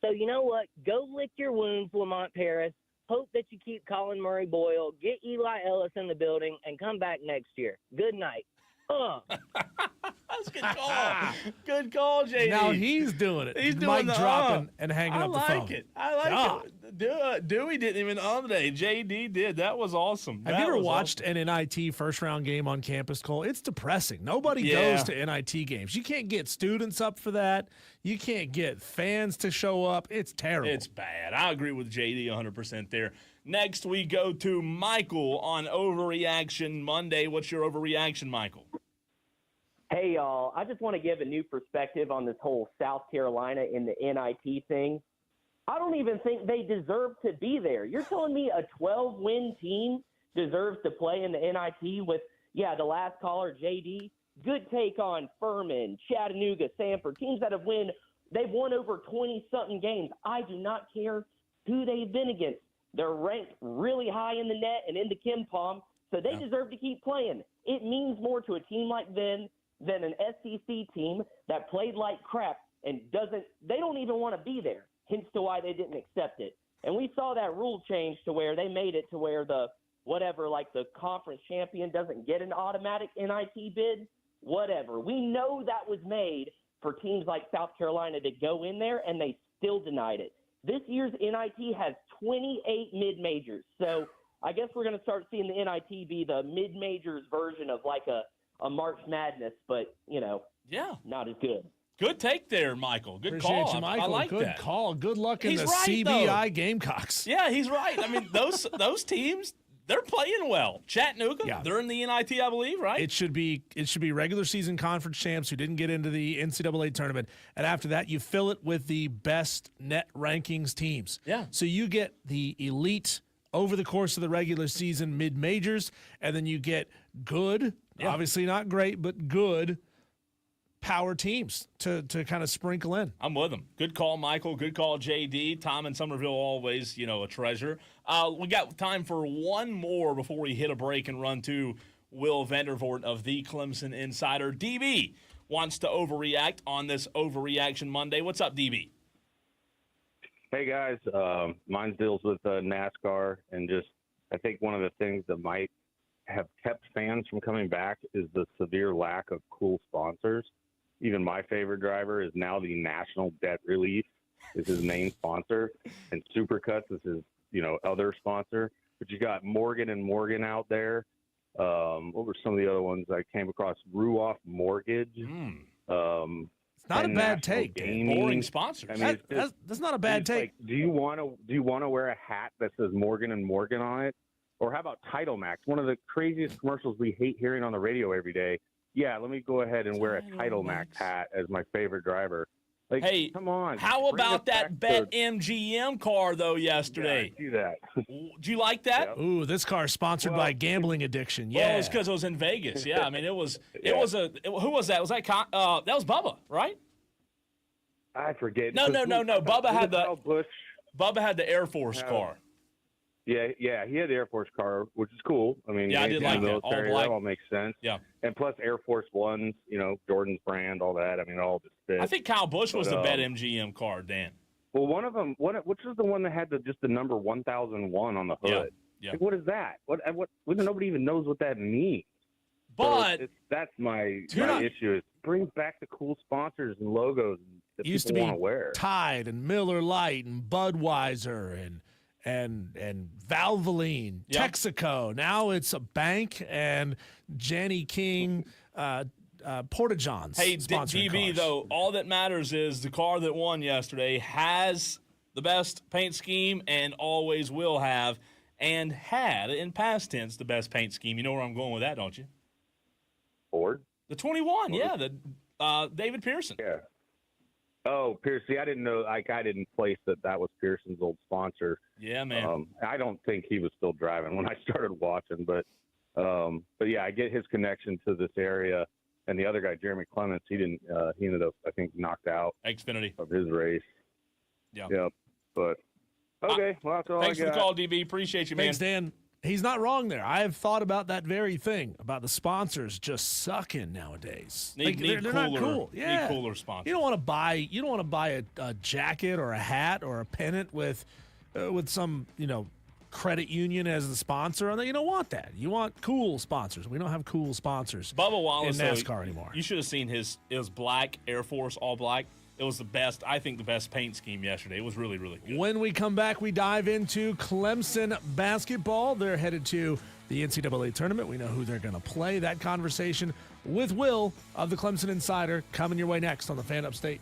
So you know what? Go lick your wounds, Lamont Paris. Hope that you keep Colin Murray Boyle, get Eli Ellis in the building, and come back next year. Good night. That's a good call. Good call, JD. Now he's doing it. He's doing Mic dropping and hanging up the phone. I like it. Dewey didn't even today. JD did. That was awesome. Have you ever watched an NIT first-round game on campus, Cole? It's depressing. Nobody goes to NIT games. You can't get students up for that. You can't get fans to show up. It's terrible. It's bad. I agree with JD 100% there. Next, we go to Michael on Overreaction Monday. What's your overreaction, Michael? Hey, y'all. I just want to give a new perspective on this whole South Carolina and the NIT thing. I don't even think they deserve to be there. You're telling me a 12-win team deserves to play in the NIT with, the last caller, JD? Good take on Furman, Chattanooga, Sanford, teams that they've won over 20-something games. I do not care who they've been against. They're ranked really high in the net and in the Kim Palm, so they deserve to keep playing. It means more to a team like them than an SEC team that played like crap and they don't even want to be there, hence to why they didn't accept it. And we saw that rule change to where they made it to where the conference champion doesn't get an automatic NIT bid, whatever. We know that was made for teams like South Carolina to go in there, and they still denied it. This year's NIT has 28 mid-majors, so I guess we're going to start seeing the NIT be the mid-majors version of like a March Madness, but, not as good. Good take there, Michael. Good Appreciate call. you, Michael. I like Good that. call. Good luck in He's the right, CBI though. Gamecocks. Yeah, he's right. I mean, those teams, they're playing well. Chattanooga, they're in the NIT, I believe, right? It should be regular season conference champs who didn't get into the NCAA tournament, and after that, you fill it with the best net rankings teams. Yeah. So you get the elite over the course of the regular season mid majors, and then you get good, obviously not great, but good power teams to kind of sprinkle in. I'm with them. Good call, Michael. Good call, JD. Tom in Somerville, always, a treasure. We got time for one more before we hit a break and run to Will Vandervort of the Clemson Insider. DB wants to overreact on this Overreaction Monday. What's up, DB? Hey, guys. Mine deals with NASCAR, and I think one of the things that might have kept fans from coming back is the severe lack of cool sponsors. Even my favorite driver is now the National Debt Relief is his main sponsor, and Supercuts is his, other sponsor. But you got Morgan & Morgan out there. What were some of the other ones I came across? Ruoff Mortgage. It's not a bad take. Boring sponsors. I mean, that's not a bad take. Like, do you want to wear a hat that says Morgan & Morgan on it? Or how about Title Max? One of the craziest commercials we hate hearing on the radio every day. Yeah, let me go ahead and wear a Title Max hat as my favorite driver. Like, hey, come on. How about that BetMGM car, though, yesterday? Yeah, I see that. Do you like that? Yep. Ooh, this car is sponsored by gambling addiction. Yeah. Well, it's because it was in Vegas. Yeah, I mean, who was that? Was that that was Bubba, right? I forget. No. Bubba had the Air Force car. Yeah, he had the Air Force car, which is cool. I mean, I did like that. All black. That all makes sense. Yeah. And plus Air Force Ones, Jordan's brand, all that. I mean, all just fits. I think Kyle Busch was the BetMGM car, Dan. Well, one of them, which was the one that had just the number 1001 on the hood? Yeah. Like, what is that? What nobody even knows what that means. But so that's my issue is bring back the cool sponsors and logos that used people to want be to wear. Tide and Miller Lite and Budweiser and Valvoline, Texaco. Now it's a bank and Janny King, Porta-Johns. Hey, cars. DB, though, all that matters is the car that won yesterday has the best paint scheme and always will have, and had, in past tense, the best paint scheme. You know where I'm going with that, don't you? Ford? The 21, David Pearson. Yeah. Oh, Pierce. See, I didn't know. I didn't place that was Pearson's old sponsor. Yeah, man. I don't think he was still driving when I started watching, but yeah, I get his connection to this area. And the other guy, Jeremy Clements, he didn't. He ended up, I think, knocked out Xfinity of his race. Yeah. Yep. But okay, well, that's all thanks I got. for the call, DB. Appreciate you, man. Thanks, Dan. He's not wrong there. I have thought about that very thing, about the sponsors just sucking nowadays. They're not cool. Yeah. Need cooler sponsors. You don't want to buy a jacket or a hat or a pennant with some, credit union as the sponsor. You don't want that. You want cool sponsors. We don't have cool sponsors Bubba Wallace, in NASCAR anymore. You should have seen it was black, Air Force, all black. It was the best paint scheme yesterday. It was really, really good. When we come back, we dive into Clemson basketball. They're headed to the NCAA tournament. We know who they're going to play. That conversation with Will of the Clemson Insider coming your way next on the Fan Upstate.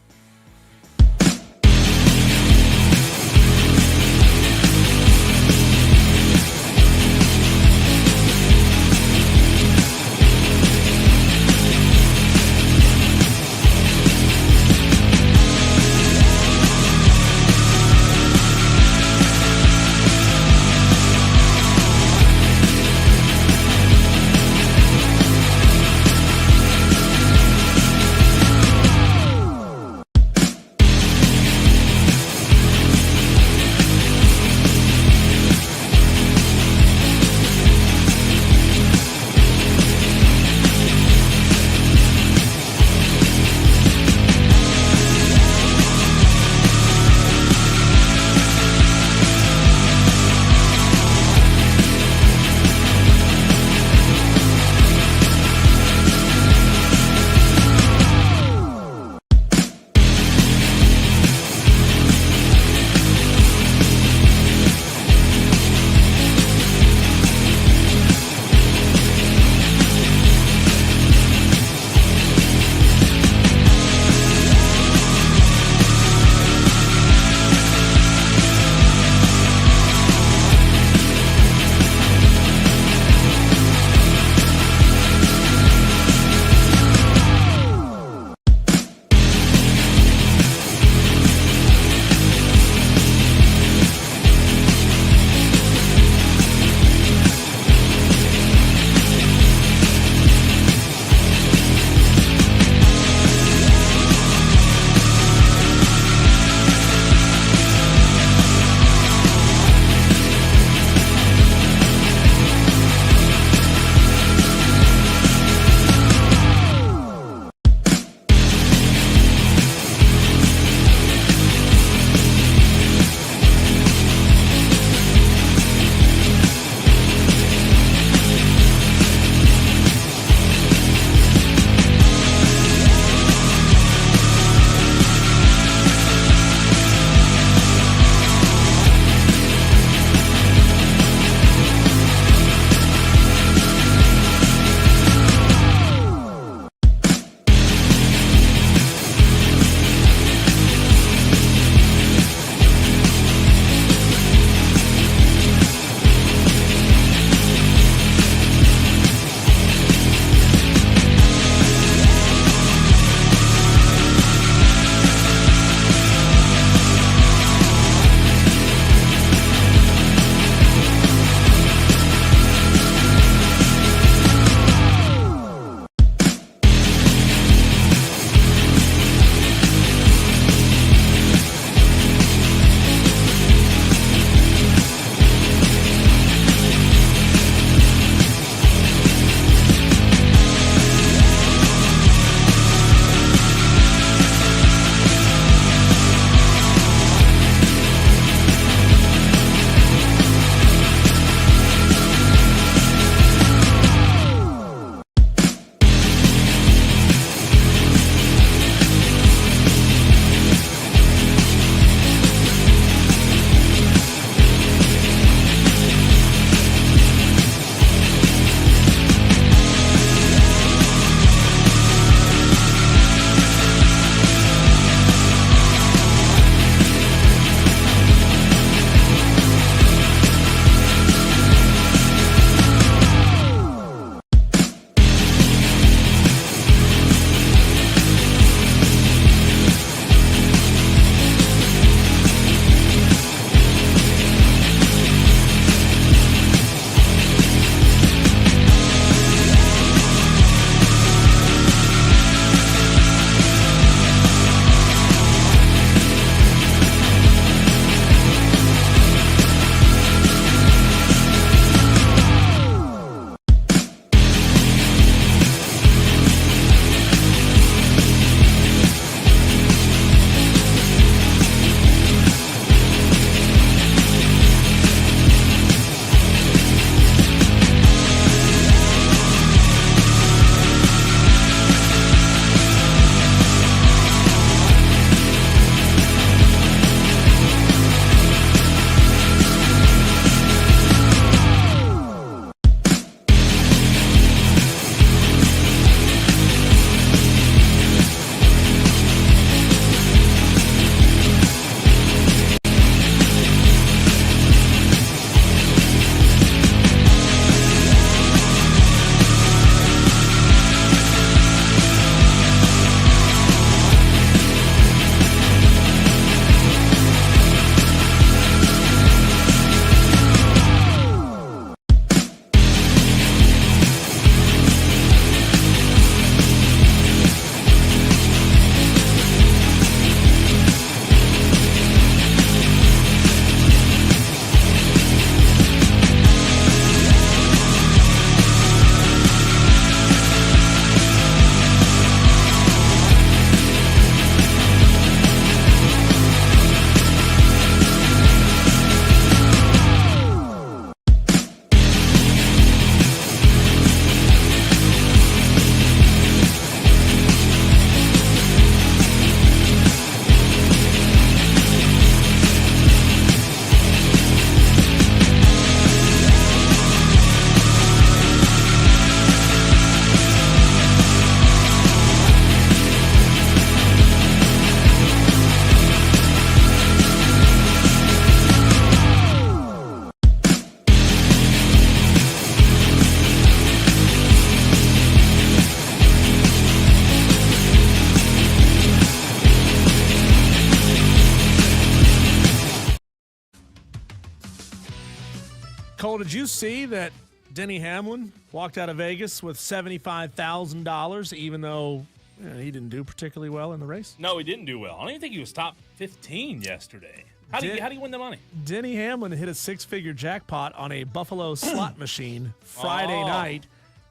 Cole, did you see that Denny Hamlin walked out of Vegas with $75,000, even though he didn't do particularly well in the race? No, he didn't do well. I don't even think he was top 15 yesterday. How do you win the money? Denny Hamlin hit a six-figure jackpot on a Buffalo slot machine Friday night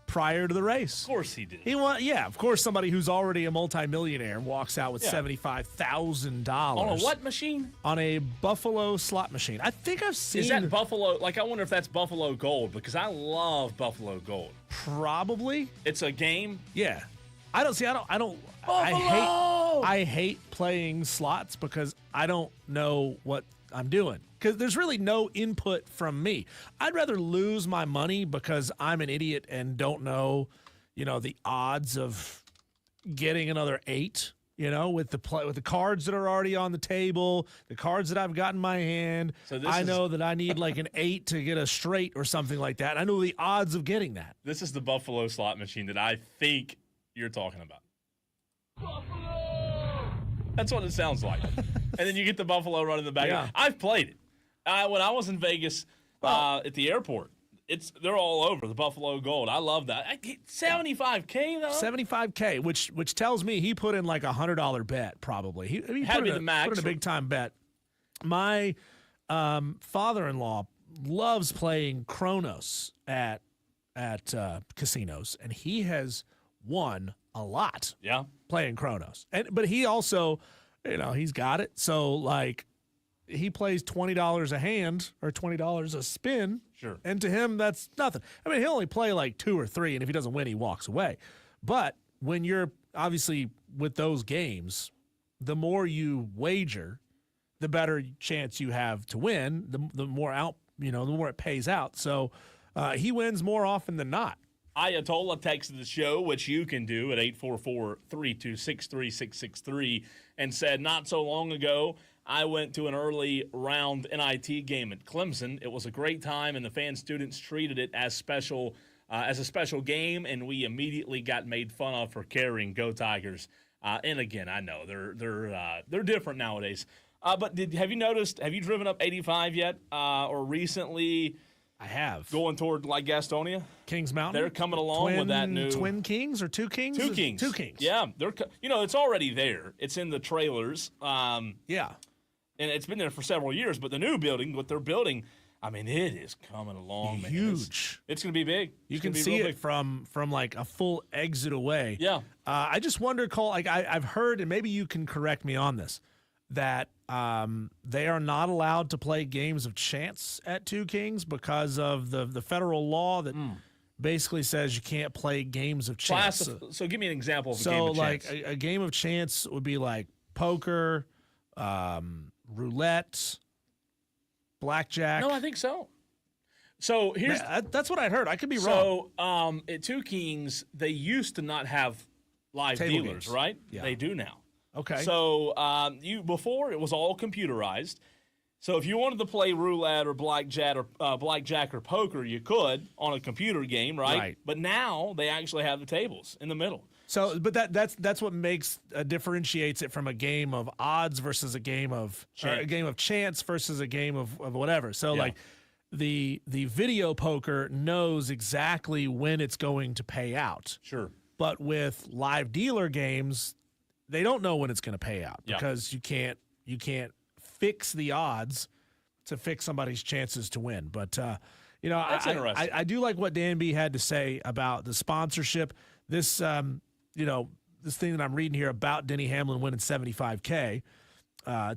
prior to the race. Of course he did. He won. Yeah, of course somebody who's already a multimillionaire walks out with $75,000. On a what machine? On a Buffalo slot machine. I think I've seen. Is that Buffalo? Like, I wonder if that's Buffalo Gold, because I love Buffalo Gold. Probably. It's a game? Yeah. I don't. I hate playing slots because I don't know what I'm doing. Because there's really no input from me. I'd rather lose my money because I'm an idiot and don't know, the odds of getting another 8. With the cards that are already on the table, the cards that I've got in my hand. So I know that I need like an 8 to get a straight or something like that. I know the odds of getting that. This is the Buffalo slot machine that I think you're talking about. Buffalo! That's what it sounds like. And then you get the Buffalo run in the back. Yeah. I've played it. When I was in Vegas at the airport, they're all over the Buffalo Gold. I love that. $75K though. $75K, which tells me he put in like $100 bet probably. He had to be the max. Put in a big time bet. My father-in-law loves playing Kronos at casinos, and he has won a lot. Yeah, playing Kronos, but he also, he's got it. So like, he plays $20 a hand or $20 a spin. Sure. And to him, that's nothing. I mean, he'll only play like 2 or 3, and if he doesn't win, he walks away. But when you're obviously with those games, the more you wager, the better chance you have to win. The more the more it pays out. So he wins more often than not. Ayatollah texted the show, which you can do at 844-326-3663, and said, not so long ago, I went to an early round NIT game at Clemson. It was a great time, and the fan students treated it as a special game, and we immediately got made fun of for caring. Go Tigers! And again, I know they're different nowadays. But have you noticed? Have you driven up 85 yet, or recently? I have. Going toward like Gastonia? Kings Mountain? They're coming along with that new... Twin Kings or Two Kings? Two Kings. Two Kings. Yeah. It's already there. It's in the trailers. Yeah. And it's been there for several years. But the new building, what they're building, I mean, it is coming along, man. Huge. It's going to be big. You can see it from like a full exit away. Yeah. I just wonder, Cole, like I've heard, and maybe you can correct me on this, that they are not allowed to play games of chance at Two Kings because of the federal law that basically says you can't play games of chance. So give me an example of a game of chance. So like a game of chance would be like poker, roulette, blackjack. No, I think so. So here's that's what I heard. I could be wrong. So at Two Kings, they used to not have live Table dealers, games. right? Yeah. They do now. Okay. So before it was all computerized. So if you wanted to play roulette or blackjack or poker, you could on a computer game, right? Right. But now they actually have the tables in the middle. So, but that's what makes differentiates it from a game of odds versus a game of chance versus a game of whatever. So like the video poker knows exactly when it's going to pay out. Sure. But with live dealer games, they don't know when it's going to pay out because you can't fix the odds to fix somebody's chances to win. But That's interesting. I do like what Dan B had to say about the sponsorship. This this thing that I'm reading here about Denny Hamlin winning $75K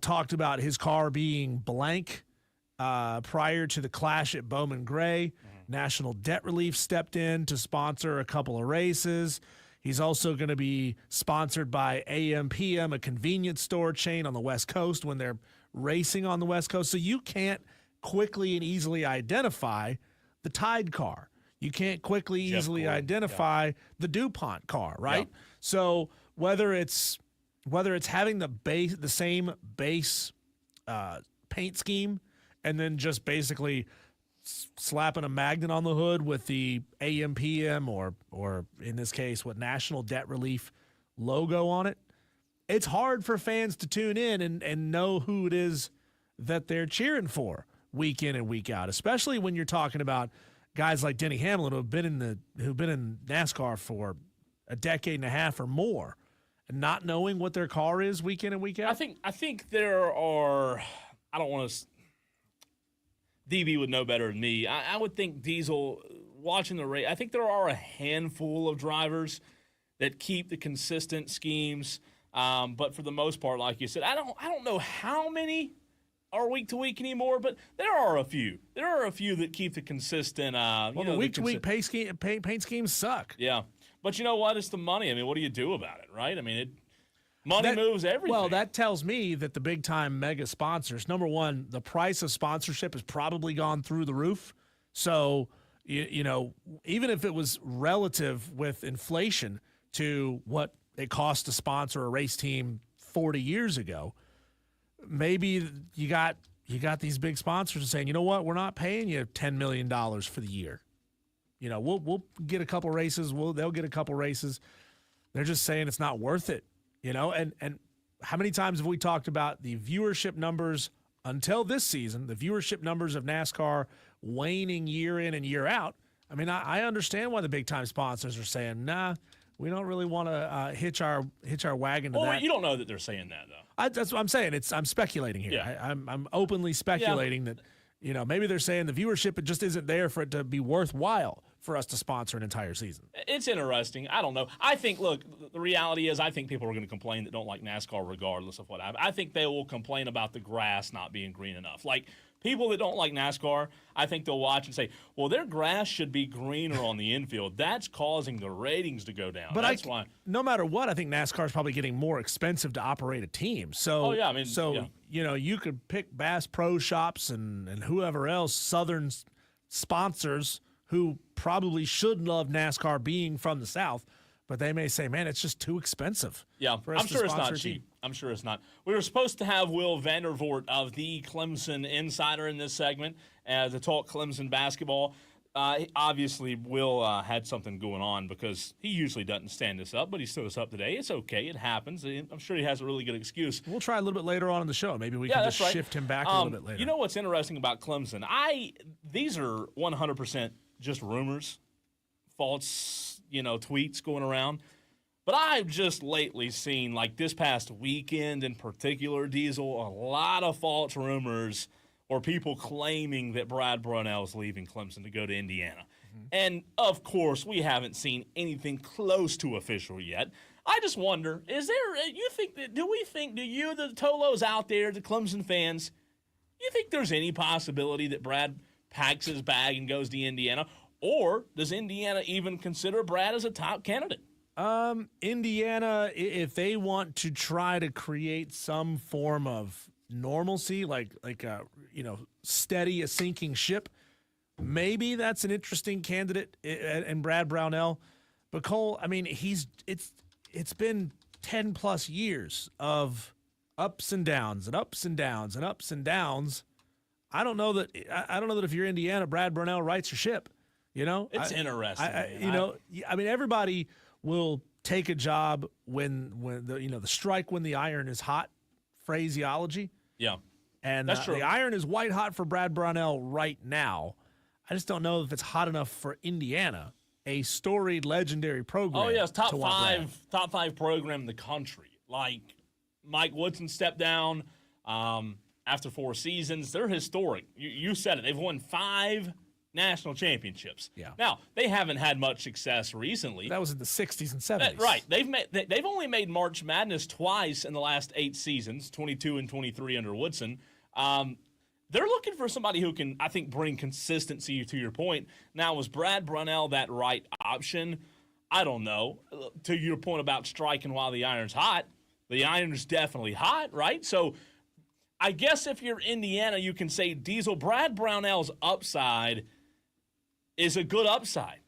talked about his car being blank prior to the clash at Bowman Gray. National Debt Relief stepped in to sponsor a couple of races. He's also going to be sponsored by AM/PM, a convenience store chain on the West Coast when they're racing on the West Coast. So you can't quickly and easily identify the Tide car. You can't quickly, easily identify the DuPont car, right? Yep. So whether it's having the same base paint scheme and then just basically slapping a magnet on the hood with the AM/PM or in this case, what National Debt Relief logo on it, it's hard for fans to tune in and know who it is that they're cheering for week in and week out, especially when you're talking about guys like Denny Hamlin who've been in NASCAR for a decade and a half or more, and not knowing what their car is week in and week out. I think there are. I don't want to. DB would know better than me. I would think Diesel watching the race. I think there are a handful of drivers that keep the consistent schemes, but for the most part, like you said, I don't know how many are week to week anymore, but there are a few. There are a few that keep the consistent. The week to week paint schemes suck. Yeah, but you know what? It's the money. I mean, what do you do about it, right? I mean, money moves everything. Well, that tells me that the big time mega sponsors, number one, the price of sponsorship has probably gone through the roof. So, you know, even if it was relative with inflation to what it cost to sponsor a race team 40 years ago, maybe you got these big sponsors saying, you know what, we're not paying you $10 million for the year. You know, we'll get a couple races. They'll get a couple races. They're just saying it's not worth it. You know, and how many times have we talked about the viewership numbers until this season, the viewership numbers of NASCAR waning year in and year out? I mean, I understand why the big-time sponsors are saying, nah, we don't really want to hitch our wagon to that. Well, you don't know that they're saying that, though. That's what I'm saying. I'm speculating here. Yeah. I'm openly speculating that, you know, maybe they're saying the viewership, it just isn't there for it to be worthwhile for us to sponsor an entire season. It's interesting. I don't know. I think, look, the reality is I think people are going to complain that don't like NASCAR regardless of what happens. I think they will complain about the grass not being green enough. Like, people that don't like NASCAR, I think they'll watch and say, well, their grass should be greener on the infield. That's causing the ratings to go down. But that's why. No matter what, I think NASCAR is probably getting more expensive to operate a team. So, you know, you could pick Bass Pro Shops and whoever else, Southern sponsors who probably should love NASCAR being from the South, but they may say, man, it's just too expensive. Yeah, I'm sure it's not cheap. I'm sure it's not. We were supposed to have Will Vandervort of the Clemson Insider in this segment to talk Clemson basketball. Obviously, Will had something going on because he usually doesn't stand us up, but he stood us up today. It's okay. It happens. I'm sure he has a really good excuse. We'll try a little bit later on in the show. Maybe we can just shift him back a little bit later. You know what's interesting about Clemson? These are 100% just rumors, false, tweets going around. But I've just lately seen, like this past weekend in particular, Diesel, a lot of false rumors or people claiming that Brad Brownell is leaving Clemson to go to Indiana. Mm-hmm. And, of course, we haven't seen anything close to official yet. I just wonder, do you, the Tolos out there, the Clemson fans, you think there's any possibility that Brad packs his bag and goes to Indiana? Or does Indiana even consider Brad as a top candidate? Indiana, if they want to try to create some form of normalcy, like a steady, a sinking ship, maybe that's an interesting candidate in Brad Brownell. But Cole, I mean, it's been 10 plus years of ups and downs and ups and downs and ups and downs. I don't know that if you're Indiana, Brad Brownell rights your ship. It's interesting. I mean, everybody will take a job when the strike when the iron is hot phraseology. Yeah, and that's true. The iron is white hot for Brad Brownell right now. I just don't know if it's hot enough for Indiana, a storied, legendary program. Oh yes, top five program in the country. Like Mike Woodson stepped down after 4 seasons. They're historic. You said it. They've won 5 national championships. Yeah. Now, they haven't had much success recently. That was in the 60s and 70s. Right. They've only made March Madness twice in the last 8 seasons, 22 and 23 under Woodson. They're looking for somebody who can, I think, bring consistency to your point. Now, was Brad Brownell that right option? I don't know. To your point about striking while the iron's hot, the iron's definitely hot, right? So I guess if you're Indiana, you can say Diesel, Brad Brownell's upside is a good upside.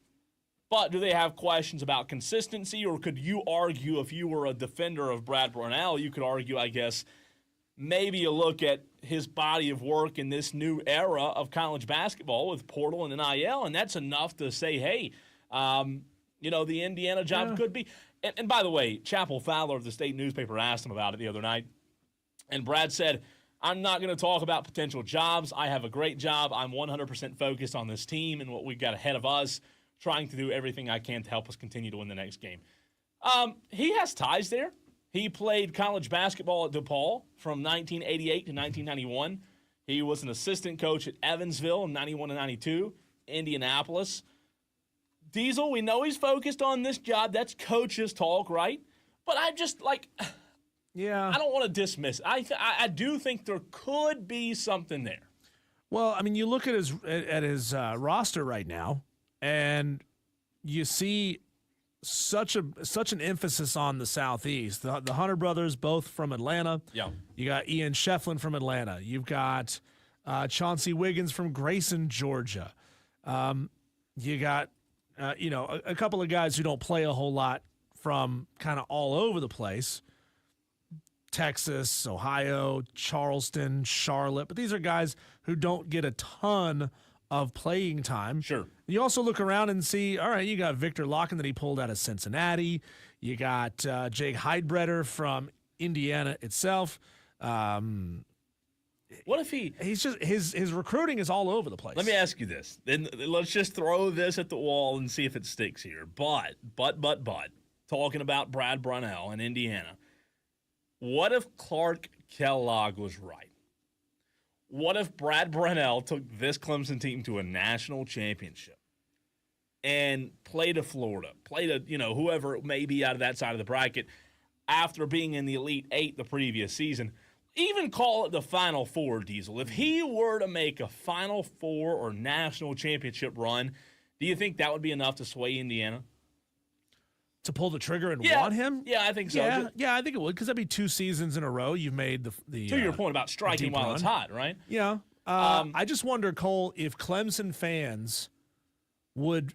But do they have questions about consistency, or could you argue, if you were a defender of Brad Brownell, you could argue, I guess, maybe you look at his body of work in this new era of college basketball with portal and NIL, and that's enough to say, hey, the Indiana job could be. And by the way, Chapel Fowler of the State newspaper asked him about it the other night, and Brad said, I'm not going to talk about potential jobs. I have a great job. I'm 100% focused on this team and what we've got ahead of us, trying to do everything I can to help us continue to win the next game. He has ties there. He played college basketball at DePaul from 1988 to 1991. He was an assistant coach at Evansville in 91 to 92, Indianapolis. Diesel, we know he's focused on this job. That's coach's talk, right? But I just, I don't want to dismiss it. I do think there could be something there. Well, I mean, you look at his roster right now, and you see such an emphasis on the Southeast. The Hunter brothers, both from Atlanta. Yeah. You got Ian Shefflin from Atlanta. You've got Chauncey Wiggins from Grayson, Georgia. You got a couple of guys who don't play a whole lot from kind of all over the place. Texas, Ohio, Charleston, Charlotte. But these are guys who don't get a ton of playing time. Sure. You also look around and see, all right, you got Victor Locken that he pulled out of Cincinnati. You got Jake Heidbreder from Indiana itself. What if he's just his recruiting is all over the place. Let me ask you this. Then let's just throw this at the wall and see if it sticks here. But talking about Brad Brownell in Indiana, what if Clark Kellogg was right? What if Brad Brownell took this Clemson team to a national championship and played a Florida, played a whoever it may be out of that side of the bracket after being in the Elite Eight the previous season? Even call it the Final Four, Diesel. If he were to make a Final Four or national championship run, do you think that would be enough to sway Indiana? To pull the trigger and want him? Yeah, I think so. Yeah, I think it would, because that'd be 2 seasons in a row. You've made the to your point about striking while it's hot, right? Yeah. I just wonder, Cole, if Clemson fans would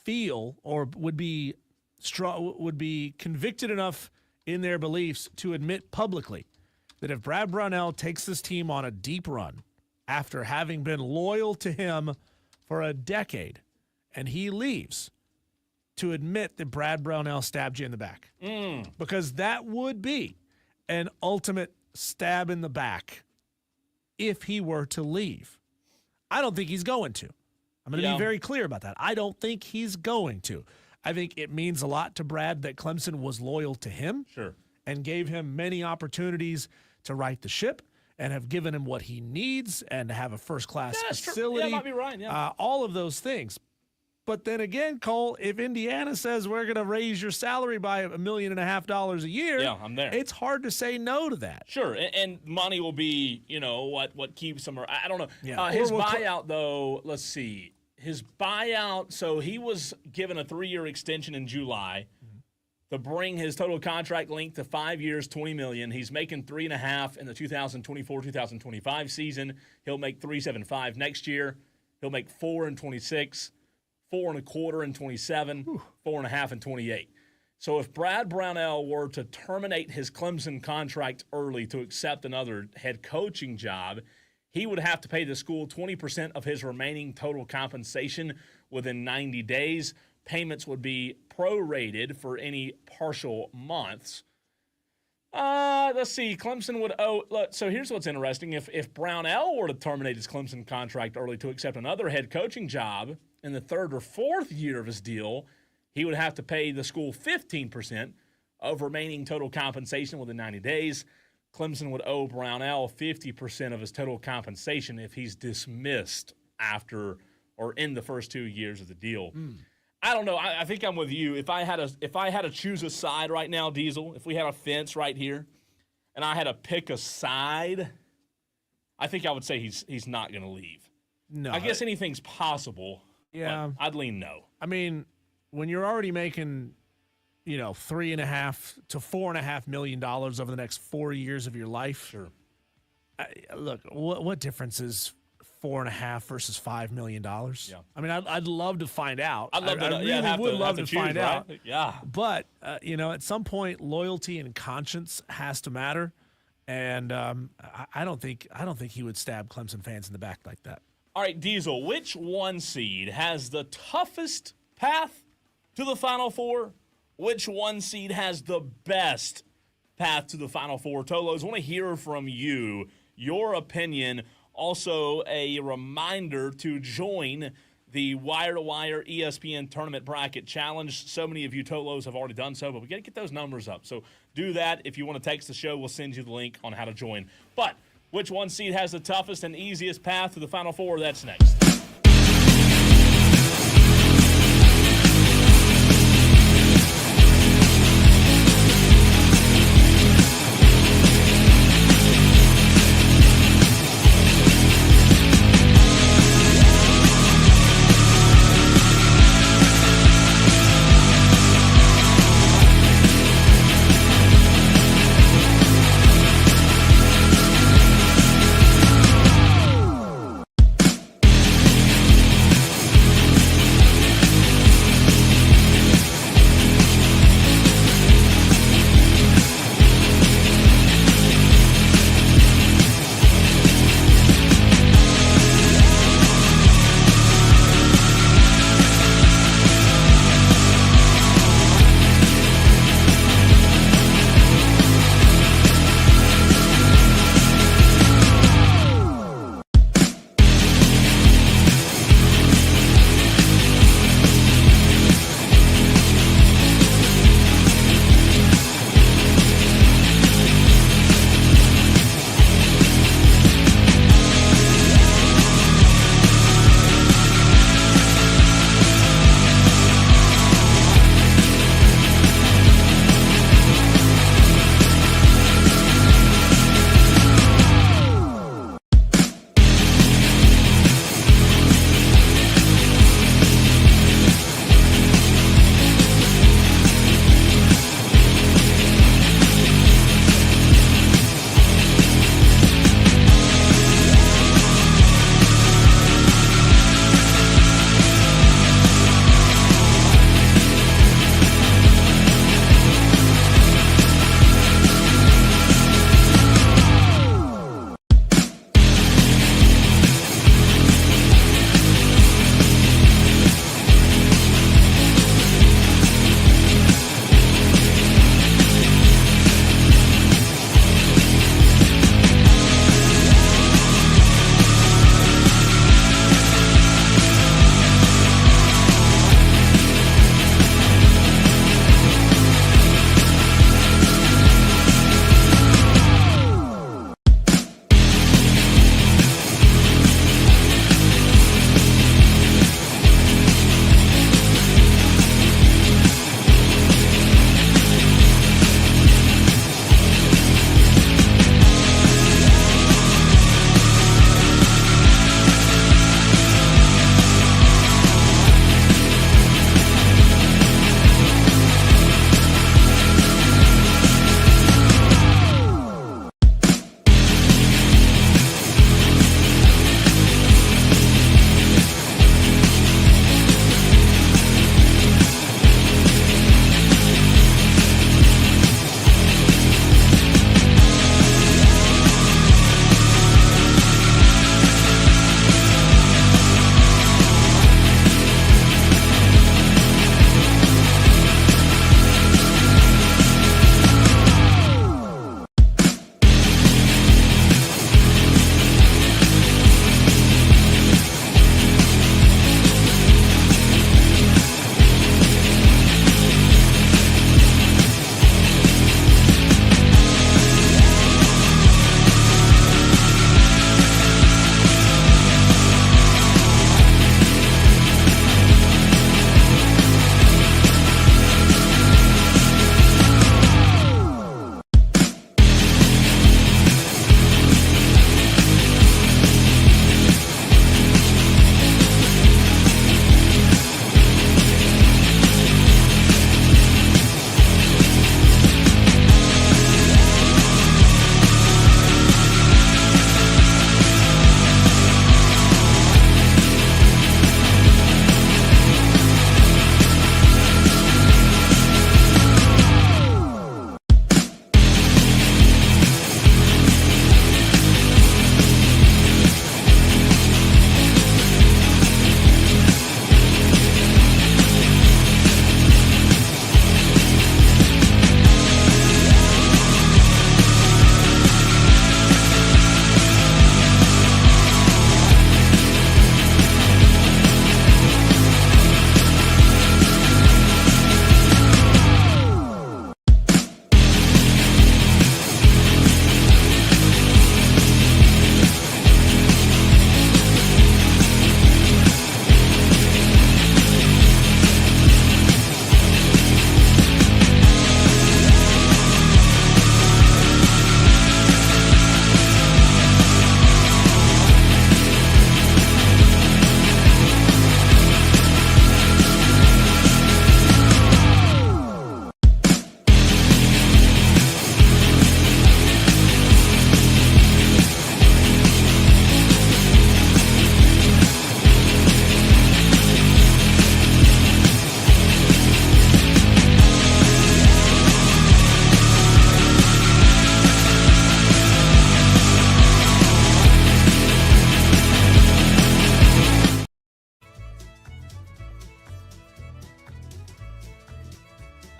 feel or would be convicted enough in their beliefs to admit publicly that if Brad Brownell takes this team on a deep run after having been loyal to him for a decade and he leaves, to admit that Brad Brownell stabbed you in the back. Because that would be an ultimate stab in the back if he were to leave. I don't think he's going to. I'm going to be very clear about that. I don't think he's going to. I think it means a lot to Brad that Clemson was loyal to him. Sure. And gave him many opportunities to right the ship and have given him what he needs and to have a first-class facility. Yeah, might be right, yeah. All of those things. But then again, Cole, if Indiana says we're going to raise your salary by $1.5 million a year, I'm there. It's hard to say no to that. Sure, and money will be, what keeps him. I don't know. Yeah. His buyout, though, let's see. His buyout, so he was given a 3-year extension in July to bring his total contract length to 5 years, $20 million. He's making $3.5 in the 2024-2025 season. He'll make $3.75 next year. He'll make $4 in 26. $4.25 in 27, $4.5 in 28. So if Brad Brownell were to terminate his Clemson contract early to accept another head coaching job, he would have to pay the school 20% of his remaining total compensation within 90 days. Payments would be prorated for any partial months. Let's see. Clemson would owe. Look, so here's what's interesting. If Brownell were to terminate his Clemson contract early to accept another head coaching job in the 3rd or 4th year of his deal, he would have to pay the school 15% of remaining total compensation within 90 days. Clemson would owe Brownell 50% of his total compensation if he's dismissed after or in the first 2 years of the deal. I don't know. I think I'm with you. If I had to choose a side right now, Diesel, if we had a fence right here, and I had to pick a side, I think I would say he's not going to leave. No, I guess anything's possible. Yeah, I'd lean no. I mean, when you're already making, $3.5 to $4.5 million over the next 4 years of your life. Sure. Look, what difference is $4.5 versus $5 million? Yeah. I mean, I'd love to find out. I'd love to. I really would love to find out. Right? Yeah. But at some point, loyalty and conscience has to matter, and I don't think he would stab Clemson fans in the back like that. All right, Diesel, which 1 seed has the toughest path to the Final Four? Which 1 seed has the best path to the Final Four. Tolos, I want to hear from you, your opinion. Also, a reminder to join the Wire to Wire ESPN Tournament Bracket Challenge. So many of you Tolos have already done so, but we got to get those numbers up. So do that. If you want to text the show, we'll send you the link on how to join. But which one seed has the toughest and easiest path to the Final Four? That's next.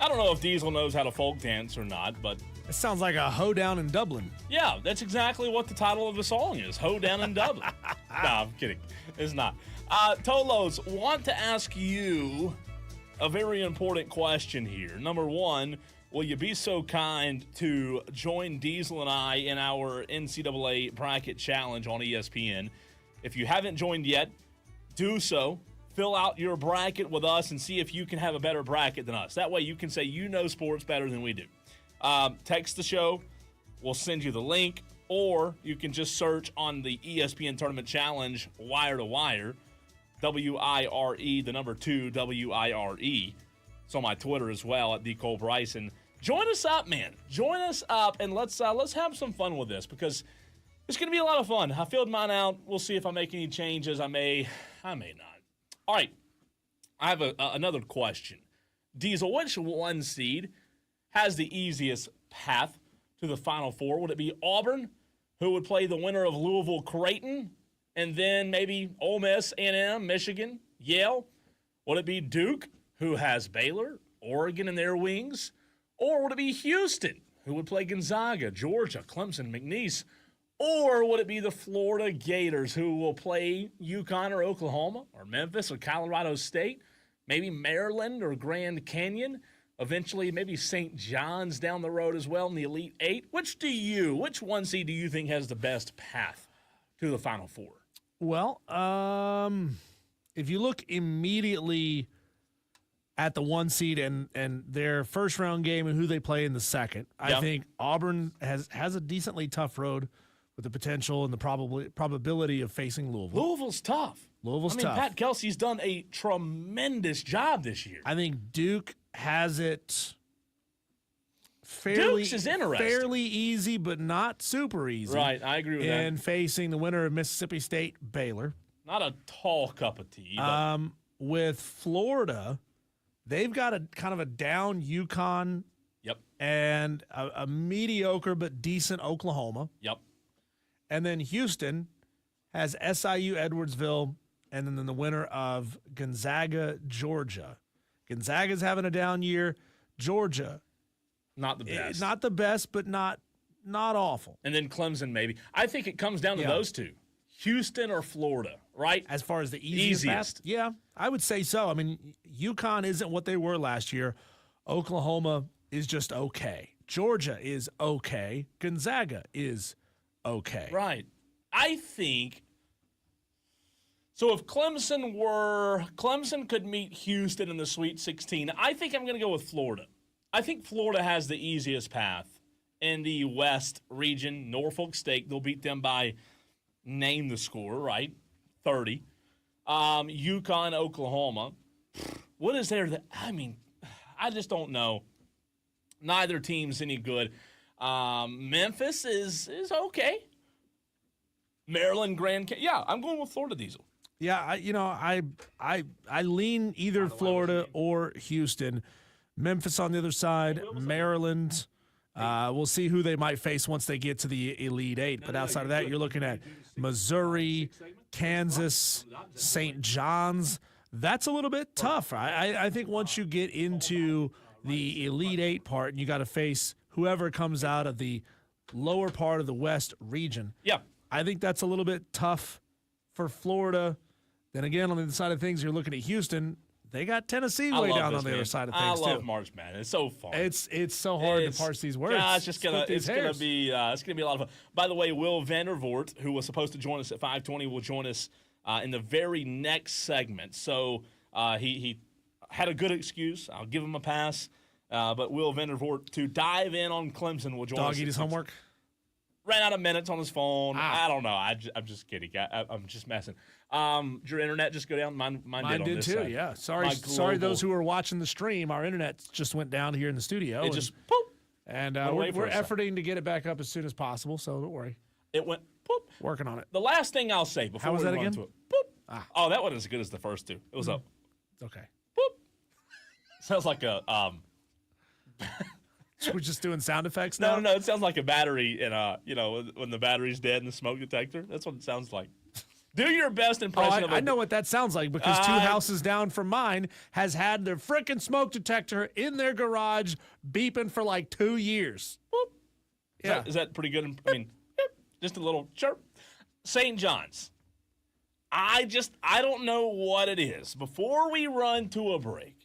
I don't know if Diesel knows how to folk dance or not, but it sounds like a hoedown in Dublin. yeah, that's exactly what the title of the song is, Hoedown in Dublin. No, I'm kidding. It's not. Tolos, want to ask you a very important question here. Number one, will you be so kind to join Diesel and I in our NCAA bracket challenge on ESPN? If you haven't joined yet, do so. Fill out your bracket with us and see if you can have a better bracket than us. That way you can say you know sports better than we do. Text the show. We'll send you the link. Or you can just search on the ESPN Tournament Challenge Wire to Wire. WIRE, the number 2, WIRE. It's on my Twitter as well at Cole Bryson. Join us up, man. Join us up, and let's have some fun with this because it's going to be a lot of fun. I filled mine out. We'll see if I make any changes. I may not. All right. I have another question. Diesel, which one seed has the easiest path to the Final Four? Would it be Auburn, who would play the winner of Louisville-Creighton, and then maybe Ole Miss, A&M, Michigan, Yale? Would it be Duke, who has Baylor, Oregon in their wings? Or would it be Houston, who would play Gonzaga, Georgia, Clemson, McNeese? Or would it be the Florida Gators, who will play UConn or Oklahoma or Memphis or Colorado State, maybe Maryland or Grand Canyon, eventually maybe St. John's down the road as well in the Elite Eight? Which one seed do you think has the best path to the Final Four? Well, if you look immediately at the 1 seed and their first round game and who they play in the second, I think Auburn has a decently tough road with the potential and the probability of facing Louisville. Louisville's tough. Tough. Pat Kelsey's done a tremendous job this year. I think Duke has it fairly easy, but not super easy. Right, I agree with that. And facing the winner of Mississippi State, Baylor. Not a tall cup of tea. With Florida, they've got a kind of a down UConn. Yep. And a mediocre but decent Oklahoma. Yep. And then Houston has SIU Edwardsville, and then the winner of Gonzaga, Georgia. Gonzaga's having a down year. Georgia, not the best. Not the best, but not awful. And then Clemson, maybe. I think it comes down to those two. Houston or Florida, right? As far as the easiest path? Yeah, I would say so. I mean, UConn isn't what they were last year. Oklahoma is just okay. Georgia is okay. Gonzaga is okay. Right. I think so. If Clemson could meet Houston in the Sweet 16, I think I'm going to go with Florida. I think Florida has the easiest path in the West region. Norfolk State, they'll beat them by, name the score, right? 30. UConn, Oklahoma. What is there that, I just don't know. Neither team's any good. Memphis is okay. Maryland, I'm going with Florida, Diesel. Yeah, I lean either Florida or Houston. Memphis on the other side, Maryland. We'll see who they might face once they get to the Elite Eight. But outside of that, you're looking at Missouri, Kansas, St. John's. That's a little bit tough. I think once you get into the Elite Eight part, and you got to face whoever comes out of the lower part of the West region. Yeah. I think that's a little bit tough for Florida. Then again, on the other side of things, you're looking at Houston. They got Tennessee way down on the other side of things, too. I love March Madness. It's so fun. It's so hard to parse these words. Yeah, it's gonna be a lot of fun. By the way, Will Vandervort, who was supposed to join us at 5:20, will join us in the very next segment. So he had a good excuse. I'll give him a pass. But Will Vandervort, to dive in on Clemson, will join us. Dog eat his homework? Ran out of minutes on his phone. I don't know. I'm just kidding. I'm just messing. Did your internet just go down? Mine did too. Side. Yeah. Sorry, those who are watching the stream. Our internet just went down here in the studio. It just poop. And we're efforting to get it back up as soon as possible. So don't worry. It went poop. Working on it. The last thing I'll say before we run to it. Poop. Oh, that wasn't as good as the first two. It was up. Okay. Poop. Sounds like a We're just doing sound effects now? No, it sounds like a battery in when the battery's dead in the smoke detector. That's what it sounds like. Do your best impression of I know what that sounds like because two houses down from mine has had their frickin' smoke detector in their garage beeping for like 2 years. Boop. Yeah. Is that pretty good? I mean, just a little chirp. St. John's. I don't know what it is. Before we run to a break,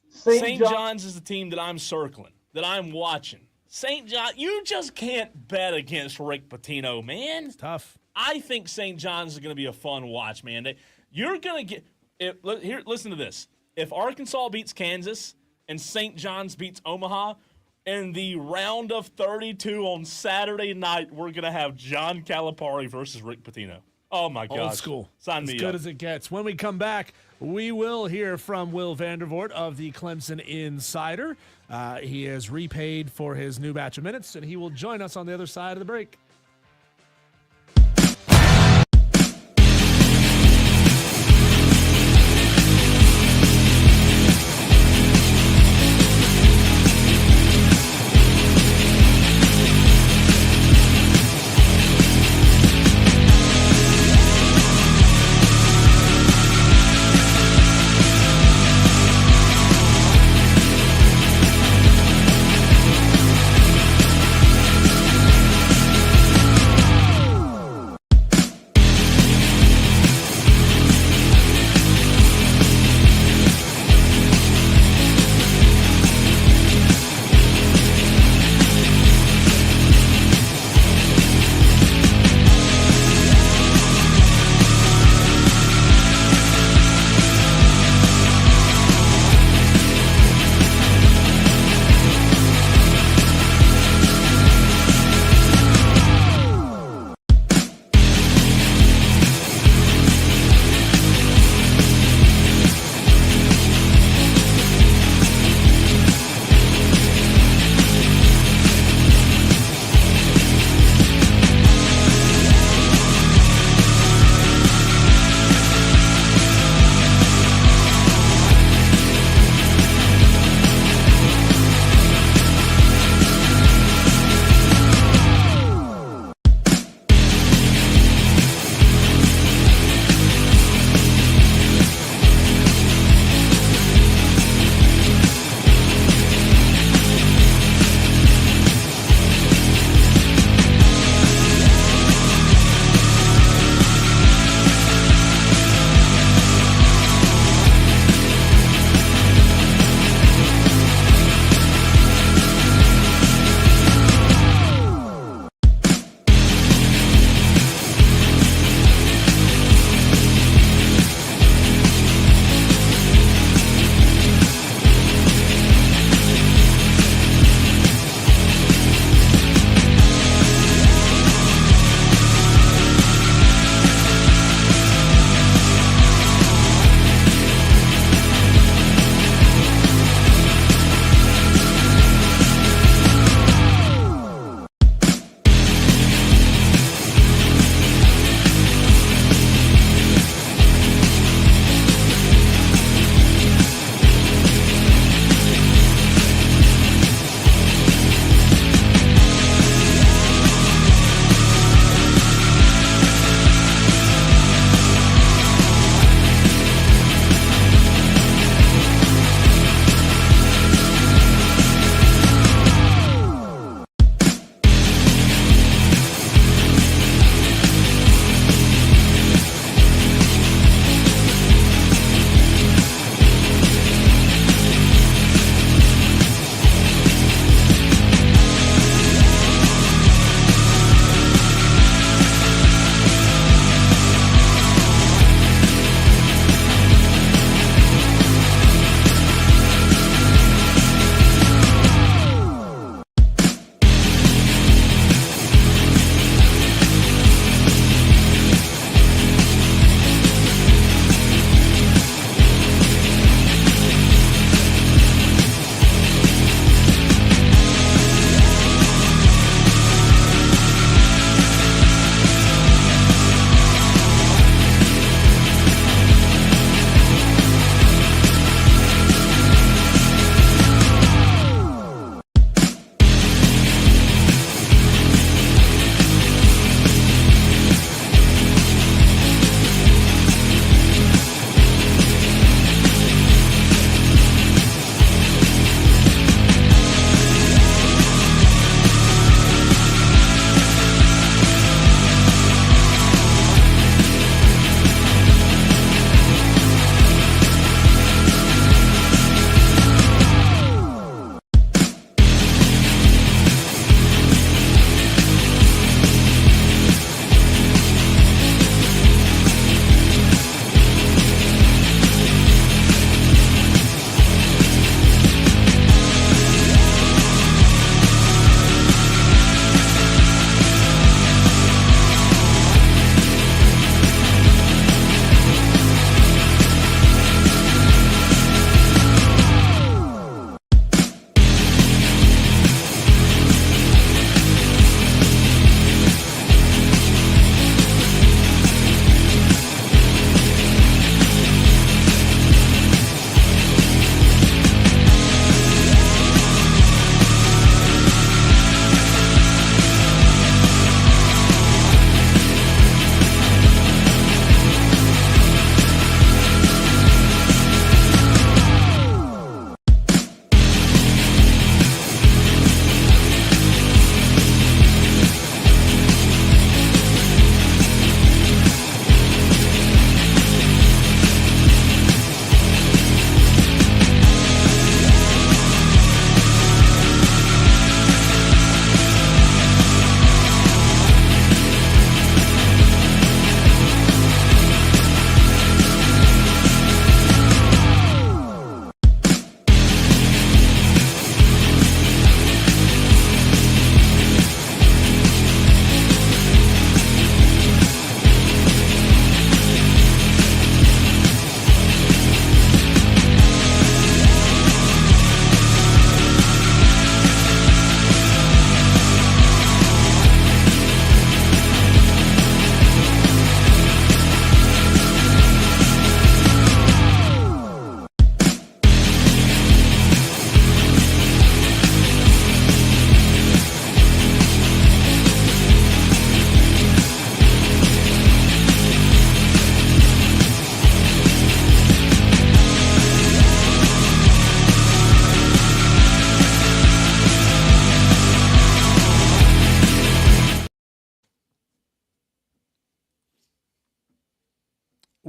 St. John's is the team that I'm circling, that I'm watching. St. John, you just can't bet against Rick Pitino, man. It's tough. I think St. John's is going to be a fun watch, man. You're going to get here. Listen to this. If Arkansas beats Kansas and St. John's beats Omaha in the round of 32 on Saturday night, we're going to have John Calipari versus Rick Pitino. Oh, my gosh. Old school. Sign me up. As good up. as it gets. When we come back, we will hear from Will Vandervort of the Clemson Insider. He has repaid for his new batch of minutes, and he will join us on the other side of the break.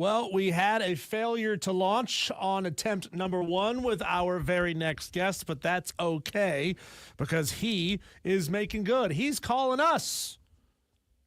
Well, we had a failure to launch on attempt number 1 with our very next guest, but that's okay because he is making good. He's calling us.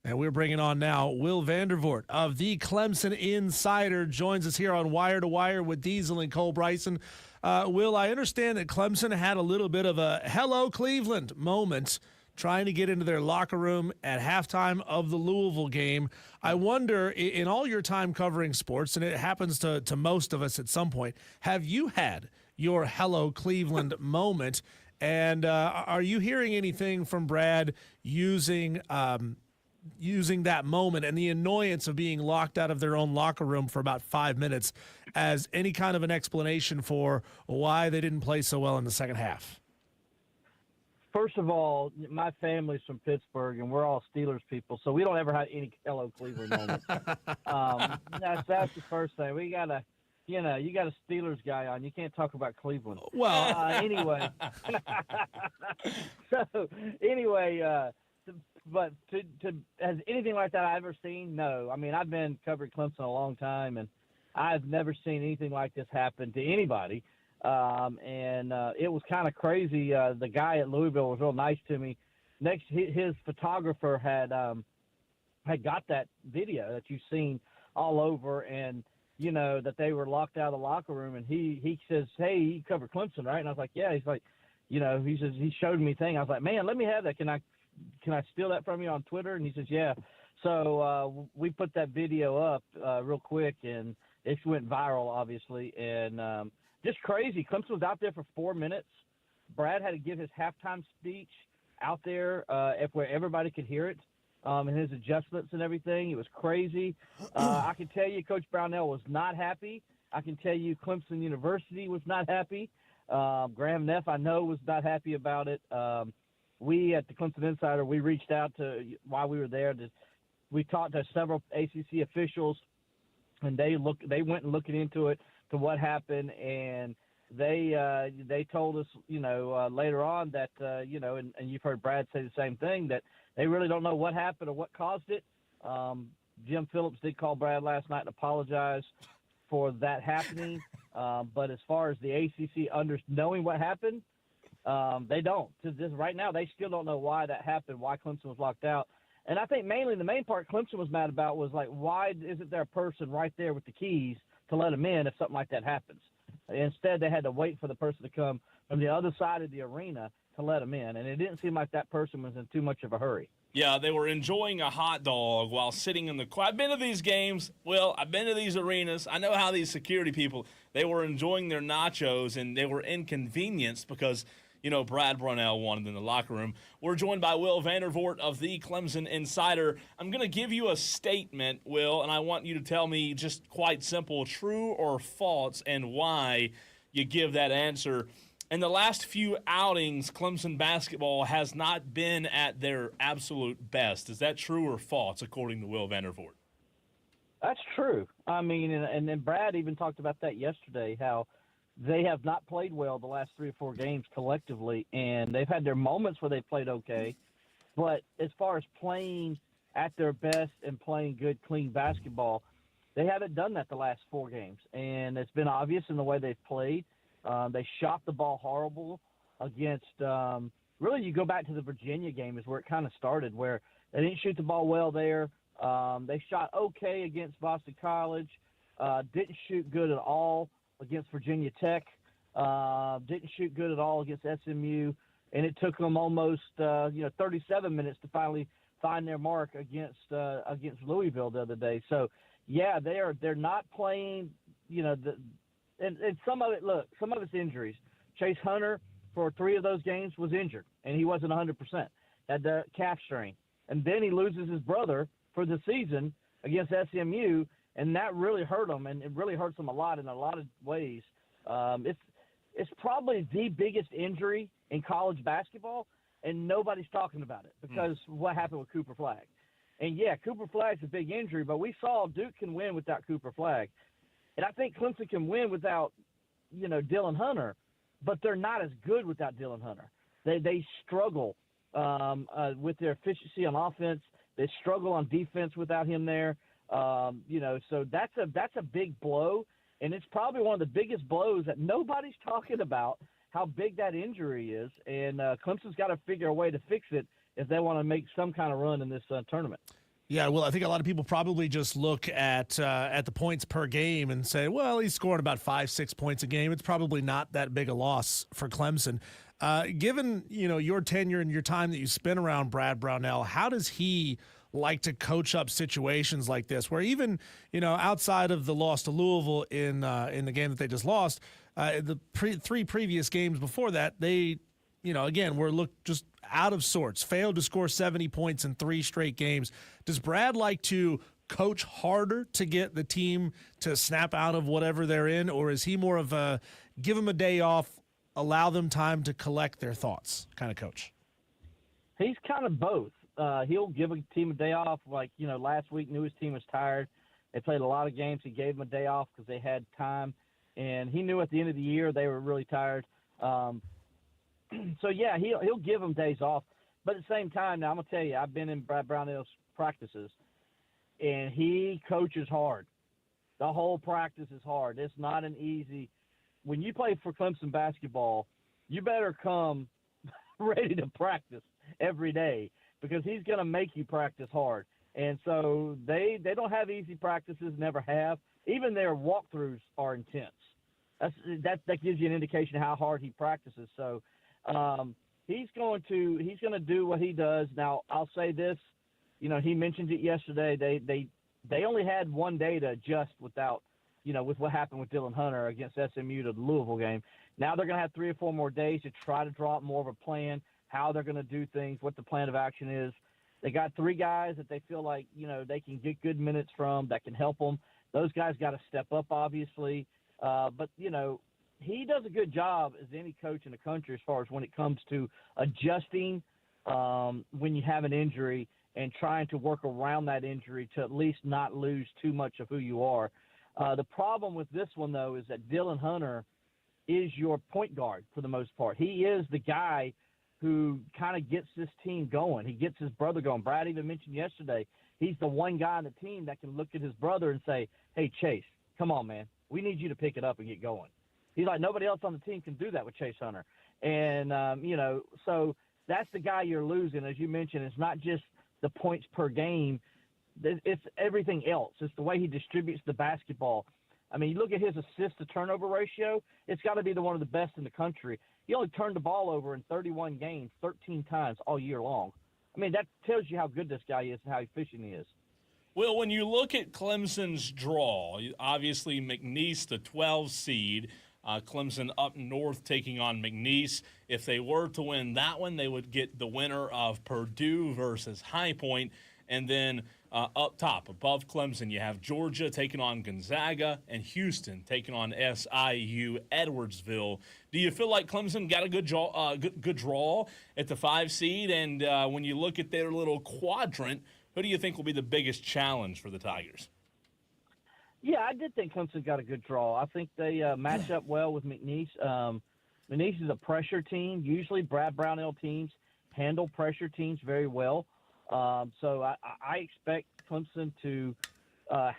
And we're bringing on now Will Vandervort of the Clemson Insider joins us here on Wire to Wire with Diesel and Cole Bryson. Will, I understand that Clemson had a little bit of a hello Cleveland moment trying to get into their locker room at halftime of the Louisville game. I wonder, in all your time covering sports, and it happens to most of us at some point, have you had your hello Cleveland moment? And are you hearing anything from Brad using that moment and the annoyance of being locked out of their own locker room for about 5 minutes as any kind of an explanation for why they didn't play so well in the second half? First of all, my family's from Pittsburgh, and we're all Steelers people, so we don't ever have any hello Cleveland moments. That's the first thing. We got a, you got a Steelers guy on. You can't talk about Cleveland. Well, anyway. But has anything like that I ever seen? No. I mean, I've been covering Clemson a long time, and I've never seen anything like this happen to anybody. It was kind of crazy. The guy at Louisville was real nice to me. His photographer had got that video that you've seen all over, and that they were locked out of the locker room. And he says, "Hey, you cover Clemson, right?" And I was like, "Yeah." He's like, he says he showed me a thing. I was like, "Man, let me have that. Can I steal that from you on Twitter?" And he says, "Yeah." So we put that video up real quick, and it went viral, obviously, and just crazy. Clemson was out there for 4 minutes. Brad had to give his halftime speech out there where everybody could hear it, and his adjustments and everything. It was crazy. I can tell you Coach Brownell was not happy. I can tell you Clemson University was not happy. Graham Neff, I know, was not happy about it. We at the Clemson Insider, we reached out to, while we were there, we talked to several ACC officials, and they went and looking into it, to what happened, and they told us, later on that, and you've heard Brad say the same thing, that they really don't know what happened or what caused it. Jim Phillips did call Brad last night and apologize for that happening, but as far as the ACC knowing what happened, they don't. Right now, they still don't know why that happened, why Clemson was locked out. And I think mainly the main part Clemson was mad about was, like, why isn't there a person right there with the keys to let them in if something like that happens? Instead, they had to wait for the person to come from the other side of the arena to let them in, and it didn't seem like that person was in too much of a hurry. Yeah, they were enjoying a hot dog while sitting in the – I've been to these games. Well, I've been to these arenas. I know how these security people, they were enjoying their nachos, and they were inconvenienced because – Brad Brownell wanted in the locker room. We're joined by Will Vandervort of the Clemson Insider. I'm going to give you a statement, Will, and I want you to tell me just quite simple, true or false, and why you give that answer. In the last few outings, Clemson basketball has not been at their absolute best. Is that true or false, according to Will Vandervort? That's true. I mean, and then Brad even talked about that yesterday, how they have not played well the last 3 or 4 games collectively, and they've had their moments where they played okay. But as far as playing at their best and playing good, clean basketball, they haven't done that the last 4 games. And it's been obvious in the way they've played. They shot the ball horrible against really, you go back to the Virginia game is where it kind of started, where they didn't shoot the ball well there. They shot okay against Boston College, didn't shoot good at all against Virginia Tech, didn't shoot good at all against SMU, and it took them almost 37 minutes to finally find their mark against Louisville the other day. So yeah, they're not playing, and some of it's injuries. Chase Hunter for 3 of those games was injured, and he wasn't 100%, had the calf strain, and then he loses his brother for the season against SMU. And that really hurt them, and it really hurts them a lot in a lot of ways. It's probably the biggest injury in college basketball, and nobody's talking about it because what happened with Cooper Flagg. And, yeah, Cooper Flagg's a big injury, but we saw Duke can win without Cooper Flagg. And I think Clemson can win without, Dylan Hunter, but they're not as good without Dylan Hunter. They struggle with their efficiency on offense. They struggle on defense without him there. So that's a big blow, and it's probably one of the biggest blows that nobody's talking about, how big that injury is. And Clemson's got to figure a way to fix it if they want to make some kind of run in this tournament. Yeah, well, I think a lot of people probably just look at the points per game and say, well, he's scoring about 5-6 points a game. It's probably not that big a loss for Clemson. Given, your tenure and your time that you spent around Brad Brownell, how does he like to coach up situations like this, where even, outside of the loss to Louisville in the game that they just lost, the three previous games before that, they, again, were looked just out of sorts, failed to score 70 points in 3 straight games. Does Brad like to coach harder to get the team to snap out of whatever they're in, or is he more of a give them a day off, allow them time to collect their thoughts kind of coach? He's kind of both. He'll give a team a day off. Like, last week knew his team was tired. They played a lot of games. He gave them a day off because they had time. And he knew at the end of the year they were really tired. So, yeah, he'll give them days off. But at the same time, now I'm going to tell you, I've been in Brad Brownell's practices, and he coaches hard. The whole practice is hard. It's not an easy – when you play for Clemson basketball, you better come ready to practice every day because he's going to make you practice hard. And so they don't have easy practices, never have. Even their walkthroughs are intense. That gives you an indication of how hard he practices. So he's going to do what he does. Now, I'll say this. He mentioned it yesterday. They only had one day to adjust without, with what happened with Dylan Hunter against SMU to the Louisville game. Now they're going to have 3 or 4 more days to try to draw up more of a plan, how they're going to do things, what the plan of action is. They got 3 guys that they feel like, they can get good minutes from that can help them. Those guys got to step up, obviously. But he does a good job as any coach in the country as far as when it comes to adjusting when you have an injury and trying to work around that injury to at least not lose too much of who you are. The problem with this one, though, is that Dylan Hunter is your point guard for the most part. He is the guy who kind of gets this team going. He gets his brother going. Brad even mentioned yesterday, he's the one guy on the team that can look at his brother and say, hey, Chase, come on, man. We need you to pick it up and get going. He's like, nobody else on the team can do that with Chase Hunter. And, so that's the guy you're losing. As you mentioned, it's not just the points per game. It's everything else. It's the way he distributes the basketball. I mean, you look at his assist-to-turnover ratio, it's got to be one of the best in the country. He only turned the ball over in 31 games 13 times all year long. I mean, that tells you how good this guy is and how efficient he is. Well, when you look at Clemson's draw, obviously McNeese, the 12 seed, Clemson up north taking on McNeese. If they were to win that one, they would get the winner of Purdue versus High Point. And then up top, above Clemson, you have Georgia taking on Gonzaga and Houston taking on SIU Edwardsville. Do you feel like Clemson got a good draw at the 5 seed? And when you look at their little quadrant, who do you think will be the biggest challenge for the Tigers? Yeah, I did think Clemson got a good draw. I think they match up well with McNeese. McNeese is a pressure team. Usually Brad Brownell teams handle pressure teams very well. So I expect Clemson to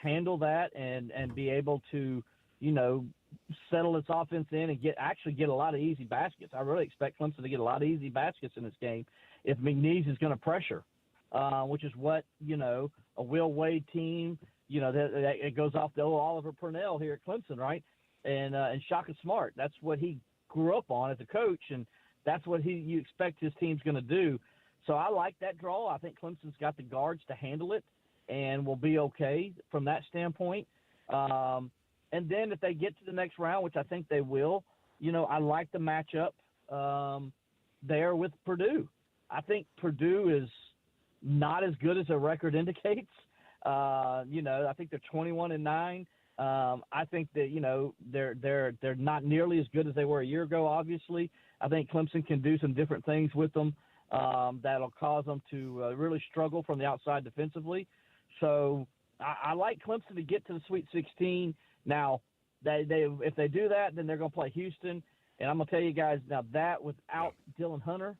handle that and be able to, settle its offense in and get a lot of easy baskets. I really expect Clemson to get a lot of easy baskets in this game if McNeese is going to pressure, which is what, a Will Wade team, it goes off the old Oliver Purnell here at Clemson, right? And Shaka Smart. That's what he grew up on as a coach, and that's what you expect his team's going to do. So I like that draw. I think Clemson's got the guards to handle it and will be okay from that standpoint. And then if they get to the next round, which I think they will, I like the matchup there with Purdue. I think Purdue is not as good as their record indicates. I think they're 21-9. I think that, they're not nearly as good as they were a year ago, obviously. I think Clemson can do some different things with them. That'll cause them to really struggle from the outside defensively. So I like Clemson to get to the Sweet 16. Now, if they do that, then they're going to play Houston. And I'm going to tell you guys now that without Dylan Hunter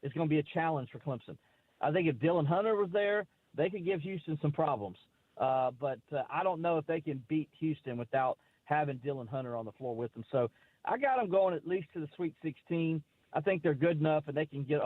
is going to be a challenge for Clemson. I think if Dylan Hunter was there, they could give Houston some problems. But I don't know if they can beat Houston without having Dylan Hunter on the floor with them. So I got them going at least to the Sweet 16. I think they're good enough, and they can get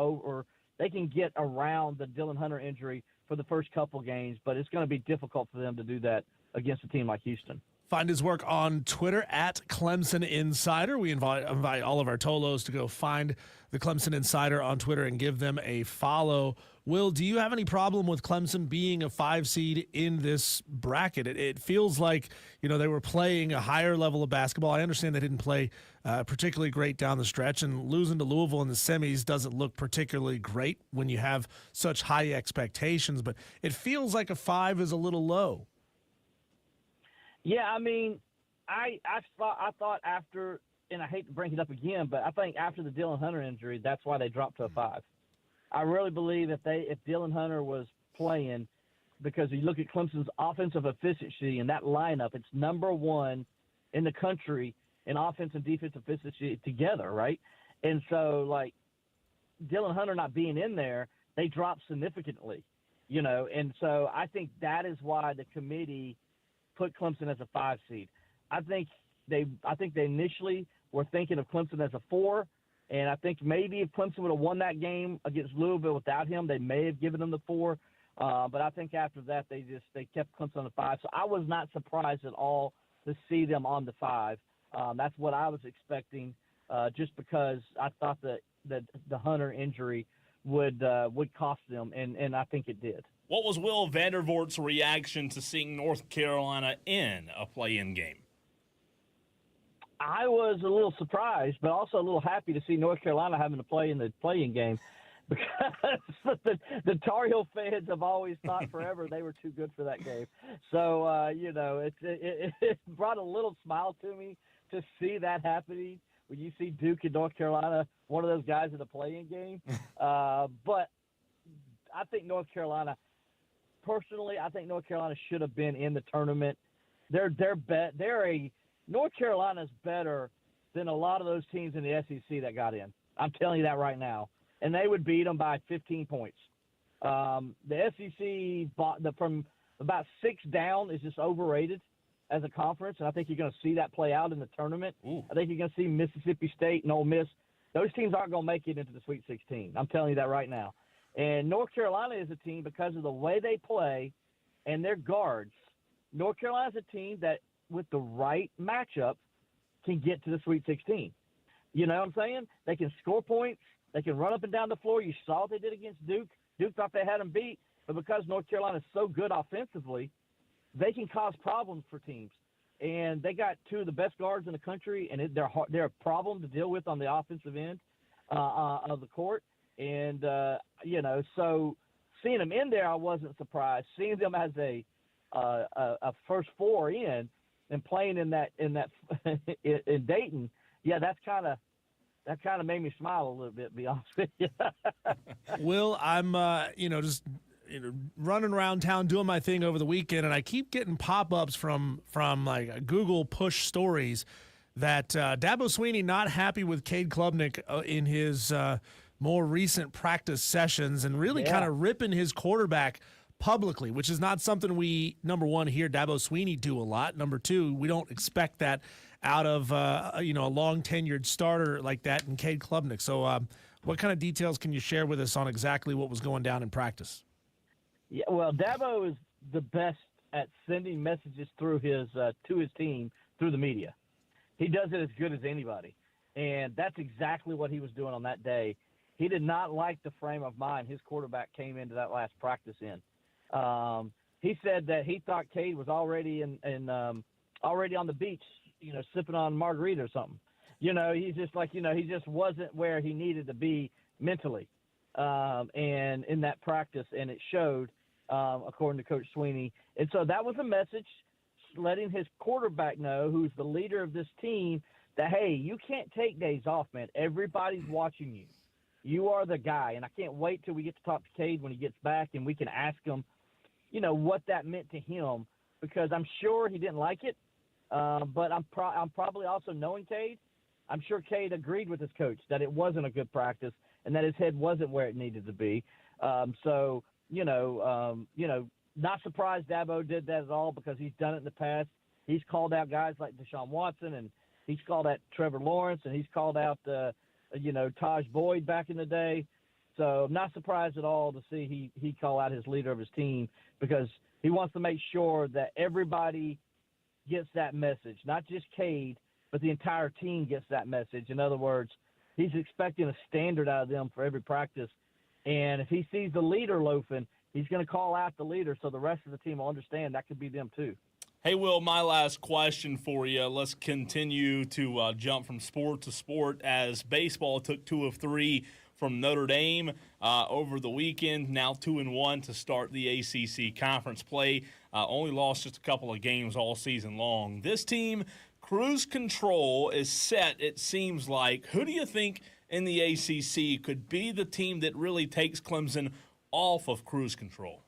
around the Dylan Hunter injury for the first couple games, but it's going to be difficult for them to do that against a team like Houston. Find his work on Twitter at Clemson Insider. We invite all of our Tolos to go find the Clemson Insider on Twitter and give them a follow. Will, do you have any problem with Clemson being a 5 seed in this bracket? It feels like, they were playing a higher level of basketball. I understand they didn't play particularly great down the stretch, and losing to Louisville in the semis doesn't look particularly great when you have such high expectations, but it feels like a 5 is a little low. Yeah, I mean, I thought after, and I hate to bring it up again, but I think after the Dylan Hunter injury, that's why they dropped to a 5. I really believe if Dylan Hunter was playing, because you look at Clemson's offensive efficiency and that lineup, it's number 1 in the country in offense and defensive efficiency together, right? And so, like, Dylan Hunter not being in there, they dropped significantly, and so I think that is why the committee put Clemson as a 5 seed. I think they initially were thinking of Clemson as a 4, and I think maybe if Clemson would have won that game against Louisville without him, they may have given him the 4. But I think after that, they kept Clemson on the 5. So I was not surprised at all to see them on the 5. That's what I was expecting, just because I thought that the Hunter injury would cost them, and I think it did. What was Will Vandervort's reaction to seeing North Carolina in a play-in game? I was a little surprised, but also a little happy to see North Carolina having to play in the play-in game, because the Tar Heel fans have always thought forever they were too good for that game. So, it brought a little smile to me to see that happening when you see Duke and North Carolina, one of those guys in the play-in game. But I think North Carolina – personally, I think North Carolina should have been in the tournament. North Carolina's better than a lot of those teams in the SEC that got in. I'm telling you that right now. And they would beat them by 15 points. The SEC from about 6 down is just overrated as a conference, and I think you're going to see that play out in the tournament. Ooh. I think you're going to see Mississippi State and Ole Miss. Those teams aren't going to make it into the Sweet 16. I'm telling you that right now. And North Carolina is a team, because of the way they play and their guards, North Carolina is a team that, with the right matchup, can get to the Sweet 16. You know what I'm saying? They can score points. They can run up and down the floor. You saw what they did against Duke. Duke thought they had them beat, but because North Carolina is so good offensively, they can cause problems for teams. And they got 2 of the best guards in the country, and they're a problem to deal with on the offensive end of the court. And, so seeing them in there, I wasn't surprised. Seeing them as a first 4 in and playing in in Dayton, yeah, that kind of made me smile a little bit, to be honest with you. Will, I'm, just running around town doing my thing over the weekend, and I keep getting pop-ups from like Google push stories that Dabo Swinney not happy with Cade Klubnik in his more recent practice sessions, and really kind of ripping his quarterback publicly, which is not something we, number one, hear Dabo Swinney do a lot. Number two, we don't expect that out of a long tenured starter like that in Cade Klubnik. So what kind of details can you share with us on exactly what was going down in practice? Yeah, well, Dabo is the best at sending messages through to his team through the media. He does it as good as anybody, and that's exactly what he was doing on that day. He did not like the frame of mind his quarterback came into that last practice in. He said that he thought Cade was already already on the beach, sipping on margarita or something. He's just like, he just wasn't where he needed to be mentally, and in that practice, and it showed, according to Coach Swinney. And so that was a message, letting his quarterback know, who's the leader of this team, that, hey, you can't take days off, man. Everybody's watching you. You are the guy, and I can't wait till we get to talk to Cade when he gets back, and we can ask him, what that meant to him, because I'm sure he didn't like it. But I'm probably also knowing Cade. I'm sure Cade agreed with his coach that it wasn't a good practice and that his head wasn't where it needed to be. Not surprised Dabo did that at all because he's done it in the past. He's called out guys like Deshaun Watson, and he's called out Trevor Lawrence, and he's called out, Taj Boyd back in the day. So I'm not surprised at all to see he call out his leader of his team because he wants to make sure that everybody gets that message, not just Cade, but the entire team gets that message. In other words, he's expecting a standard out of them for every practice. And if he sees the leader loafing, he's going to call out the leader so the rest of the team will understand that could be them too. Hey, Will, my last question for you. Let's continue to jump from sport to sport as baseball took 2 of 3 from Notre Dame over the weekend, now 2-1 to start the ACC conference play. Only lost just a couple of games all season long. This team, cruise control is set, it seems like. Who do you think in the ACC could be the team that really takes Clemson off of cruise control?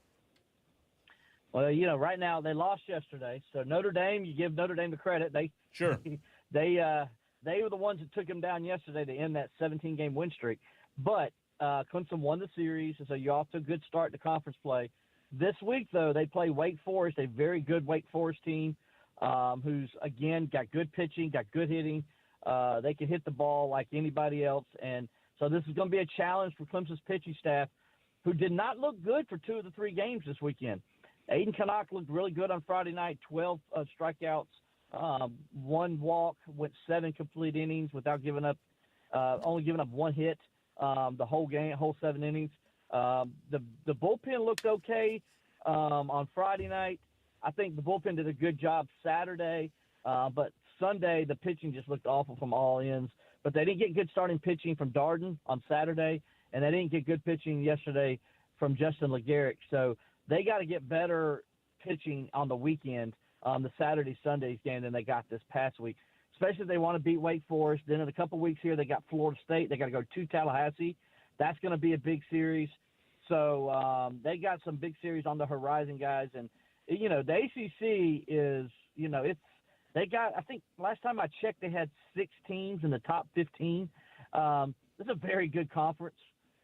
Well, right now they lost yesterday. So Notre Dame, you give Notre Dame the credit. They were the ones that took them down yesterday to end that 17-game win streak. But Clemson won the series, so you're off to a good start to conference play. This week, though, they play Wake Forest, a very good Wake Forest team who's, again, got good pitching, got good hitting. They can hit the ball like anybody else. And so this is going to be a challenge for Clemson's pitching staff, who did not look good for 2 of the 3 games this weekend. Aiden Canuck looked really good on Friday night, 12 strikeouts, 1 walk, went 7 complete innings without only giving up 1 hit the whole game, whole 7 innings. The bullpen looked okay on Friday night. I think the bullpen did a good job Saturday, but Sunday the pitching just looked awful from all ends. But they didn't get good starting pitching from Darden on Saturday, and they didn't get good pitching yesterday from Justin LeGarrette. So they got to get better pitching on the weekend, the Saturday-Sunday's game than they got this past week, especially if they want to beat Wake Forest. Then in a couple weeks here, they got Florida State. They got to go to Tallahassee. That's going to be a big series. So they got some big series on the horizon, guys. And, the ACC is, they got, I think last time I checked, they had 6 teams in the top 15. It's a very good conference.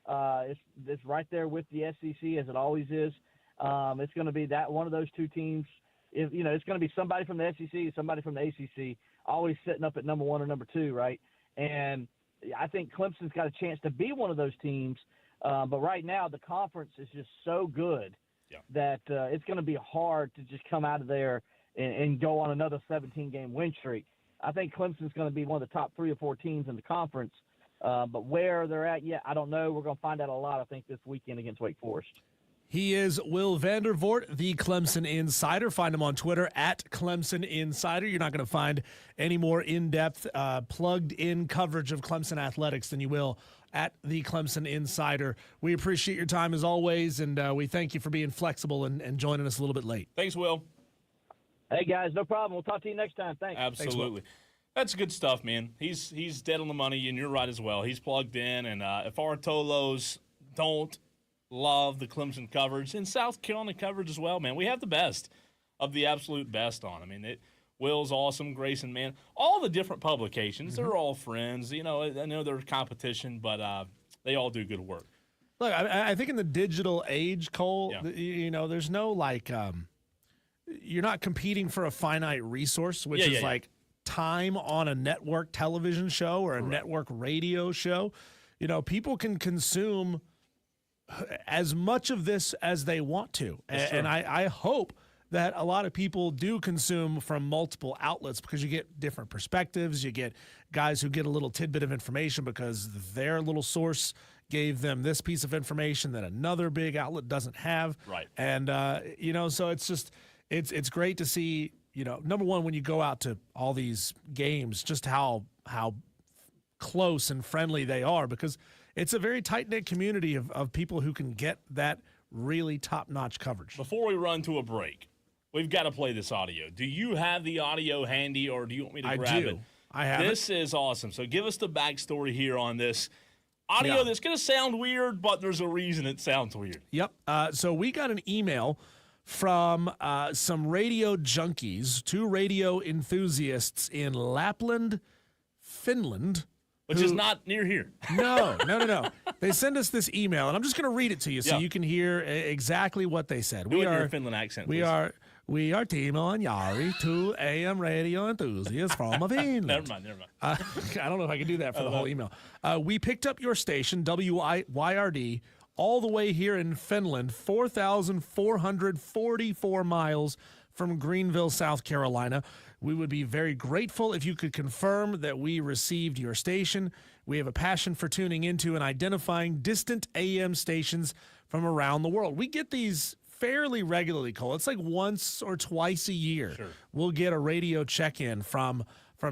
It's right there with the SEC, as it always is. It's going to be that one of those 2 teams. It's going to be somebody from the SEC, somebody from the ACC, always sitting up at number 1 or number 2, right? And I think Clemson's got a chance to be one of those teams. But right now, the conference is just so good that it's going to be hard to just come out of there and go on another 17-game win streak. I think Clemson's going to be one of the top 3 or 4 teams in the conference. But where they're at, I don't know. We're going to find out a lot, I think, this weekend against Wake Forest. He is Will Vandervort, the Clemson Insider. Find him on Twitter at Clemson Insider. You're not going to find any more in-depth, plugged-in coverage of Clemson athletics than you will at the Clemson Insider. We appreciate your time as always, and we thank you for being flexible and joining us a little bit late. Thanks, Will. Hey, guys, no problem. We'll talk to you next time. Thanks. Absolutely. That's good stuff, man. He's dead on the money, and you're right as well. He's plugged in, and if our Tolos don't love the Clemson coverage and South Carolina coverage as well, man, we have the best of the absolute best on. I mean, Will's awesome, Grayson, man, all the different publications, they're all friends. I know they're competition, but they all do good work. Look, I think in the digital age, Cole, there's no you're not competing for a finite resource, which is like time on a network television show or a network radio show. People can consume as much of this as they want to. And I hope that a lot of people do consume from multiple outlets because you get different perspectives. You get guys who get a little tidbit of information because their little source gave them this piece of information that another big outlet doesn't have. Right. And, so it's just, it's great to see, number one, when you go out to all these games, just how close and friendly they are, because it's a very tight-knit community of people who can get that really top-notch coverage. Before we run to a break, we've got to play this audio. Do you have the audio handy, or do you want me to grab it? I have This is awesome. So give us the backstory here on this audio that's going to sound weird, but there's a reason it sounds weird. Yep. So we got an email from some radio junkies, 2 radio enthusiasts in Lapland, Finland. Which is not near here. No. They send us this email, and I'm just going to read it to you so you can hear exactly what they said. Do it in your Finland accent, We are Timo and Jari, 2 AM radio enthusiasts from Finland. Never mind. I don't know if I can do that for the whole email. We picked up your station, WYRD, all the way here in Finland, 4,444 miles from Greenville, South Carolina. We would be very grateful if you could confirm that we received your station. We have a passion for tuning into and identifying distant AM stations from around the world. We get these fairly regularly, Cole. It's like once or twice a year. Sure. We'll get a radio check-in from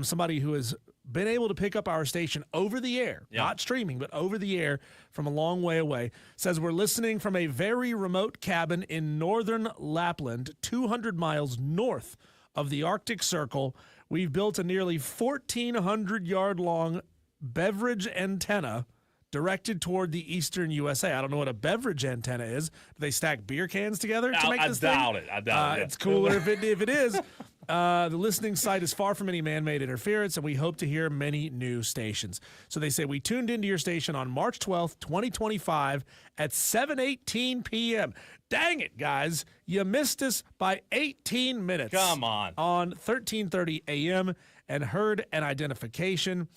somebody who has been able to pick up our station over the air, not streaming, but over the air from a long way away. Says we're listening from a very remote cabin in northern Lapland, 200 miles north of the Arctic Circle. We've built a nearly 1,400-yard-long beverage antenna directed toward the eastern USA. I don't know what a beverage antenna is. Do they stack beer cans together to make this thing? I doubt it. It's cooler if it is. The listening site is far from any man-made interference, and we hope to hear many new stations. So they say, we tuned into your station on March 12th, 2025 at 7:18 p.m. Dang it, guys. You missed us by 18 minutes. Come on. On 13:30 a.m. and heard an identification.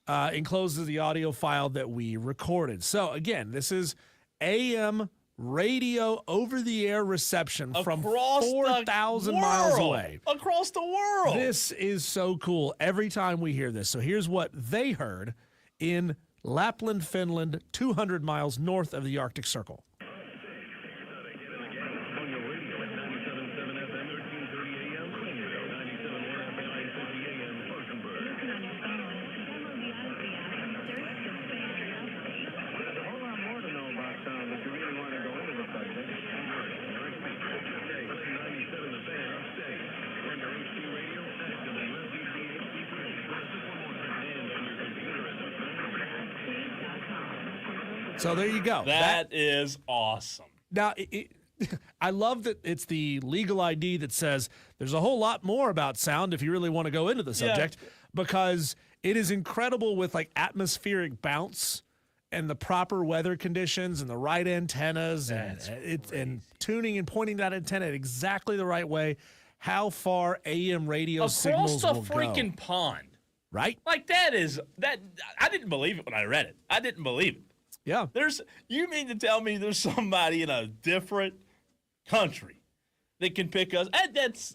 Encloses the audio file that we recorded. So, again, this is AM radio over-the-air reception from 4,000 miles away. Across the world. This is so cool every time we hear this. So here's what they heard in Lapland, Finland, 200 miles north of the Arctic Circle. So there you go. That is awesome. Now, I love that it's the legal ID that says there's a whole lot more about sound if you really want to go into the subject, because it is incredible with like atmospheric bounce and the proper weather conditions and the right antennas and tuning and pointing that antenna exactly the right way, how far AM radio signals will go. Across the freaking pond. Right? Like I didn't believe it when I read it. I didn't believe it. Yeah. You mean to tell me there's somebody in a different country that can pick us?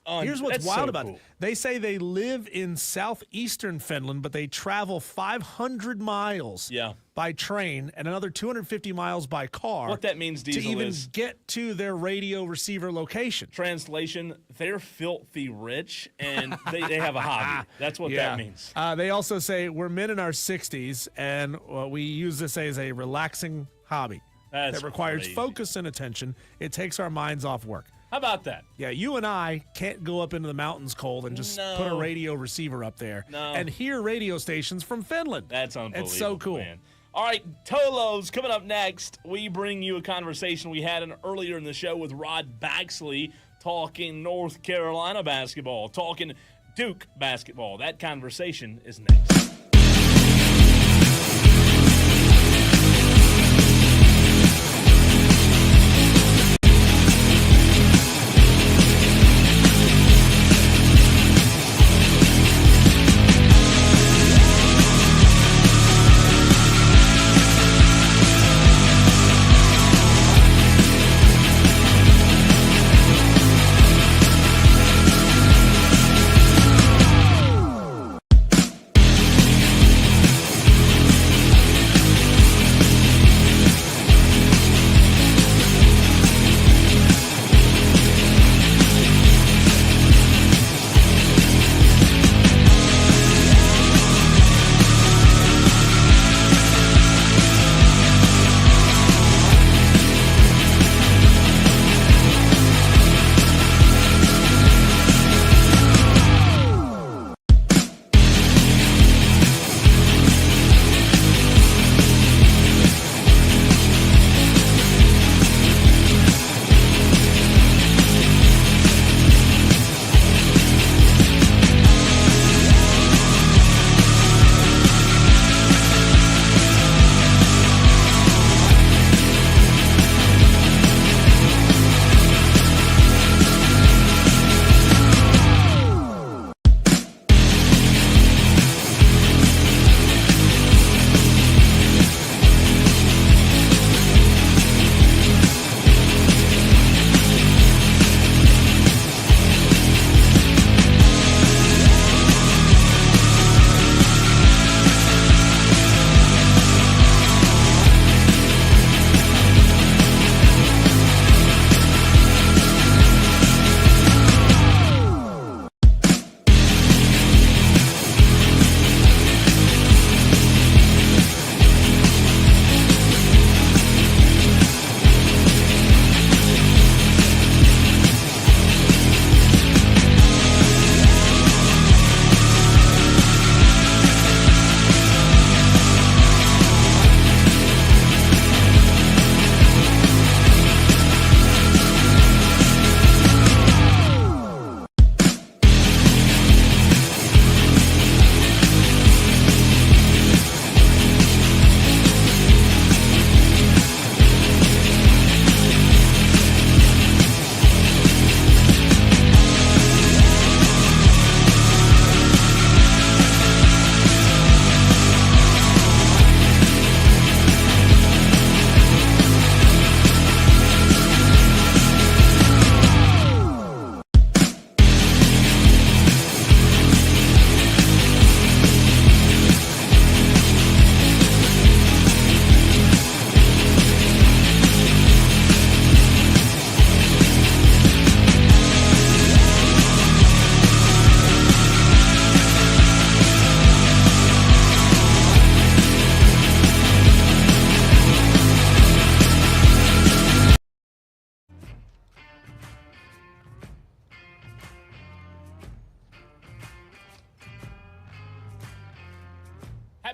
Here's what's wild about it. They say they live in southeastern Finland, but they travel 500 miles by train and another 250 miles by car. What that means, Diesel, to even is get to their radio receiver location. Translation, they're filthy rich, and they have a hobby. That's what that means. They also say we're men in our 60s, and we use this as a relaxing hobby that requires focus and attention. It takes our minds off work. How about that? Yeah, you and I can't go up into the mountains cold and just put a radio receiver up there and hear radio stations from Finland. That's unbelievable. It's so cool. Man. All right, Tolos, coming up next, we bring you a conversation we had earlier in the show with Rod Baxley, talking North Carolina basketball, talking Duke basketball. That conversation is next.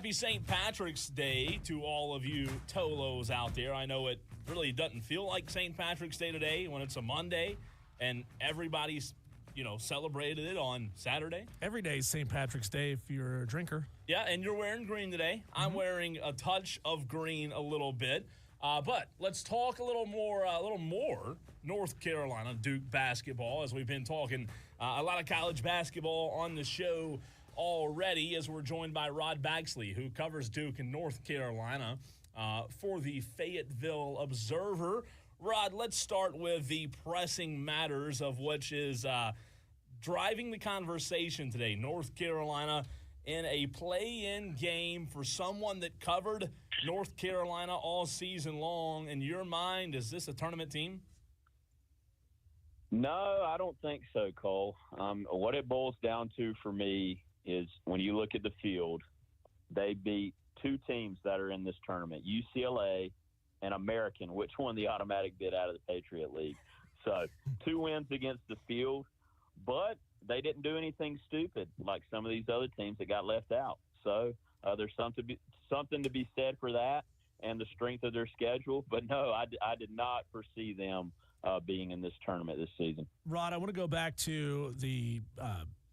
Happy St. Patrick's Day to all of you Tolos out there. I know it really doesn't feel like St. Patrick's Day today when it's a Monday and everybody's, celebrated it on Saturday. Every day is St. Patrick's Day if you're a drinker. Yeah, and you're wearing green today. I'm wearing a touch of green a little bit. But let's talk a little more North Carolina Duke basketball, as we've been talking a lot of college basketball on the show already, as we're joined by Rod Baxley, who covers Duke in North Carolina for the Fayetteville Observer. Rod, let's start with the pressing matters of which is driving the conversation today. North Carolina in a play-in game for someone that covered North Carolina all season long. In your mind, is this a tournament team? No, I don't think so, Cole. What it boils down to for me is when you look at the field, they beat two teams that are in this tournament, UCLA and American, which won the automatic bid out of the Patriot League. So 2 wins against the field, but they didn't do anything stupid like some of these other teams that got left out. So there's something to be said for that and the strength of their schedule. But no, I did not foresee them being in this tournament this season. Rod, I want to go back to the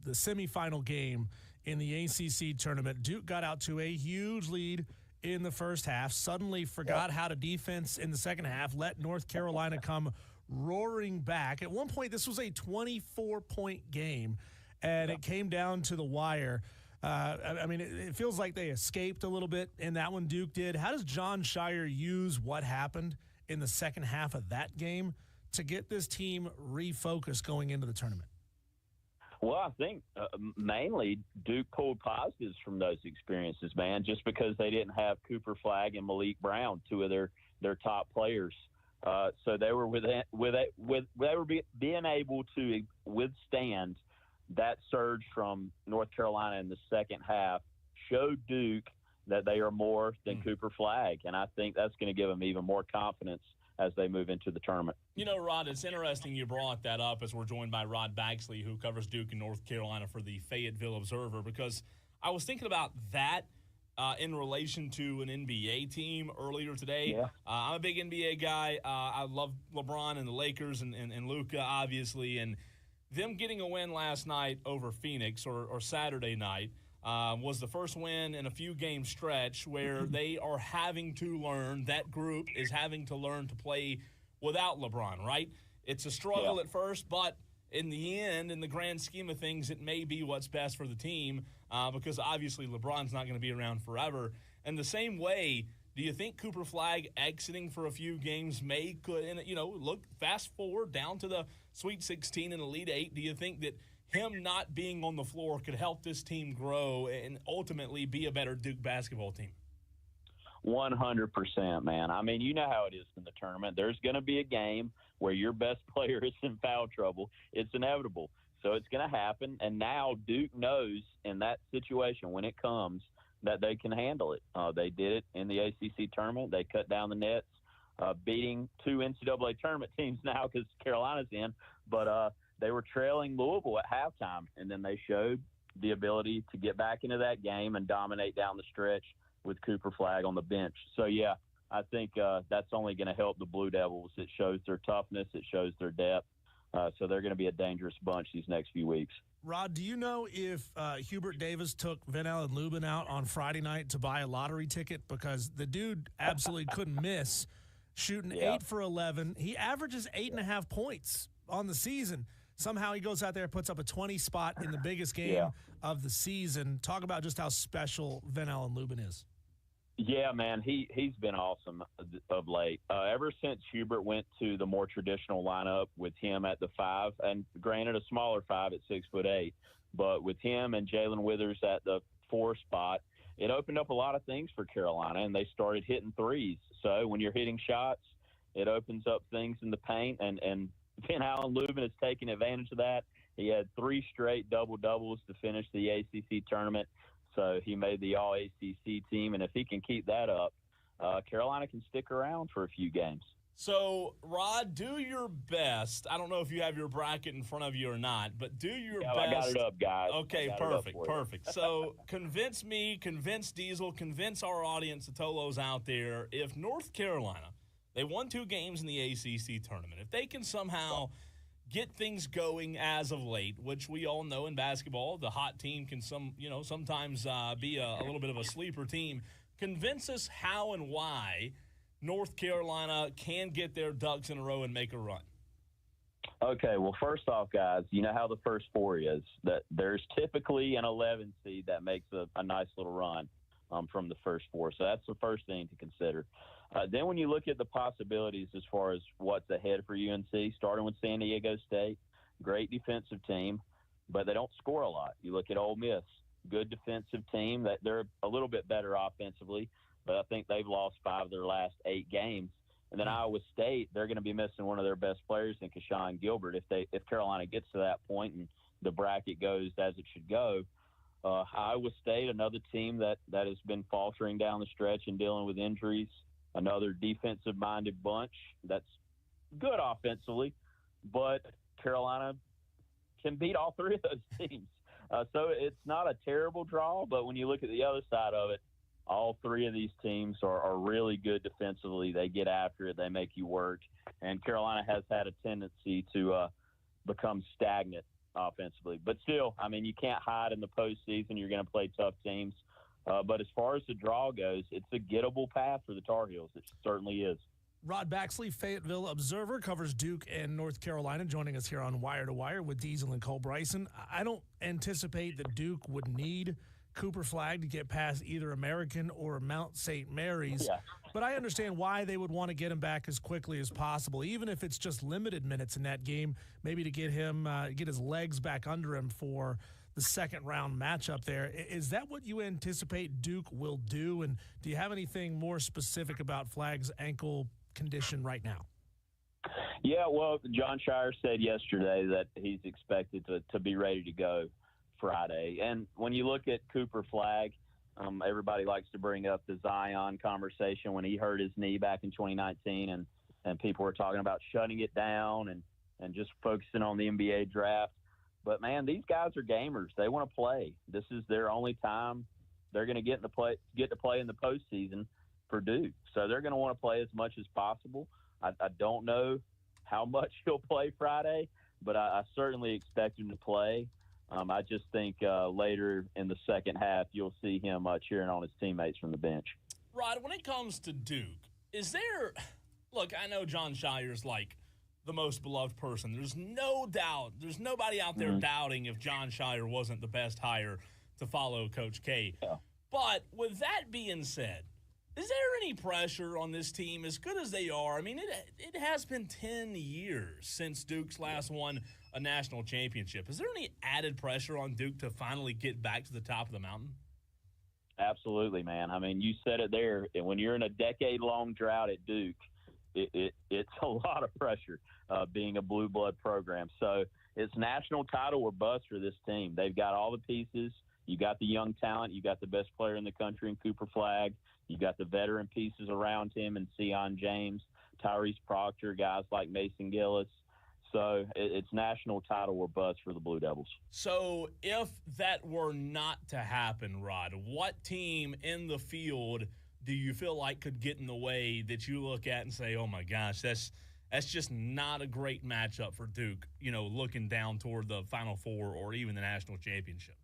semifinal game in the ACC tournament. Duke got out to a huge lead in the first half, suddenly forgot how to defense in the second half, let North Carolina come roaring back. At one point, this was a 24-point game, and it came down to the wire. It feels like they escaped a little bit in that one, Duke did. How does John Shire use what happened in the second half of that game to get this team refocused going into the tournament? Well, I think mainly Duke pulled positives from those experiences, man, just because they didn't have Cooper Flagg and Malik Brown, two of their top players. So they were being able to withstand that surge from North Carolina in the second half, showed Duke that they are more than Cooper Flagg, and I think that's going to give them even more confidence as they move into the tournament. Rod, it's interesting you brought that up as we're joined by Rod Baxley, who covers Duke in North Carolina for the Fayetteville Observer, because I was thinking about that in relation to an NBA team earlier today. Yeah. I'm a big NBA guy. I love LeBron and the Lakers and Luka, obviously, and them getting a win last night over Phoenix or Saturday night was the first win in a few-game stretch where they are having to learn, that group is having to learn to play without LeBron, right? It's a struggle at first, but in the end, in the grand scheme of things, it may be what's best for the team because obviously LeBron's not going to be around forever. And the same way, do you think Cooper Flagg exiting for a few games look fast forward down to the Sweet 16 and Elite 8, do you think that him not being on the floor could help this team grow and ultimately be a better Duke basketball team? 100%, man. I mean, you know how it is in the tournament. There's going to be a game where your best player is in foul trouble. It's inevitable. So it's going to happen. And now Duke knows in that situation when it comes that they can handle it. They did it in the ACC tournament. They cut down the nets, beating two NCAA tournament teams now because Carolina's in. But they were trailing Louisville at halftime, and then they showed the ability to get back into that game and dominate down the stretch with Cooper Flagg on the bench. So, yeah, I think that's only going to help the Blue Devils. It shows their toughness. It shows their depth. So they're going to be a dangerous bunch these next few weeks. Rod, do you know if Hubert Davis took Van Allen Lubin out on Friday night to buy a lottery ticket? Because the dude absolutely couldn't miss, shooting 8 for 11. He averages 8.5 points on the season. Somehow he goes out there and puts up a 20 spot in the biggest game of the season. Talk about just how special Van Allen Lubin is. Yeah, man, he's been awesome of late. Ever since Hubert went to the more traditional lineup with him at the 5, and granted a smaller 5 at 6'8", but with him and Jalen Withers at the 4 spot, it opened up a lot of things for Carolina, and they started hitting threes. So when you're hitting shots, it opens up things in the paint, and Van Allen Lubin has taken advantage of that. He had 3 straight double-doubles to finish the ACC tournament. So he made the All-ACC team, and if he can keep that up, Carolina can stick around for a few games. So, Rod, do your best. I don't know if you have your bracket in front of you or not, but do your best. I got it up, guys. Okay, perfect. So, convince me, convince Diesel, convince our audience, the Tolos out there, if North Carolina, they won 2 games in the ACC tournament, if they can somehow get things going as of late, which we all know in basketball, the hot team can sometimes be a little bit of a sleeper team. Convince us how and why North Carolina can get their ducks in a row and make a run. Okay, well, first off, guys, you know how the first 4 is, that there's typically an 11 seed that makes a nice little run from the first 4. So that's the first thing to consider. Then when you look at the possibilities as far as what's ahead for UNC, starting with San Diego State, great defensive team, but they don't score a lot. You look at Ole Miss, good defensive team, that they're a little bit better offensively, but I think they've lost 5 of their last 8 games. And then Iowa State, they're going to be missing one of their best players in Keshawn Gilbert if Carolina gets to that point and the bracket goes as it should go. Iowa State, another team that has been faltering down the stretch and dealing with injuries, another defensive-minded bunch that's good offensively, but Carolina can beat all 3 of those teams. So it's not a terrible draw, but when you look at the other side of it, all 3 of these teams are really good defensively. They get after it. They make you work. And Carolina has had a tendency to become stagnant offensively. But still, I mean, you can't hide in the postseason. You're going to play tough teams. But as far as the draw goes, it's a gettable path for the Tar Heels. It certainly is. Rod Baxley, Fayetteville Observer, covers Duke and North Carolina, joining us here on Wire to Wire with Diesel and Cole Bryson. I don't anticipate that Duke would need Cooper Flagg to get past either American or Mount St. Mary's. Yeah. But I understand why they would want to get him back as quickly as possible, even if it's just limited minutes in that game, maybe to get him get his legs back under him for the second round matchup there. Is that what you anticipate Duke will do? And do you have anything more specific about Flagg's ankle condition right now? Yeah, well, John Shire said yesterday that he's expected to be ready to go Friday. And when you look at Cooper Flagg, everybody likes to bring up the Zion conversation when he hurt his knee back in 2019, and people were talking about shutting it down and just focusing on the NBA draft. But, man, these guys are gamers. They want to play. This is their only time they're going to get to play in the postseason for Duke. So they're going to want to play as much as possible. I don't know how much he'll play Friday, but I certainly expect him to play. I just think later in the second half, you'll see him cheering on his teammates from the bench. Rod, when it comes to Duke, is there – look, I know John Shire's like the most beloved person. There's no doubt. There's nobody out there doubting if John Shire wasn't the best hire to follow Coach K. Yeah. But with that being said, is there any pressure on this team, as good as they are? I mean, it has been 10 years since Duke's last won a national championship. Is there any added pressure on Duke to finally get back to the top of the mountain? Absolutely, man. I mean, you said it there. When you're in a decade-long drought at Duke, it's a lot of pressure being a blue blood program. So it's national title or bust for this team. They've got all the pieces. You got the young talent. You got the best player in the country in Cooper Flagg. You got the veteran pieces around him and Sion James, Tyrese Proctor, guys like Mason Gillis. So it's national title or bust for the Blue Devils. So if that were not to happen, Rod, what team in the field do you feel like could get in the way that you look at and say, oh, my gosh, that's just not a great matchup for Duke, looking down toward the Final Four or even the national championship?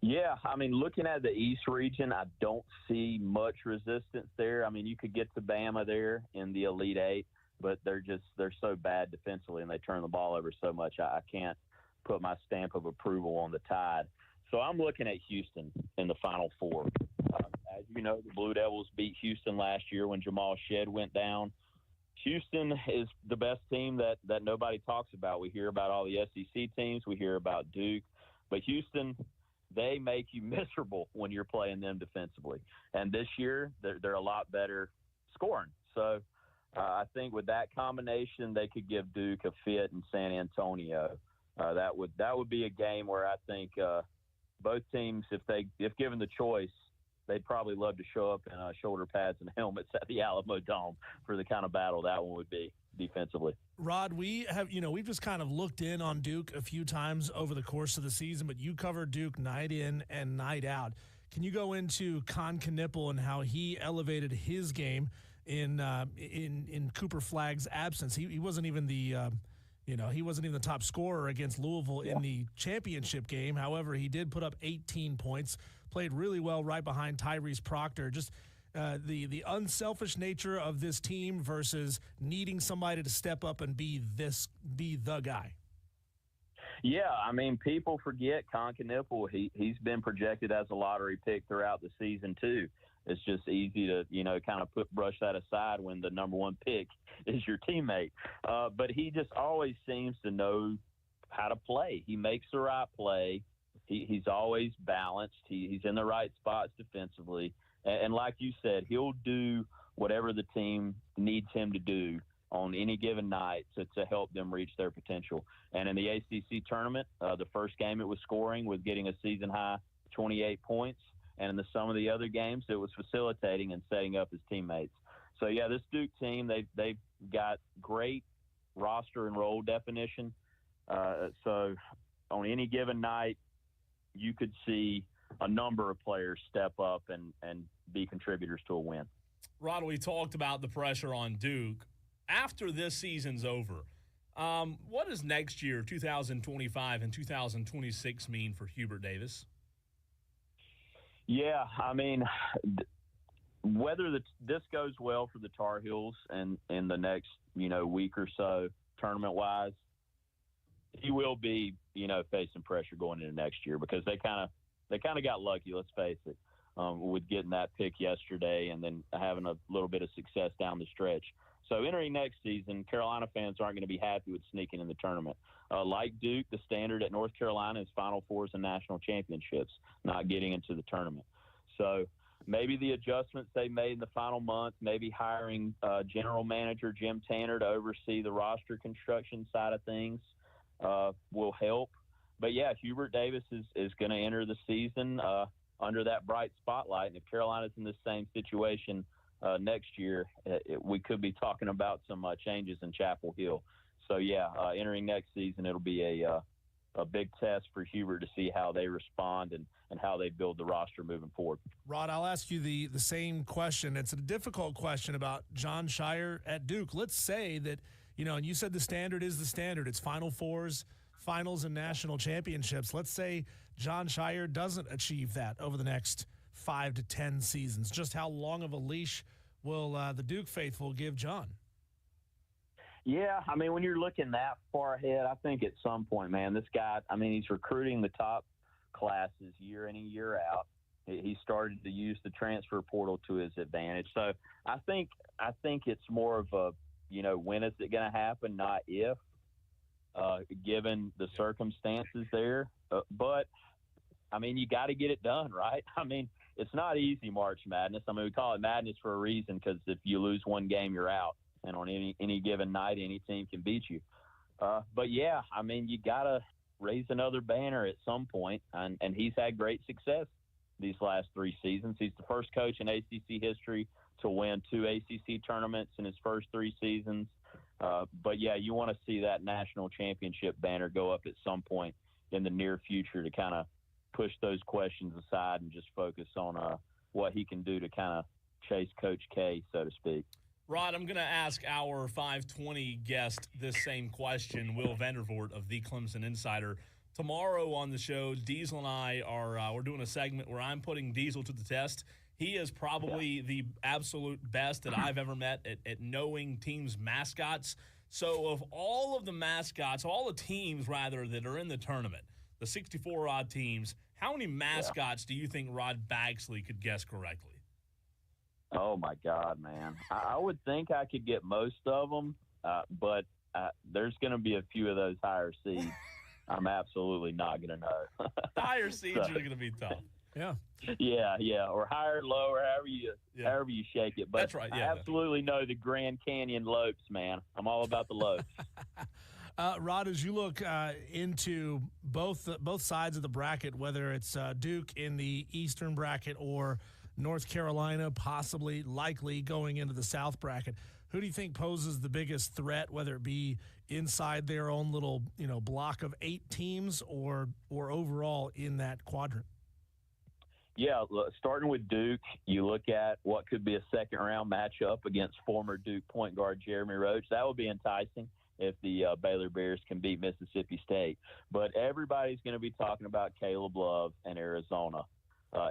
Yeah, I mean, looking at the East region, I don't see much resistance there. I mean, you could get to Bama there in the Elite Eight, but they're so bad defensively and they turn the ball over so much. I can't put my stamp of approval on the Tide. So I'm looking at Houston in the Final Four. As you know, the Blue Devils beat Houston last year when Jamal Shedd went down. Houston is the best team that nobody talks about. We hear about all the SEC teams. We hear about Duke. But Houston, they make you miserable when you're playing them defensively. And this year, they're a lot better scoring. So I think with that combination, they could give Duke a fit in San Antonio. That would be a game where I think both teams, if given the choice, they'd probably love to show up in shoulder pads and helmets at the Alamo Dome for the kind of battle that one would be defensively. Rod, we've just kind of looked in on Duke a few times over the course of the season, but you cover Duke night in and night out. Can you go into Con Knippel and how he elevated his game in Cooper Flagg's absence? He wasn't even the he wasn't even the top scorer against Louisville in the championship game. However, he did put up 18 points, played really well right behind Tyrese Proctor. Just the unselfish nature of this team versus needing somebody to step up and be the guy. Yeah, I mean, people forget Con Knippel. He's been projected as a lottery pick throughout the season too. It's just easy to, kind of brush that aside when the number one pick is your teammate. But he just always seems to know how to play. He makes the right play. He's always balanced. He's in the right spots defensively. And like you said, he'll do whatever the team needs him to do on any given night to help them reach their potential. And in the ACC tournament, the first game it was scoring was getting a season-high 28 points. And in some of the other games, it was facilitating and setting up his teammates. So, yeah, this Duke team, they've got great roster and role definition. So on any given night, you could see a number of players step up and be contributors to a win. Rod, we talked about the pressure on Duke. After this season's over, what does next year, 2025 and 2026, mean for Hubert Davis? Yeah, I mean, whether this goes well for the Tar Heels and in the next, week or so, tournament-wise, he will be, facing pressure going into next year because they kind of got lucky, let's face it, with getting that pick yesterday and then having a little bit of success down the stretch. So entering next season, Carolina fans aren't going to be happy with sneaking in the tournament. Like Duke, the standard at North Carolina is Final Fours and national championships, not getting into the tournament. So maybe the adjustments they made in the final month, maybe hiring general manager Jim Tanner to oversee the roster construction side of things will help. But, yeah, Hubert Davis is going to enter the season under that bright spotlight. And if Carolina's in the same situation next year, we could be talking about some changes in Chapel Hill. So, yeah, entering next season, it'll be a big test for Hubert to see how they respond and how they build the roster moving forward. Rod, I'll ask you the same question. It's a difficult question about Jon Scheyer at Duke. Let's say that, and you said the standard is the standard. It's Final Fours, finals, and national championships. Let's say Jon Scheyer doesn't achieve that over the next 5 to 10 seasons. Just how long of a leash will the Duke faithful give Jon? Yeah, I mean, when you're looking that far ahead, I think at some point, man, this guy, I mean, he's recruiting the top classes year in and year out. He started to use the transfer portal to his advantage. So I think it's more of a, when is it going to happen, not if, given the circumstances there. But, I mean, you got to get it done, right? I mean, it's not easy, March Madness. I mean, we call it madness for a reason because if you lose one game, you're out. And on any given night, any team can beat you. But, yeah, I mean, you got to raise another banner at some point, and he's had great success these last 3 seasons. He's the first coach in ACC history to win 2 ACC tournaments in his first 3 seasons. But, yeah, you want to see that national championship banner go up at some point in the near future to kind of push those questions aside and just focus on what he can do to kind of chase Coach K, so to speak. Rod, I'm going to ask our 520 guest this same question, Will Vandervort of the Clemson Insider. Tomorrow on the show, Diesel and I we're doing a segment where I'm putting Diesel to the test. He is probably the absolute best that I've ever met at knowing teams' mascots. So of all of the mascots, all the teams, rather, that are in the tournament, the 64-odd teams, how many mascots do you think Rod Baxley could guess correctly? Oh, my God, man. I would think I could get most of them, but there's going to be a few of those higher seeds I'm absolutely not going to know. Higher seeds are going to be tough. Yeah. Yeah, or higher, lower, however you shake it. But that's right. Yeah, I absolutely know the Grand Canyon lopes, man. I'm all about the lopes. Rod, as you look into both sides of the bracket, whether it's Duke in the Eastern bracket or North Carolina possibly, likely going into the South bracket. Who do you think poses the biggest threat, whether it be inside their own little, block of 8 teams or overall in that quadrant? Yeah, starting with Duke, you look at what could be a second-round matchup against former Duke point guard Jeremy Roach. That would be enticing if the Baylor Bears can beat Mississippi State. But everybody's going to be talking about Caleb Love and Arizona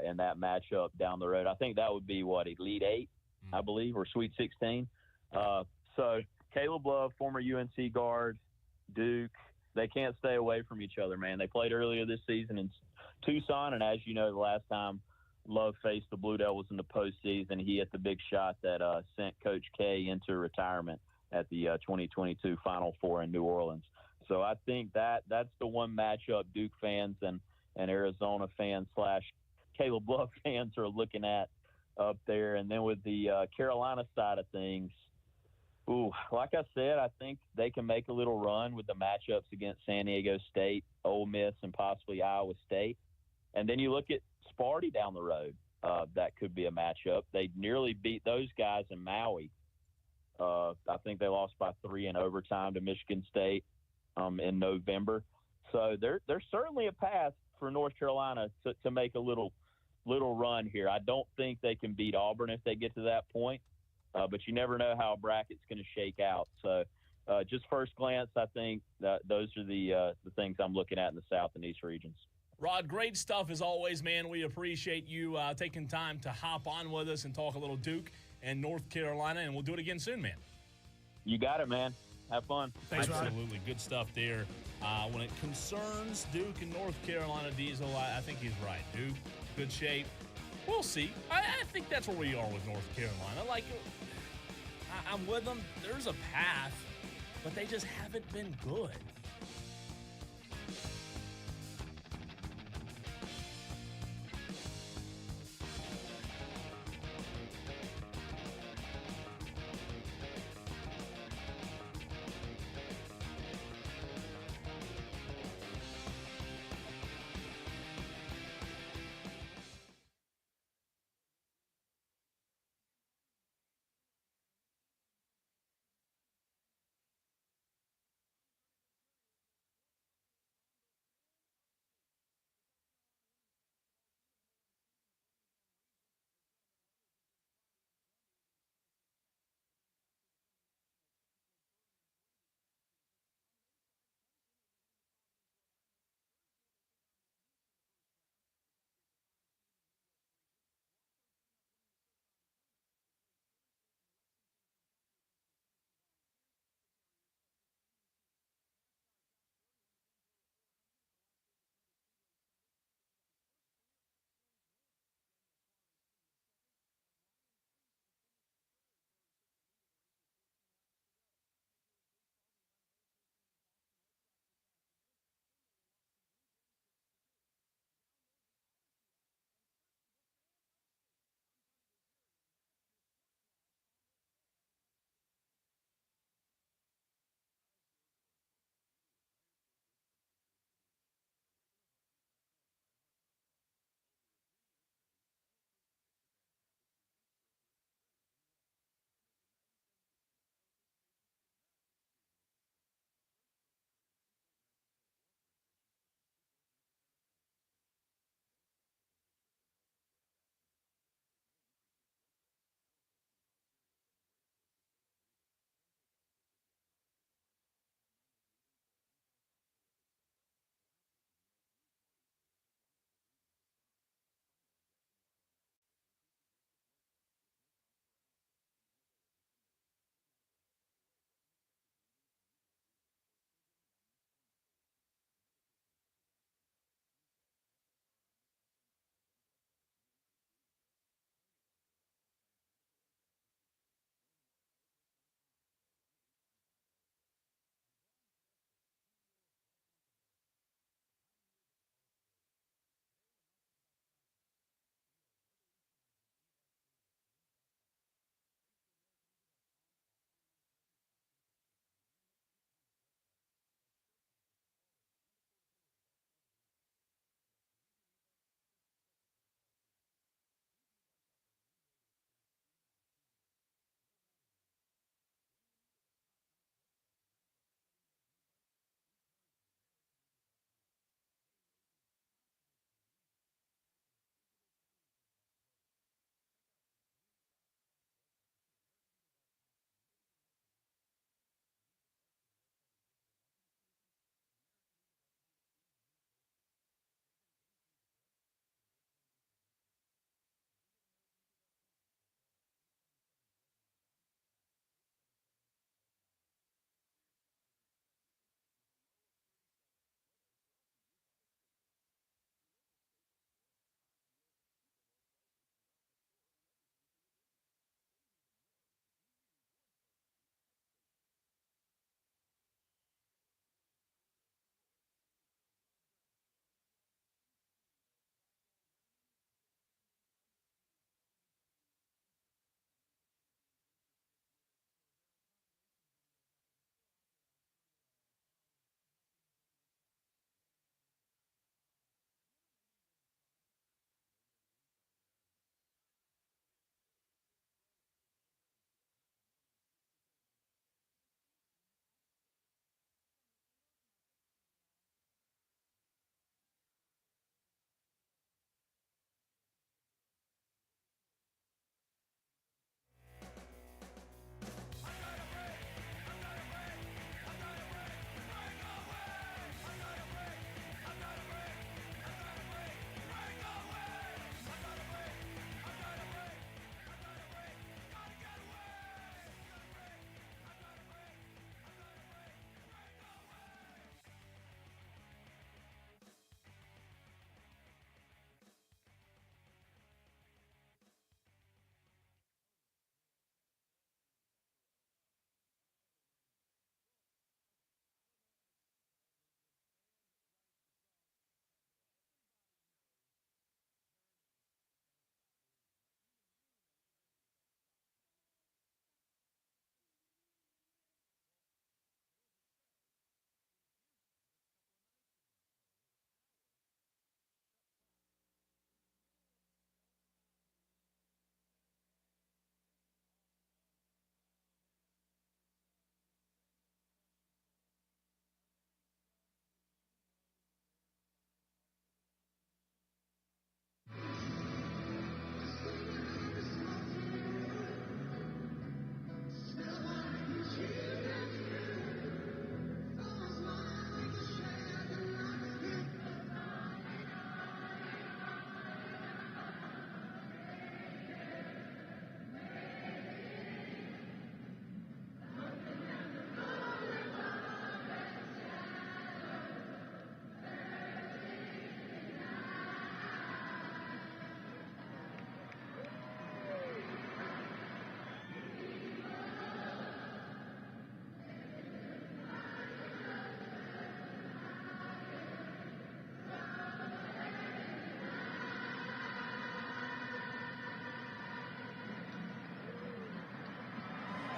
in that matchup down the road. I think that would be, Elite 8, I believe, or Sweet 16. So Caleb Love, former UNC guard, Duke, they can't stay away from each other, man. They played earlier this season in Tucson, and as you know, the last time Love faced the Blue Devils in the postseason, he hit the big shot that sent Coach K into retirement at the 2022 Final Four in New Orleans. So I think that's the one matchup Duke fans and Arizona fans / Caleb Love fans are looking at up there. And then with the Carolina side of things, like I said, I think they can make a little run with the matchups against San Diego State, Ole Miss, and possibly Iowa State. And then you look at Sparty down the road. That could be a matchup. They nearly beat those guys in Maui. I think they lost by 3 in overtime to Michigan State in November. So there's certainly a path for North Carolina to make a little run here. I don't think they can beat Auburn if they get to that point. But you never know how a bracket's going to shake out. So just first glance, I think that those are the things I'm looking at in the South and East regions. Rod, great stuff as always, man. We appreciate you taking time to hop on with us and talk a little Duke and North Carolina, and we'll do it again soon, man. You got it, man. Have fun. Thanks, absolutely. Good stuff there. When it concerns Duke and North Carolina, Diesel, I think he's right. Duke, good shape. We'll see. I think that's where we are with North Carolina. I'm with them. There's a path, but they just haven't been good.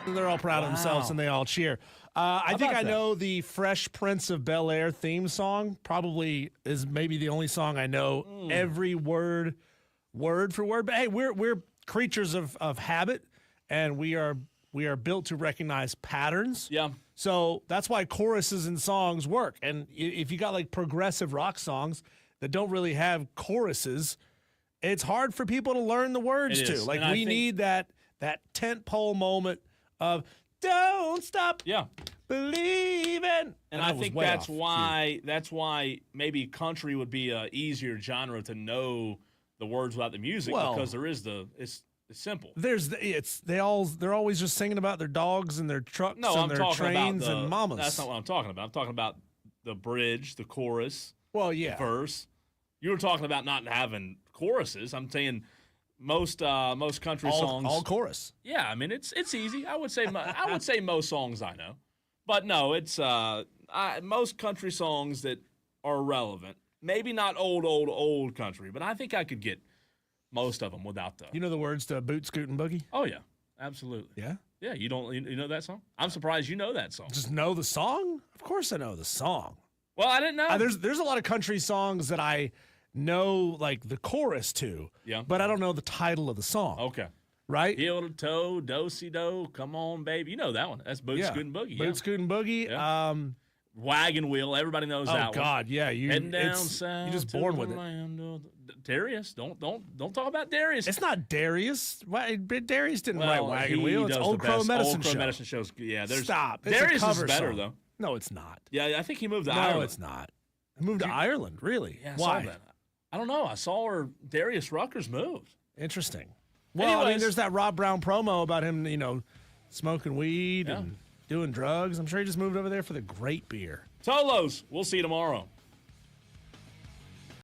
They're all proud of themselves and they all cheer. I think I know the Fresh Prince of Bel-Air theme song. Probably is maybe the only song I know every word for word. But hey, we're creatures of habit, and we are built to recognize patterns. Yeah. So that's why choruses in songs work. And if you got like progressive rock songs that don't really have choruses, it's hard for people to learn the words to. Like we need that tentpole moment of don't stop believing. And I think that's why maybe country would be an easier genre to know the words without the music, because there is it's simple. They're always just singing about their dogs and their trucks and their trains and mamas. That's not what I'm talking about. I'm talking about the bridge, the chorus. Well, yeah. The verse. You were talking about not having choruses. I'm saying most country songs all chorus. Yeah, I mean it's easy. I would say most songs I know, but no, it's most country songs that are relevant. Maybe not old country, but I think I could get most of them without the. You know the words to Boot Scootin' Boogie? Oh yeah, absolutely. Yeah. Yeah, you know that song? I'm surprised you know that song. Just know the song? Of course I know the song. Well, I didn't know. There's a lot of country songs that I know like the chorus to, but I don't know the title of the song. Okay. Right? Heel to toe, do-si-do, come on, baby. You know that one. That's Boot Scootin' Boogie. Boot Scootin' Boogie. Yeah. Wagon Wheel. Everybody knows that one. Oh God, yeah. Heading down south. You're just born with it. Darius, don't talk about Darius. It's not Darius. Darius didn't write Wagon Wheel. It's Old Crow Medicine Show. Old Crow Medicine Shows. Yeah, Stop. Darius is better though. No, it's not. Yeah, I think he moved to Ireland. No, it's not. He moved to Ireland. Really? Yeah, why? I saw that. I don't know. I saw where Darius Ruckers moved. Interesting. Well, I mean, there's that Rob Brown promo about him, smoking weed and doing drugs. I'm sure he just moved over there for the great beer. Tolos, we'll see you tomorrow.